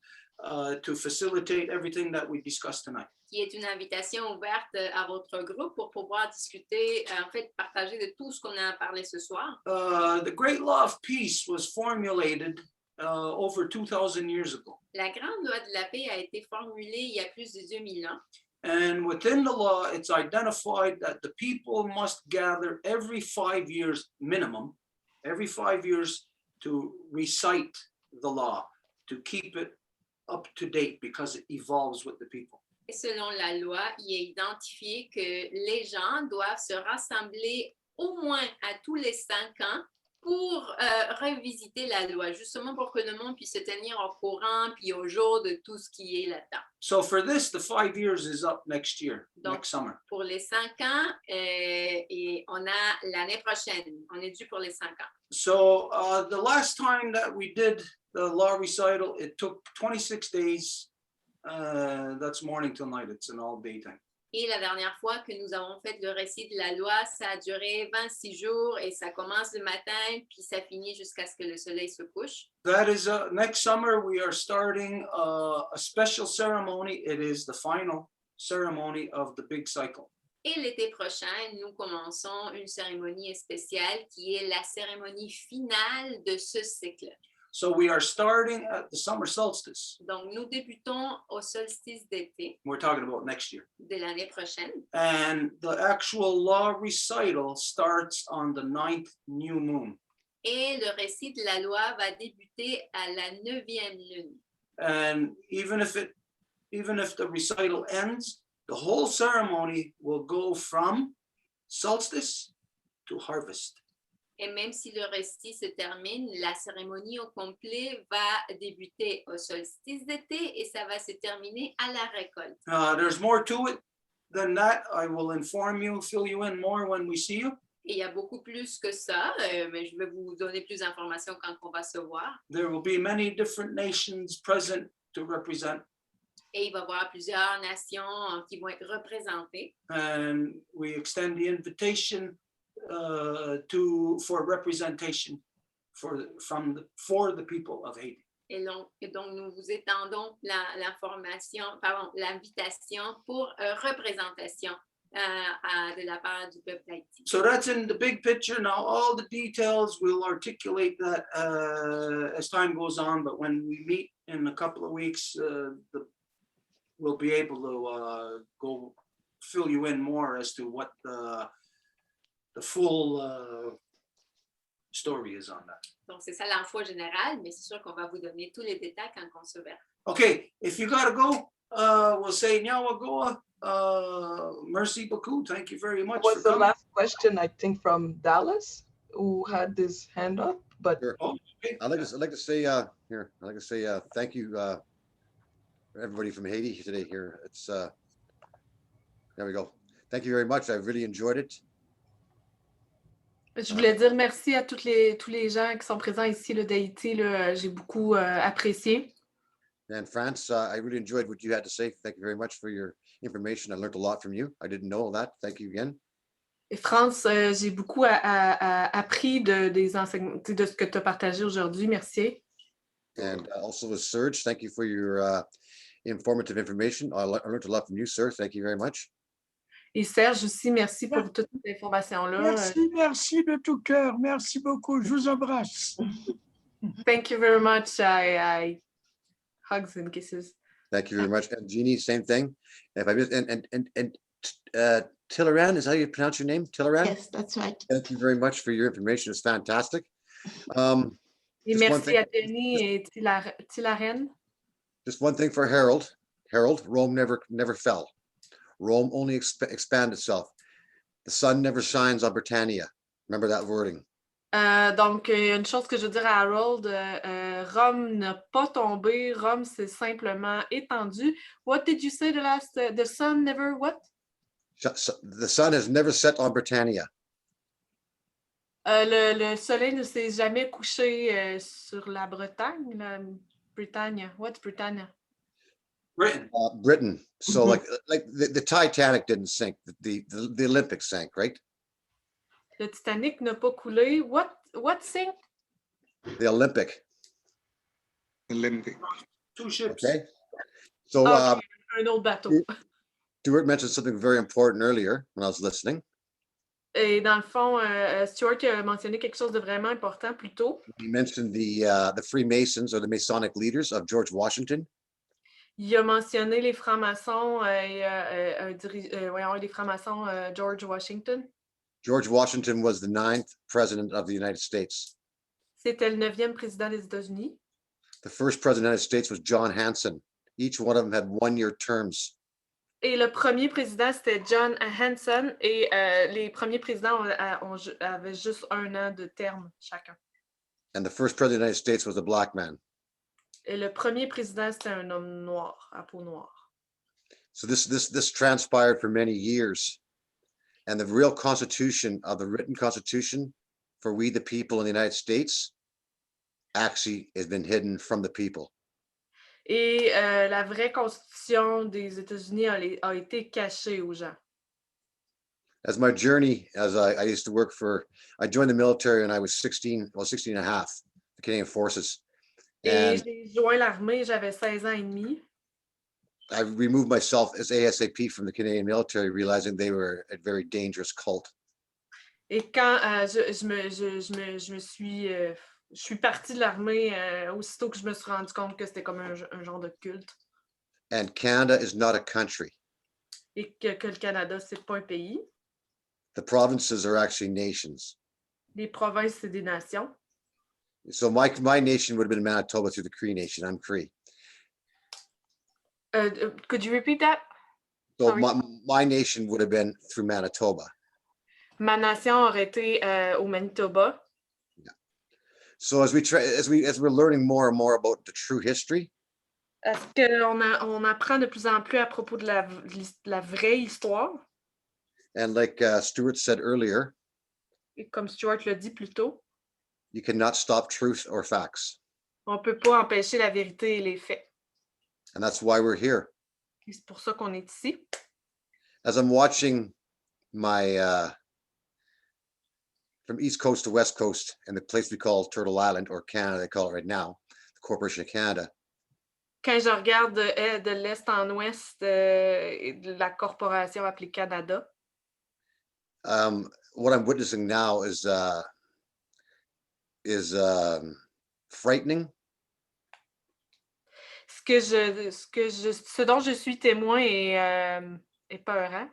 to facilitate everything that we discussed tonight. Qui est une invitation ouverte à votre groupe pour pouvoir discuter, en fait, partager de tout ce qu'on a parlé ce soir. The great law of peace was formulated over 2,000 years ago. La grande loi de la paix a été formulée il y a plus de 2000 ans. And within the law, it's identified that the people must gather every 5 years minimum, every 5 years, to recite the law, to keep it up to date because it evolves with the people. Et selon la loi, il est identifié que les gens doivent se rassembler au moins à tous les 5 ans pour revisiter la loi, justement pour que le monde puisse se tenir au courant puis au jour de tout ce qui est là-dedans. So for this, the 5 years is up next year, Donc, next summer. Pour les 5 ans, et on a l'année prochaine, on est dû pour les 5 ans. So the last time that we did the law recital, it took 26 days. That's morning till night. It's an all-day thing. Et la dernière fois que nous avons fait le récit de la loi, ça a duré 26 jours et ça commence le matin puis ça finit jusqu'à ce que le soleil se couche. That is next summer we are starting a special ceremony. It is the final ceremony of the big cycle. Et l'été prochain, nous commençons une cérémonie spéciale qui est la cérémonie finale de ce cycle. So we are starting at the summer solstice. Donc, nous débutons au solstice d'été. We're talking about next year. De l'année prochaine. And the actual law recital starts on the 9th new moon. Et le récit de la loi va débuter à la 9e lune. And even if the recital ends, the whole ceremony will go from solstice to harvest. Et même si le récit se termine, la cérémonie au complet va débuter au solstice d'été et ça va se terminer à la récolte. There's more to it than that. I will inform you, fill you in more when we see you. Et il y a beaucoup plus que ça, mais je vais vous donner plus d'informations quand on va se voir. There will be many different nations present to represent. Et il va y avoir plusieurs nations qui vont être représentées. And we extend the invitation for representation for the people of Haiti. Et donc, nous vous étendons l'invitation pour représentation de la part du peuple d'Haïti. So that's in the big picture. Now, all the details, we'll articulate that as time goes on. But when we meet in a couple of weeks, we'll be able to go fill you in more as to what the full story is on that. Donc, c'est ça l'info générale, mais c'est sûr qu'on va vous donner tous les détails quand on se verra. Okay, if you gotta go, we'll say Nyawagoa. Merci beaucoup. Thank you very much. Was for the coming. last question, I think, from Dallas, who had his hand up, but Sure. Oh, okay. I'd like to say thank you everybody from Haiti today here. It's there we go. Thank you very much. I really enjoyed it. Je voulais dire merci à tous les gens qui sont présents ici d'Haïti. J'ai beaucoup apprécié. And France, I really enjoyed what you had to say. Thank you very much for your information. I learned a lot from you. I didn't know that. Thank you again. Et France, j'ai beaucoup appris des enseignements, de ce que tu as partagé aujourd'hui. Merci. And also with Serge, thank you for your informative information. I learned a lot from you, sir. Thank you very much. Et Serge aussi, merci pour toutes ces informations-là. Merci de tout cœur. Merci beaucoup. Je vous embrasse. Thank you very much. I hugs and kisses. Thank you very much. And Jeannie, same thing. If I missed, and Tillaran, is how you pronounce your name? Tillaran? Yes, that's right. Thank you very much for your information. It's fantastic. Et merci à Denis et Tillaren. Just one thing for Harold. Harold, Rome never fell. Rome only expanded itself. The sun never shines on Britannia. Remember that wording. Donc, une chose que je veux dire à Harold, Rome n'a pas tombé, Rome s'est simplement étendu. What did you say the last? The sun never what? The sun has never set on Britannia. Le soleil ne s'est jamais couché sur la Bretagne, la Britannia. What's Britannia? Britain. Britain. So like the Titanic didn't sink, the Olympics sank, right? Le Titanic n'a pas coulé. What sank? The Olympic. Olympic. Two ships. Okay. So Okay, un autre bateau. Stuart mentioned something very important earlier when I was listening. Et dans le fond, Stuart a mentionné quelque chose de vraiment important plus tôt. He mentioned the Freemasons or the Masonic leaders of George Washington. Il a mentionné les francs-maçons les francs-maçons George Washington. George Washington was the 9th president of the United States. C'était le 9e président des États-Unis. The first president of the United States was John Hanson. Each one of them had one-year terms. Et le premier président, c'était John Hanson. Et les premiers présidents avaient juste 1 an de terme chacun. And the first president of the United States was a black man. Et le premier président, c'était un homme noir, à peau noire. So this transpired for many years. And the real constitution of the written constitution for we the people in the United States actually has been hidden from the people. Et la vraie constitution des États-Unis a été cachée aux gens. As my journey, as I used to work I joined the military when I was 16 and a half, the Canadian Forces. Et j'ai joint l'armée, j'avais 16 ans et demi. I removed myself as ASAP from the Canadian military, realizing they were a very dangerous cult. Et quand je suis partie de l'armée, aussitôt que je me suis rendu compte que c'était comme un genre de culte. And Canada is not a country. Et que le Canada, c'est pas un pays. The provinces are actually nations. Les provinces, c'est des nations. So my nation would have been Manitoba through the Cree Nation. I'm Cree. Could you repeat that? So my nation would have been through Manitoba. Ma nation aurait été au Manitoba. Yeah. So as we're learning more and more about the true history. Est-ce qu'on apprend de plus en plus à propos de la vraie histoire? And like Stuart said earlier. Et comme Stuart l'a dit plus tôt. You cannot stop truth or facts. On peut pas empêcher la vérité et les faits. And that's why we're here. Et c'est pour ça qu'on est ici. As I'm watching my from East Coast to West Coast and the place we call Turtle Island, or Canada, they call it right now, the Corporation of Canada. Quand je regarde de l'est en ouest de la corporation appelée Canada, what I'm witnessing now is frightening. Ce dont je suis témoin est peurant.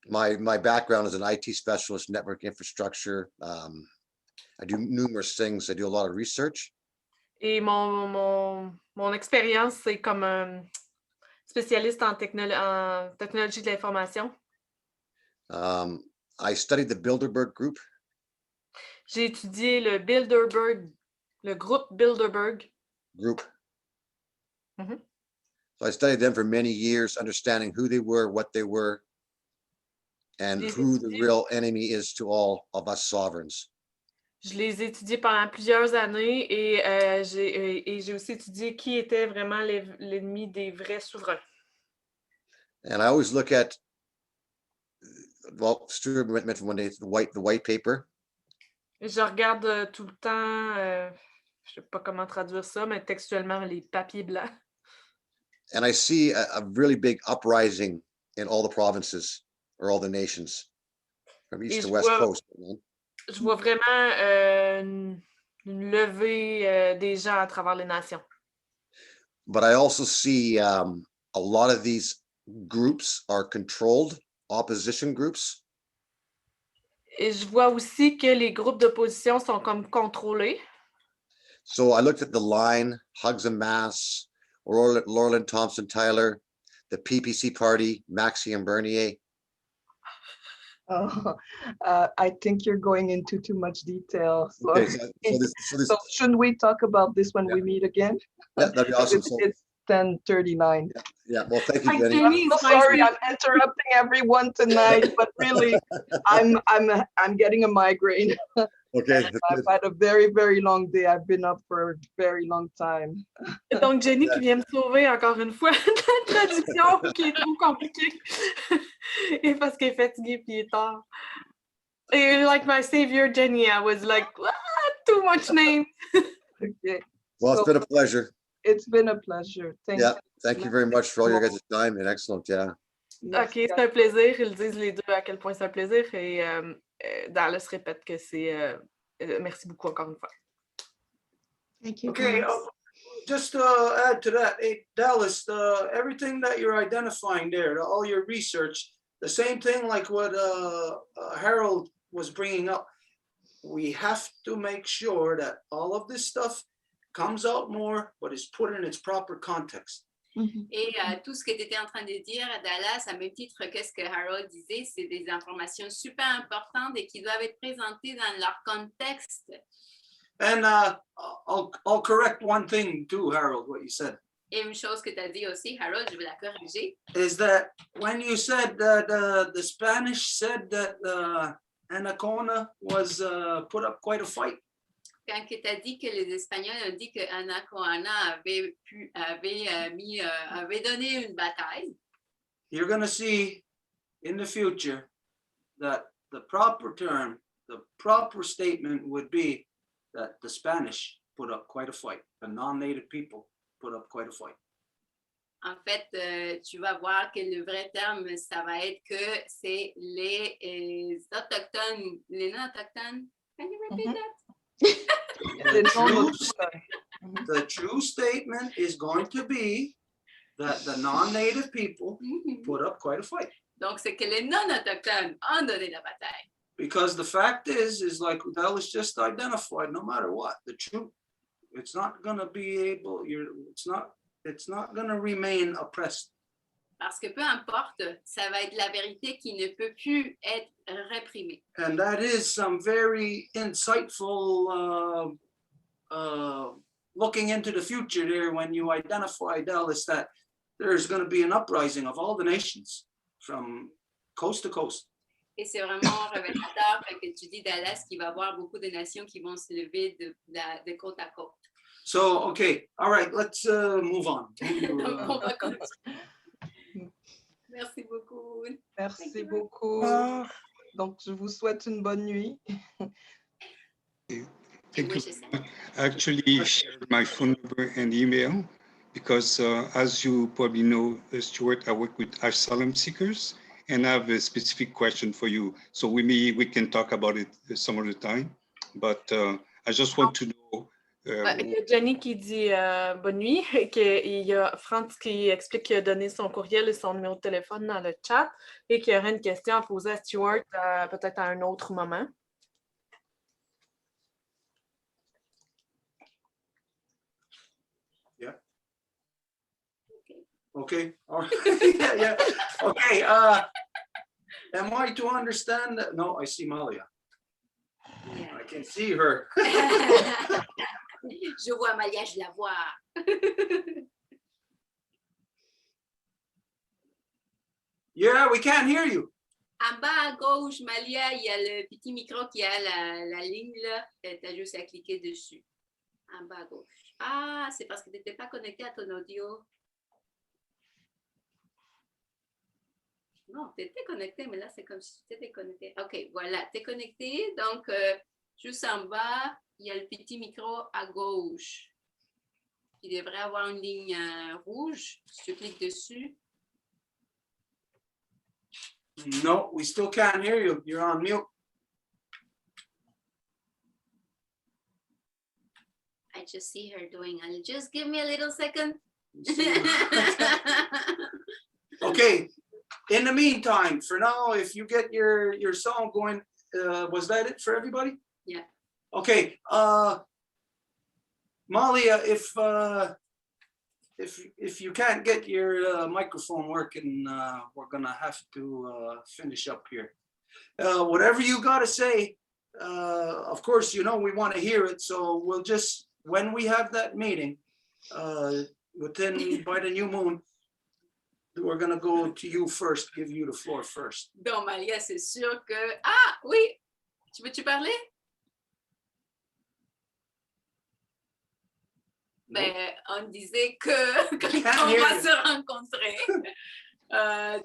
My background is an IT specialist, network infrastructure. I do numerous things. I do a lot of research. Et mon expérience, c'est comme un spécialiste en technologie de l'information. I studied the Bilderberg Group. J'ai étudié le groupe Bilderberg. Group. Mm-hmm. So I studied them for many years, understanding who they were, what they were, and who the real enemy is to all of us sovereigns. Je les ai étudiés pendant plusieurs années et j'ai aussi étudié qui était vraiment l'ennemi des vrais souverains. And I always look at, well, Stuart mentioned one day, the white paper. Et je regarde tout le temps, je sais pas comment traduire ça, mais textuellement, les papiers blancs. And I see a really big uprising in all the provinces or all the nations from east to west coast. Je vois vraiment une levée des gens à travers les nations. But I also see a lot of these groups are controlled, opposition groups. Et je vois aussi que les groupes d'opposition sont comme contrôlés. So I looked at the line, Hugs and Mass, Laurelyn Thompson Tyler, the PPC party, Maxie and Bernier. I think you're going into too much detail. So, Okay, so shouldn't we talk about this when we meet again? Yeah, that'd be awesome. It's 10:39. Yeah, well, thank you, Jenny. I'm so sorry, I'm interrupting everyone tonight, but really, I'm getting a migraine. Okay. I've had a very, very long day. I've been up for a very long time. Donc, Jenny qui vient me sauver encore une fois de la traduction qui est trop compliquée. Et parce qu'elle est fatiguée puis il est tard. Et like my savior, Jenny, I was like, too much name. Okay. Well, it's been a pleasure. It's been a pleasure. Thank you very much for all your guys' time and excellent, yeah. OK, c'est un plaisir. Ils disent les deux à quel point c'est un plaisir. Et Dallas répète que c'est... merci beaucoup encore une fois. Thank you. Okay, just to add to that, Dallas, everything that you're identifying there, all your research, the same thing like what Harold was bringing up. We have to make sure that all of this stuff comes out more, but is put in its proper context. Et tout ce que tu étais en train de dire, Dallas, à même titre que ce que Harold disait, c'est des informations super importantes et qui doivent être présentées dans leur contexte. And I'll correct one thing too, Harold, what you said. Et une chose que tu as dit aussi, Harold, je vais la corriger. Is that when you said that the Spanish said that Anaconda was put up quite a fight? Quand tu as dit que les Espagnols ont dit que Anaconda avait donné une bataille, you're going to see in the future that the proper term, the proper statement would be that the Spanish put up quite a fight. The non-native people put up quite a fight. En fait, tu vas voir que le vrai terme, ça va être que c'est les autochtones, les non-autochtones. Can you repeat that? The true statement is going to be that the non-native people put up quite a fight. Donc, c'est que les non-autochtones ont donné la bataille. Because the fact is like Dallas just identified, no matter what, the truth, it's not going to be able, it's not going to remain oppressed. Parce que peu importe, ça va être la vérité qui ne peut plus être réprimée. And that is some very insightful looking into the future there when you identify, Dallas, that there's going to be an uprising of all the nations from coast to coast. Et c'est vraiment révélateur que tu dis, Dallas, qu'il va y avoir beaucoup de nations qui vont se lever de côte à côte. So, okay, all right, let's move on. On va continuer. Merci beaucoup. Merci beaucoup. Donc, je vous souhaite une bonne nuit. Thank you very much. I actually shared my phone number and email because, as you probably know, Stuart, I work with asylum seekers, and I have a specific question for you. So we can talk about it some other time. But I just want to know. Il y a Jenny qui dit bonne nuit et qu'il y a Franz qui explique qu'il a donné son courriel et son numéro de téléphone dans le chat et qu'il y aurait une question à poser à Stuart peut-être à un autre moment. Yeah. Okay. All right. Yeah. Okay. Am I to understand that? No, I see Malia. Yeah. I can see her. Je vois Malia, je la vois. Yeah, we can't hear you. En bas à gauche, Malia, il y a le petit micro qui a la ligne là. Tu as juste à cliquer dessus. En bas à gauche. Ah, c'est parce que tu n'étais pas connecté à ton audio. Non, tu étais connecté, mais là, c'est comme si tu étais déconnecté. OK, voilà, tu es connecté. Donc, juste en bas, il y a le petit micro à gauche. Il devrait avoir une ligne rouge. Si tu cliques dessus. No, we still can't hear you. You're on mute. I just see her doing it. Just give me a little second. Okay. In the meantime, for now, if you get your song going, was that it for everybody? Yeah. Okay. Malia, if you can't get your microphone working, we're gonna have to finish up here. Whatever you gotta say, of course, you know we want to hear it. So we'll just, when we have that meeting, by the new moon, we're gonna go to you first, give you the floor first. Donc, Malia, c'est sûr que... Ah, oui! Veux-tu parler? Ben, on disait que quand on va se rencontrer,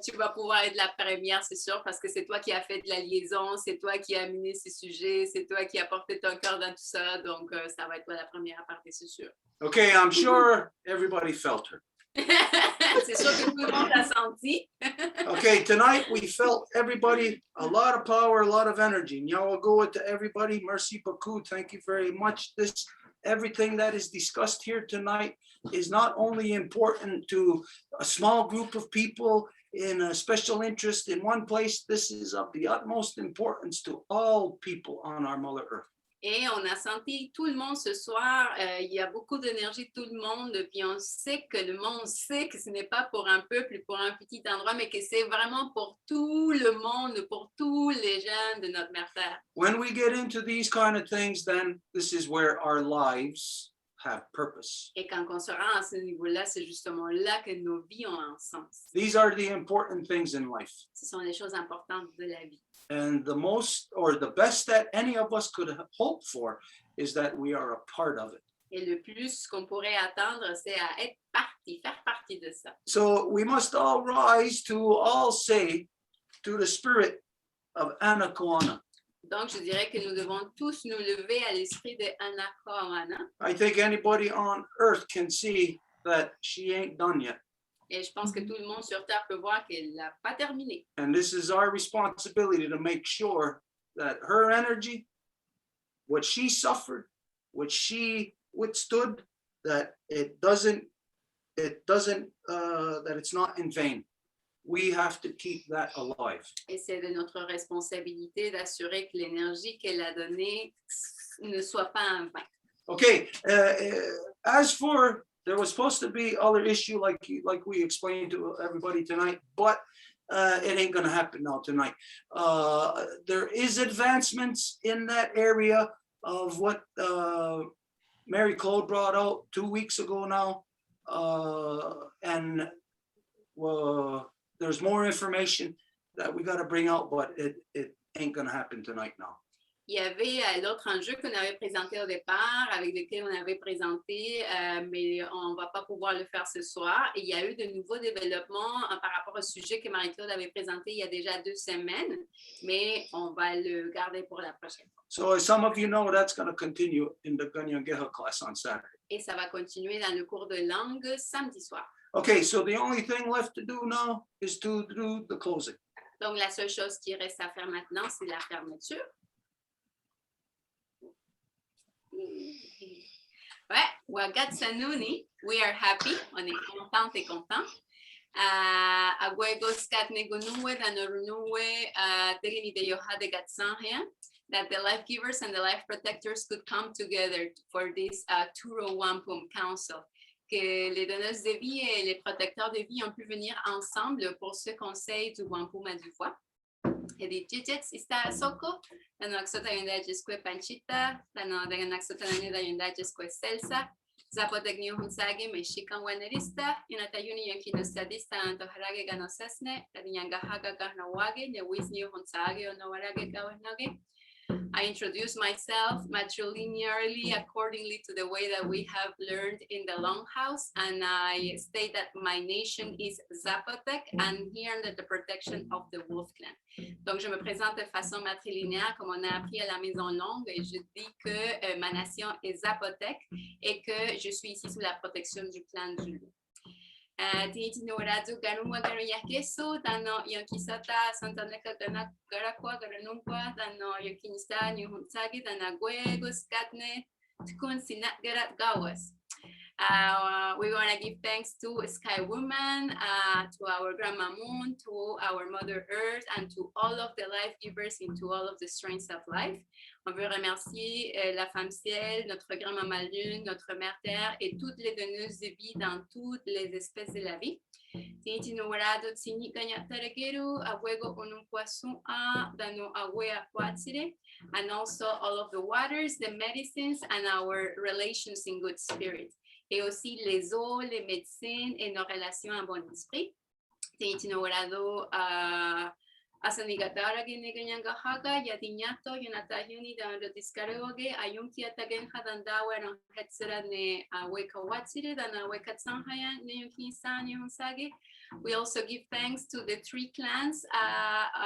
tu vas pouvoir être la première, c'est sûr, parce que c'est toi qui as fait de la liaison, c'est toi qui as amené ces sujets, c'est toi qui as porté ton cœur dans tout ça, donc ça va être toi la première à parler, c'est sûr. Okay, I'm sure everybody felt her. C'est sûr que tout le monde l'a senti. Okay, tonight we felt everybody, a lot of power, a lot of energy. And y'all will go with to everybody. Merci beaucoup. Thank you very much. Everything that is discussed here tonight is not only important to a small group of people in a special interest in one place. This is of the utmost importance to all people on our Mother Earth. Et on a senti tout le monde ce soir, il y a beaucoup d'énergie de tout le monde, puis on sait que le monde sait que ce n'est pas pour un peuple, pour un petit endroit, mais que c'est vraiment pour tout le monde, pour tous les gens de notre mère Terre. When we get into these kind of things, then this is where our lives have purpose. Et quand on se rend à ce niveau-là, c'est justement là que nos vies ont un sens. These are the important things in life. Ce sont les choses importantes de la vie. And the most or the best that any of us could hope for is that we are a part of it. Et le plus qu'on pourrait attendre, c'est à être partie, faire partie de ça. So we must all rise to all say to the spirit of Anna Koana. Donc, je dirais que nous devons tous nous lever à l'esprit de Anna Koana. I think anybody on earth can see that she ain't done yet. Et je pense que tout le monde sur Terre peut voir qu'elle n'a pas terminé. And this is our responsibility to make sure that her energy, what she suffered, what she withstood, that that it's not in vain. We have to keep that alive. Et c'est de notre responsabilité d'assurer que l'énergie qu'elle a donnée ne soit pas en vain. Okay, as for, there was supposed to be other issue like we explained to everybody tonight, but it ain't gonna happen now tonight. There is advancements in that area of what Mary Claude brought out 2 weeks ago now, and there's more information that we got to bring out, but it ain't gonna happen tonight now. Il y avait d'autres enjeux qu'on avait présentés au départ, avec lesquels on avait présenté, mais on ne va pas pouvoir le faire ce soir. Et il y a eu de nouveaux développements par rapport au sujet que Marie-Claude avait présenté il y a déjà 2 semaines, mais on va le garder pour la prochaine fois. So as some of you know, that's going to continue in the Ganyangeha class on Saturday. Et ça va continuer dans le cours de langue samedi soir. Okay, so the only thing left to do now is to do the closing. Donc, la seule chose qui reste à faire maintenant, c'est la fermeture. Ouais, Wagatsanuni, we are happy, on est contente et content. Agwego skatnegunue danorunue tegeni de yoha de gatsanhia, that the life givers and the life protectors could come together for this Turo Wampum Council. Que les donneuses de vie et les protecteurs de vie ont pu venir ensemble pour ce conseil du Wampum à Deux Voies. Et des jujets ista soko, dano axota yunda jesque panchita, dano dengan axota nani da yunda jesque selsa, zapotegni hunsage me shikan wanerista, inatayuni yankino stadista antoharage ganosesne, danyanga haga garnawage, ne wisni hunsage onowarage gawanage. I introduce myself matrilinearly accordingly to the way that we have learned in the Longhouse, and I state that my nation is Zapotec and here under the protection of the Wolf Clan. Donc, je me présente de façon matrilinéaire comme on a appris à la Maison Longue et je dis que ma nation est Zapotec et que je suis ici sous la protection du clan du loup. Tinitinoradu garumwa garuyakesu, dano yonkisata santaneka garakwa garanumwa, dano yonkinista nyuhunsagi, danagwego skatne, tukun sinat garat gawas. We want to give thanks to Sky Woman, to our Grandma Moon, to our Mother Earth, and to all of the life givers into all of the strengths of life. On veut remercier la Femme Ciel, notre Grand-Maman Lune, notre Mère Terre et toutes les donneuses de vie dans toutes les espèces de la vie. Tinitinorado tsini ganyataregeru, abuego onumpuasun a, dano awea huatsire, and also all of the waters, the medicines, and our relations in good spirit. Et aussi les eaux, les médecines et nos relations en bon esprit. Tinitinorado asanigatara geneganyanga haga yadinyato yonatayuni dan discaroge ayunki atagen hadandawa no hetsera ne wekawatsire dan wekatsanhaya ne yunkinsan yunsage. We also give thanks to the 3 clans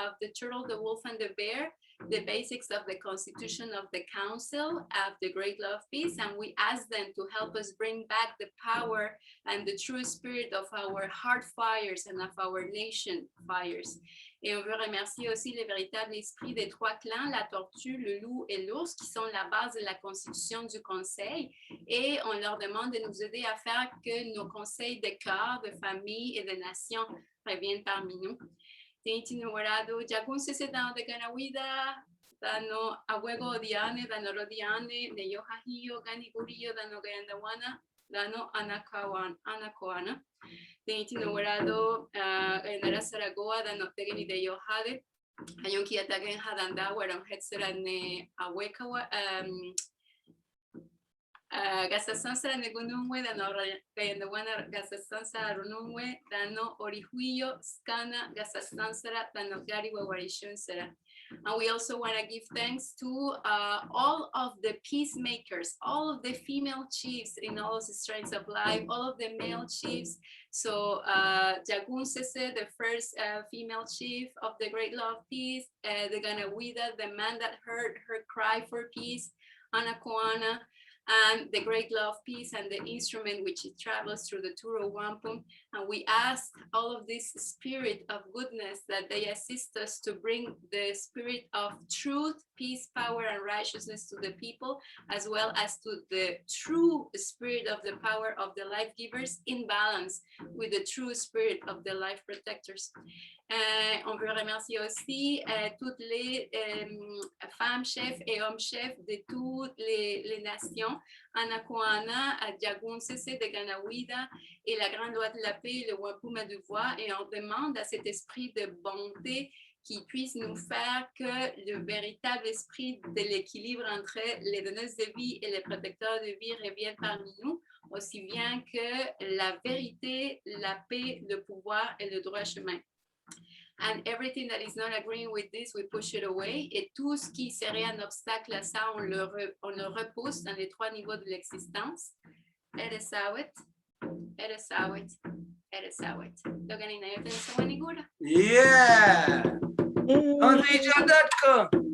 of the turtle, the wolf, and the bear, the basics of the constitution of the council of the great love peace, and we ask them to help us bring back the power and the true spirit of our heart fires and of our nation fires. Et on veut remercier aussi les véritables esprits des 3 clans, la tortue, le loup et l'ours, qui sont la base de la constitution du conseil. Et on leur demande de nous aider à faire que nos conseils de cœur, de famille et de nation reviennent parmi nous. Tinitinorado, jagun sesedan de ganawida, dano abuego odiane, dano rodiane, ne yohahio, ganigurio, dano gayandawana, dano anakoana. Tinitinorado, ganara saragoa, dano tegeni de yohade, ayonki atagen hadanda, waram hetsera ne awekawa, gasasansa ne gunumwe, dano gayandawana, gasasansa runumwe, dano orihuyo, skana, gasasansara, dano gariwa warishunsara. And we also want to give thanks to all of the peacemakers, all of the female chiefs in all of the strengths of life, all of the male chiefs. So Jagun Sese, the first female chief of the Great Love Peace, the Ganawida, the man that heard her cry for peace, Anakoana, and the Great Love Peace and the instrument which it travels through the Turo Wampum. And we ask all of this spirit of goodness that they assist us to bring the spirit of truth, peace, power, and righteousness to the people, as well as to the true spirit of the power of the life givers in balance with the true spirit of the life protectors. On veut remercier aussi toutes les femmes chefs et hommes chefs de toutes les nations, Anakoana, Jagun Sese de Ganawida et la Grande Loi de la Paix, le Wampum à Deux Voies, et on demande à cet esprit de bonté qui puisse nous faire que le véritable esprit de l'équilibre entre les donneuses de vie et les protecteurs de vie revienne parmi nous, aussi bien que la vérité, la paix, le pouvoir et le droit chemin. And everything that is not agreeing with this, we push it away. Et tout ce qui serait un obstacle à ça, on le repousse dans les 3 niveaux de l'existence. Eresawit, eresawit, eresawit. Doganin na yun sa manigura. Yeah! Ang video.com.